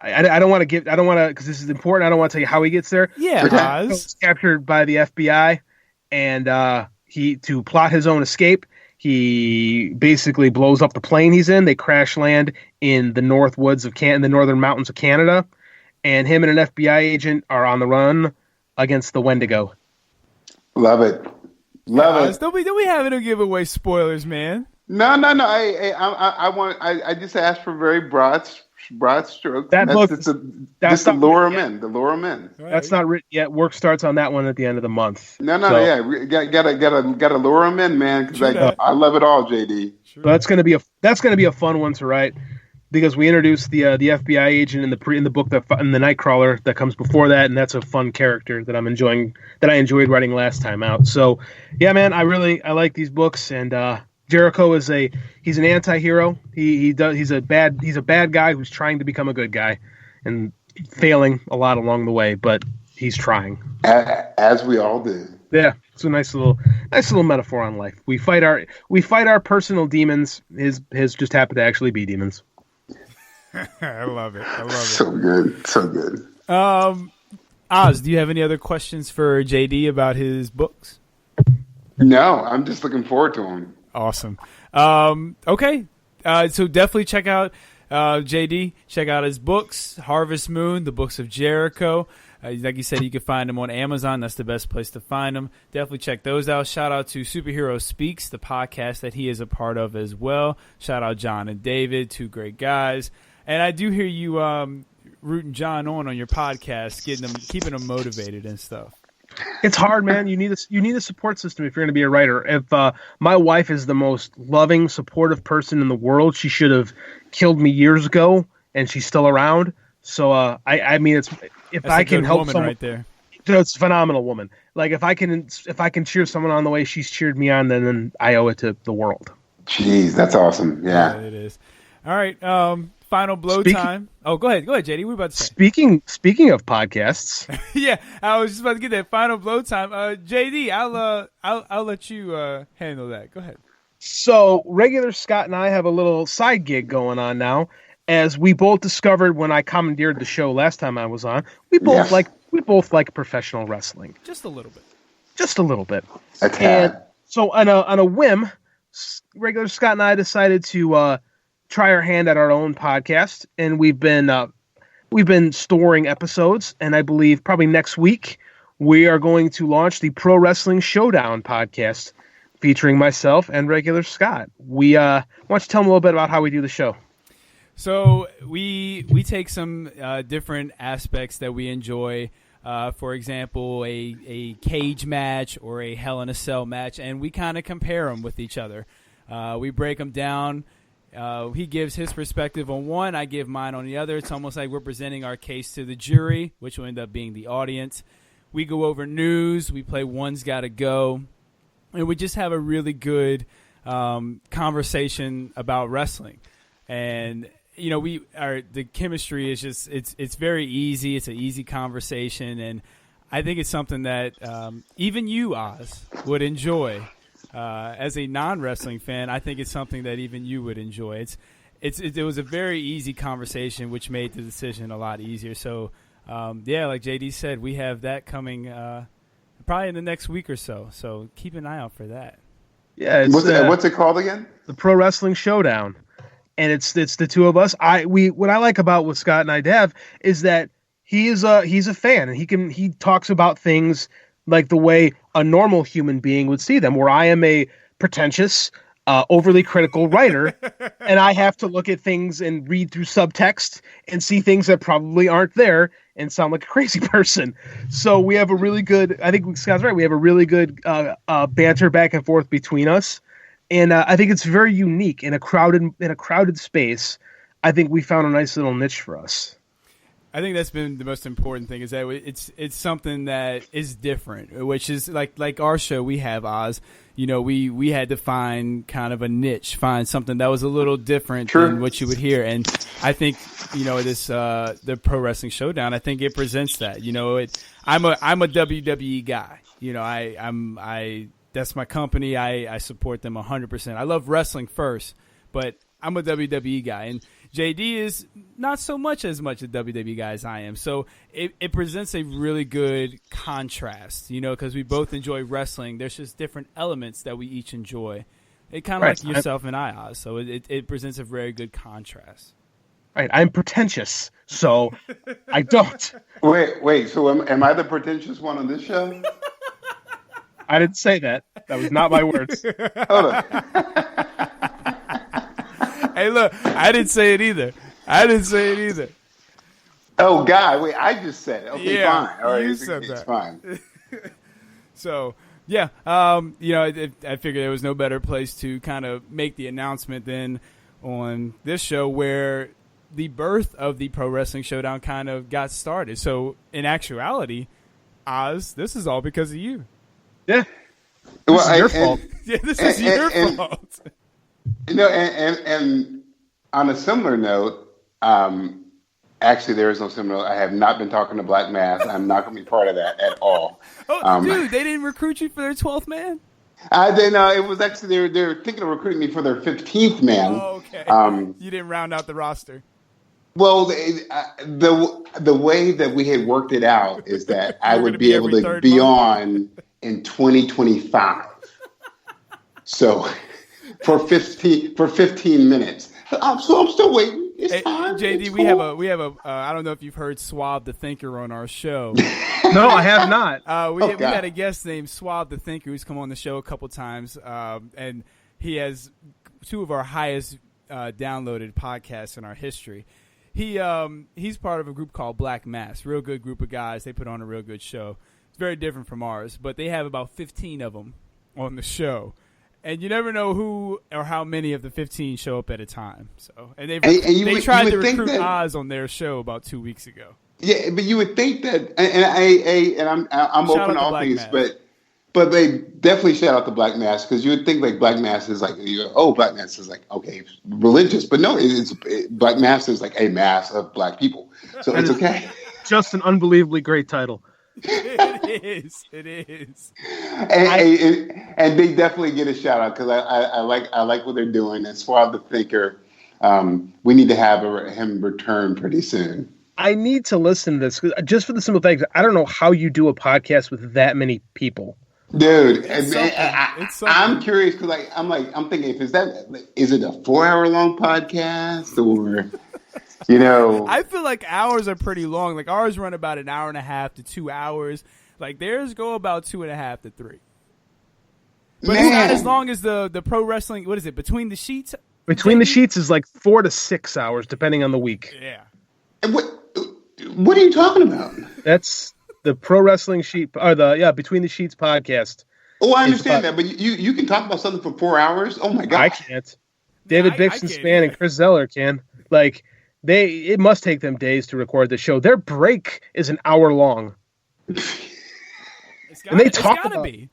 I don't want to because this is important. I don't want to tell you how he gets there. Yeah, he's captured by the FBI, and to plot his own escape, he basically blows up the plane he's in. They crash land in the the northern mountains of Canada, and him and an FBI agent are on the run against the Wendigo. Love it. Love it. Don't be having to give away spoilers, man. No. I just asked for very broad strokes. That's to lure them in. To lure them in. Right. That's not written yet. Work starts on that one at the end of the month. Yeah, gotta lure them in, man. Because I love it all, JD. Sure. But that's gonna be a fun one to write, because we introduced the FBI agent in the book in the Nightcrawler that comes before that, and that's a fun character that I enjoyed writing last time out. So yeah, man, I like these books, and Jericho he's an anti-hero. He's a bad guy who's trying to become a good guy, and failing a lot along the way, but he's trying. As we all do. Yeah, it's a nice little metaphor on life. We fight our personal demons. His just happen to actually be demons. I love it. So good. Oz, do you have any other questions for JD about his books? No, I'm just looking forward to them. Awesome. Okay. So definitely check out JD. Check out his books, Harvest Moon, the Books of Jericho. Like you said, you can find them on Amazon. That's the best place to find them. Definitely check those out. Shout out to Superhero Speaks, the podcast that he is a part of as well. Shout out John and David, two great guys. And I do hear you rooting John on your podcast, keeping him motivated and stuff. It's hard, man. You need a support system if you're going to be a writer. If my wife is the most loving, supportive person in the world, she should have killed me years ago, and she's still around. So I mean, it's if That's I a can good help woman someone right there. It's a phenomenal woman. Like if I can cheer someone on the way she's cheered me on, then I owe it to the world. Jeez, that's awesome. Yeah, it is. All right. Final blow time. Oh, go ahead, JD. What are you about to say? Speaking of podcasts, yeah, I was just about to get that final blow time. JD, I'll let you handle that. Go ahead. So, regular Scott and I have a little side gig going on now, as we both discovered when I commandeered the show last time I was on. We both like professional wrestling. Just a little bit. A tad. And so, on a whim, regular Scott and I decided to try our hand at our own podcast, and we've been storing episodes, and I believe probably next week we are going to launch the Pro Wrestling Showdown podcast featuring myself and regular Scott. Why don't you tell them a little bit about how we do the show? So we take some different aspects that we enjoy. For example, a cage match or a Hell in a Cell match, and we kind of compare them with each other. We break them down. He gives his perspective on one, I give mine on the other. It's almost like we're presenting our case to the jury, which will end up being the audience. We go over news. We play One's Gotta Go. And we just have a really good conversation about wrestling. And, you know, the chemistry is just, it's very easy. It's an easy conversation. And I think it's something that even you, Oz, would enjoy. As a non-wrestling fan, I think it's something that even you would enjoy. It was a very easy conversation, which made the decision a lot easier. So, yeah, like JD said, we have that coming probably in the next week or so. So keep an eye out for that. Yeah, what's it called again? The Pro Wrestling Showdown, and it's the two of us. What I like about what Scott and I have is that he's a fan, and he talks about things like the way a normal human being would see them, where I am a pretentious, overly critical writer, and I have to look at things and read through subtext and see things that probably aren't there and sound like a crazy person. So we have a really good, I think Scott's right, we have a really good banter back and forth between us, and I think it's very unique in a crowded space. I think we found a nice little niche for us. I think that's been the most important thing, is that it's something that is different, which is like our show we have, Oz. You know, we had to find kind of a niche, find something that was a little different than what you would hear. And I think, you know, this the Pro Wrestling Showdown, I think it presents that. You know, I'm a WWE guy. You know, I that's my company. I support them 100%. I love wrestling first, but I'm a WWE guy, and JD is not so much a WWE guy as I am. So it presents a really good contrast, you know, because we both enjoy wrestling. There's just different elements that we each enjoy. It kind of like yourself and I, Oz. So it presents a very good contrast. Right. I'm pretentious, so I don't. Wait. So am I the pretentious one on this show? I didn't say that. That was not my words. Hold on. Hey, look, I didn't say it either. Oh God, wait! I just said it. Okay, Yeah, fine. All right, you it's said that. fine. So, yeah, you know, I figured there was no better place to kind of make the announcement than on this show where the birth of the Pro Wrestling Showdown kind of got started. So, in actuality, Oz, this is all because of you. Yeah. Well, This is your fault. Yeah, this is your fault. You know, and on a similar note, actually, there is no similar. I have not been talking to Black Mass. I'm not going to be part of that at all. Oh, dude, they didn't recruit you for their 12th man? They know it was actually they're thinking of recruiting me for their 15th man. Oh, okay. You didn't round out the roster. Well, the way that we had worked it out is that I would be able to be on in 2025. So for 15 minutes. So I'm still waiting. It's fine. JD, it's we cool. have a I don't know if you've heard Swab the Thinker on our show. No, I have not. We had a guest named Swab the Thinker who's come on the show a couple times, and he has two of our highest downloaded podcasts in our history. He's part of a group called Black Mass, real good group of guys. They put on a real good show. It's very different from ours, but they have about 15 of them on the show. And you never know who or how many of the 15 show up at a time. So, and they tried to recruit Oz on their show about 2 weeks ago. Yeah, but you would think that, and I'm open to all things, but they definitely shout out to Black Mass because you would think like Black Mass is like, Black Mass is like, okay, religious, but no, Black Mass is like a mass of Black people, so it's okay. Just an unbelievably great title. It is. And they definitely get a shout out because I like what they're doing. And Swab the Thinker, we need to have him return pretty soon. I need to listen to this just for the simple fact that I don't know how you do a podcast with that many people. Dude, I'm curious because I'm thinking is it a 4-hour long podcast or I feel like hours are pretty long. Like ours run about an hour and a half to 2 hours. Like theirs go about 2.5 to 3. But it's not as long as the pro wrestling. What is it? Between the Sheets? Between the Sheets is like 4 to 6 hours depending on the week. Yeah. And what are you talking about? That's the Pro Wrestling Sheet or Between the Sheets podcast. Oh, I understand that, but you can talk about something for 4 hours? Oh my god. I can't. David Bixenspan and Chris Zeller can. Like it must take them days to record the show. Their break is an hour long. And they talk about be.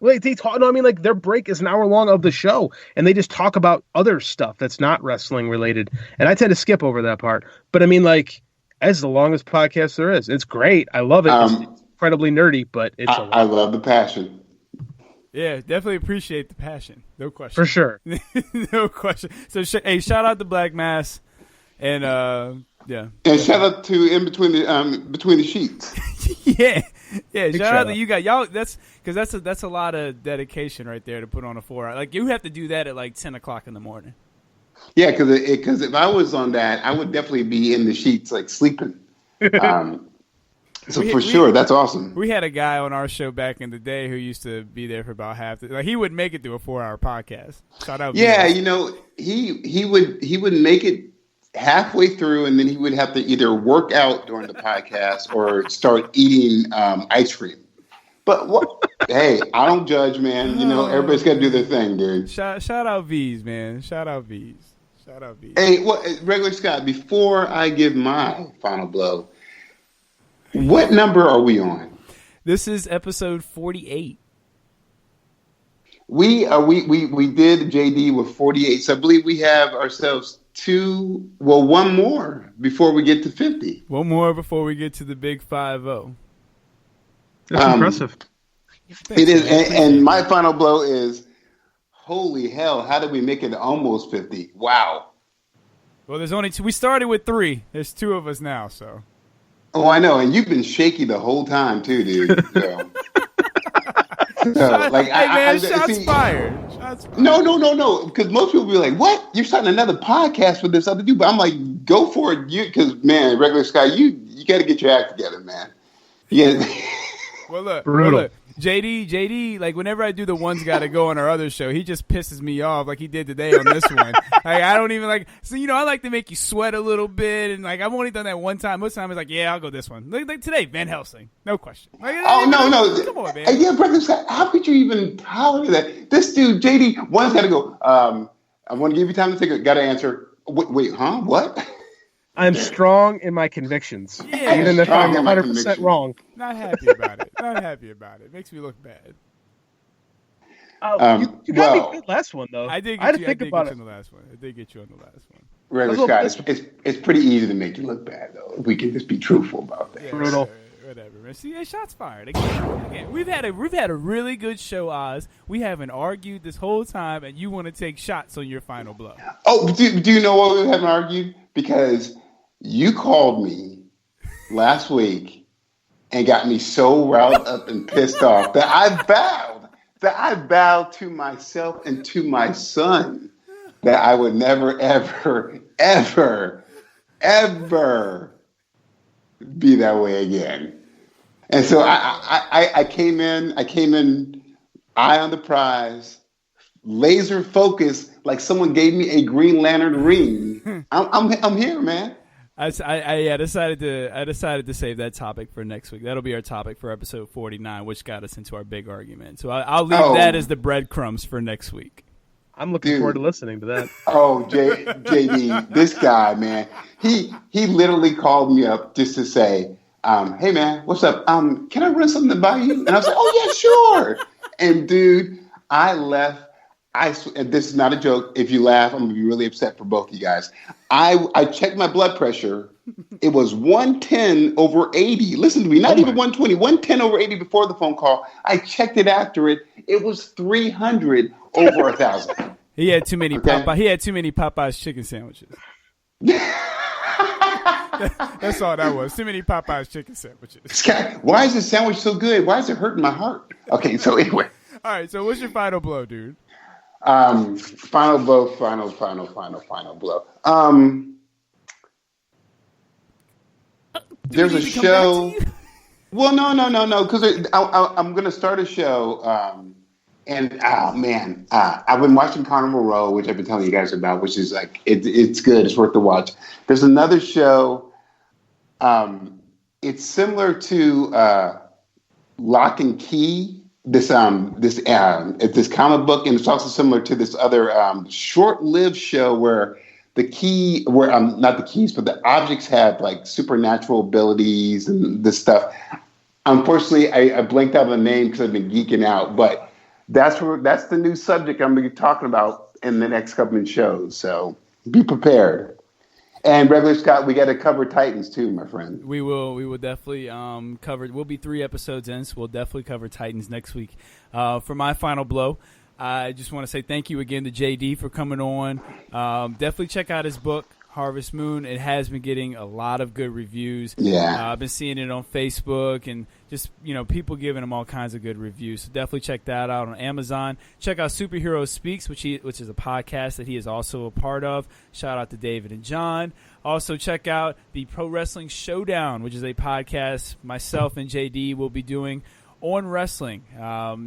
Like they talk. No, I mean like their break is an hour long of the show, and they just talk about other stuff that's not wrestling related. And I tend to skip over that part. But I mean, like, it's the longest podcast there is. It's great. I love it. It's incredibly nerdy, but it's. I love the passion. Yeah, definitely appreciate the passion. No question. For sure. No question. So, hey, shout out to Black Mass, and yeah. And shout out to In Between the Sheets. Yeah. Shout out to you guys. Y'all, that's a lot of dedication right there to put on a 4 hour. Like you have to do that at like 10 o'clock in the morning. Yeah, because if I was on that, I would definitely be in the sheets like sleeping. So sure, that's awesome. We had a guy on our show back in the day who used to be there for about half. Like he would make it through a 4 hour podcast. Shout out. Yeah, he would make it halfway through, and then he would have to either work out during the podcast or start eating ice cream. But hey, I don't judge, man. Everybody's got to do their thing, dude. Shout out V's, man. Shout out V's. Hey, Regular Scott, before I give my final blow, what number are we on? This is episode 48. We did JD with 48, so I believe we have ourselves one more before we get to 50. One more before we get to the big 5-0. That's impressive. It is, and my final blow is, holy hell, how did we make it almost 50? Wow. Well, there's only two. We started with 3. There's 2 of us now, so. Oh, I know, and you've been shaky the whole time too, dude. So. Shots fired. No. Because most people be like, "What? You're starting another podcast with this other dude?" But I'm like, "Go for it, because man, Regular Scott, you got to get your act together, man." Yeah. Well, look. JD, like whenever I do the one's gotta go on our other show, he just pisses me off like he did today on this one. Like I don't even like. So I like to make you sweat a little bit, and like I've only done that one time. Most time it's like, yeah, I'll go this one. Like today, Van Helsing, no question. Like, no, come on, man. Yeah, brother Scott, how could you even tolerate that? This dude, JD, one's gotta go. I want to give you time to think. Gotta answer. Wait, huh? What? I'm strong in my convictions, Yeah, even if I'm 100% wrong. Not happy about it. Not happy about it. Makes me look bad. You got me good last one though. I did. I had to think about it. On the last one. I did get you on the last one. Regular Scott, it's pretty easy to make you look bad though. If we can just be truthful about that. Yeah, brutal. Whatever, man. See, shots fired again. We've had a really good show, Oz. We haven't argued this whole time, and you want to take shots on your final blow. Oh, do you know why we haven't argued? Because you called me last week and got me so riled up and pissed off that I vowed to myself and to my son that I would never, ever, ever, ever be that way again. And so I came in eye on the prize, laser focused, like someone gave me a Green Lantern ring. I'm here, man. I decided to save that topic for next week. That'll be our topic for episode 49, which got us into our big argument. So I'll leave that as the breadcrumbs for next week. I'm looking forward to listening to that. Oh, JD, this guy, man, he literally called me up just to say, hey, man, what's up? Can I run something by you? And I was like, oh, yeah, sure. And, dude, I left. This is not a joke. If you laugh, I'm going to be really upset for both of you guys. I checked my blood pressure. It was 110/80. Listen to me, not even 120, 110/80 before the phone call. I checked it after it. It was 300/1,000. He had too many Popeyes chicken sandwiches. That's all that was. Too many Popeyes chicken sandwiches. Scott, why is this sandwich so good? Why is it hurting my heart? Okay, so anyway. All right, so what's your final blow, dude? Final blow. There's a show. Well, no, because I'm going to start a show. And I've been watching Carnival Row, which I've been telling you guys about, which is like it's good. It's worth the watch. There's another show. It's similar to Lock and Key. This comic book, and it's also similar to this other short-lived show where not the keys, but the objects have like supernatural abilities and this stuff. Unfortunately, I blanked out on the name because I've been geeking out, but that's the new subject I'm going to be talking about in the next couple of shows. So be prepared. And regular Scott, we got to cover Titans too, my friend. We will definitely cover. We'll be 3 episodes in, so we'll definitely cover Titans next week. For my final blow, I just want to say thank you again to JD for coming on. Definitely check out his book, Harvest Moon. It has been getting a lot of good reviews. Yeah, I've been seeing it on Facebook and just people giving him all kinds of good reviews. So definitely check that out on Amazon. Check out Superhero Speaks, which is a podcast that he is also a part of. Shout out to David and John. Also check out the Pro Wrestling Showdown, which is a podcast myself and JD will be doing on wrestling.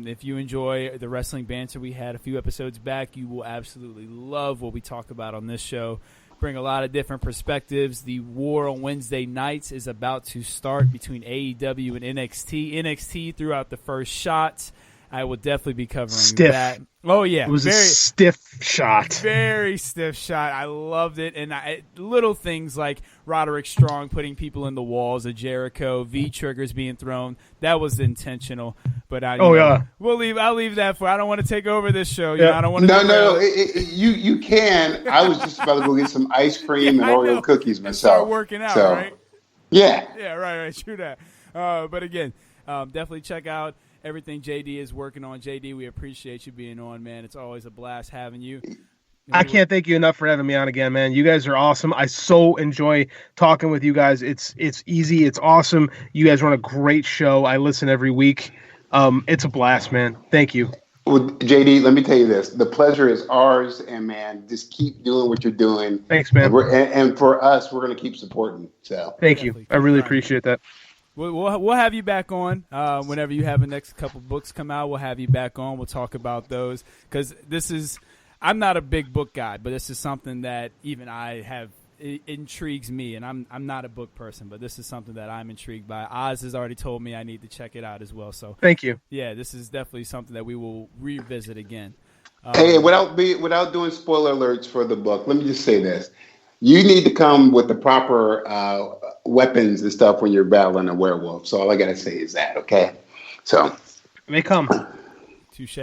If you enjoy the wrestling banter we had a few episodes back, you will absolutely love what we talk about on this show. Bring a lot of different perspectives. The war on Wednesday nights is about to start between AEW and NXT. NXT threw out the first shots. I will definitely be covering that. Oh, yeah. It was a stiff shot. Very stiff shot. I loved it. And little things like Roderick Strong putting people in the walls of Jericho, V-triggers being thrown. That was intentional. But I'll leave that for. I don't want to take over this show. I don't want to. No. You can. I was just about to go get some ice cream and Oreo cookies myself. Start working out, right? Yeah. Yeah, right. True that. But again, definitely check out everything JD is working on. JD, we appreciate you being on, man. It's always a blast having you. I can't thank you enough for having me on again, man. You guys are awesome. I so enjoy talking with you guys. It's easy. It's awesome. You guys run a great show. I listen every week. It's a blast, man. Thank you. Well, JD, let me tell you this. The pleasure is ours, and, man, just keep doing what you're doing. Thanks, man. And for us, we're going to keep supporting. So Thank you. I really appreciate that. We'll have you back on whenever you have the next couple books come out. We'll have you back on. We'll talk about those because I'm not a big book guy, but this is something that even I have. It intrigues me, and I'm not a book person, but this is something that I'm intrigued by. Oz has already told me I need to check it out as well. So thank you. Yeah, this is definitely something that we will revisit again. Hey, without doing spoiler alerts for the book, let me just say this: you need to come with the proper weapons and stuff when you're battling a werewolf. So all I gotta say is that, okay? So they come. Touche.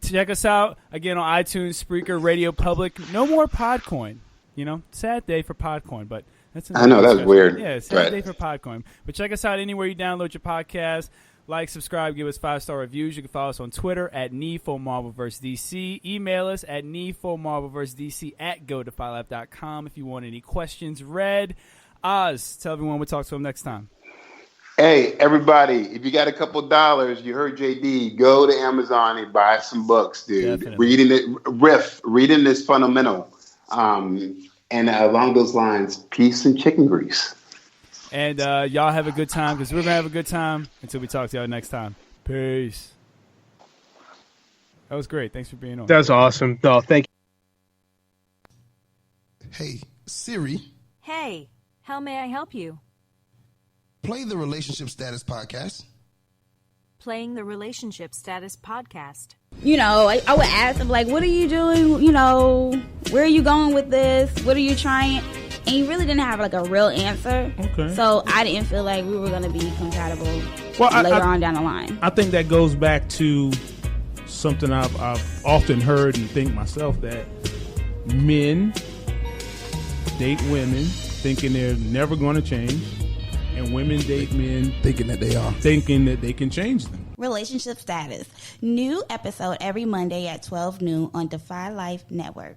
Check us out again on iTunes, Spreaker, Radio Public. No more Podcoin. Sad day for Podcoin, but that's I know that's weird. Yeah, sad day for Podcoin. But check us out anywhere you download your podcast. Like, subscribe, give us 5-star reviews. You can follow us on Twitter at NeedForMarvelVsDC. Email us at NeedForMarvelVsDC@GoToFileLife.com if you want any questions read. Oz, tell everyone we'll talk to them next time. Hey, everybody, if you got a couple dollars, you heard JD, go to Amazon and buy some books, dude. Definitely. Reading is fundamental. And along those lines, peace and chicken grease. And y'all have a good time because we're going to have a good time until we talk to y'all next time. Peace. That was great. Thanks for being on. That was awesome. Oh, thank you. Hey, Siri. Hey, how may I help you? Play the Relationship Status Podcast. Playing the Relationship Status Podcast. I would ask them, like, what are you doing? Where are you going with this? What are you trying? And he really didn't have, like, a real answer. Okay. So I didn't feel like we were going to be compatible later on down the line. I think that goes back to something I've often heard and think myself, that men date women thinking they're never going to change. And women date men thinking that they can change them. Relationship Status. New episode every Monday at 12 noon on Defy Life Network.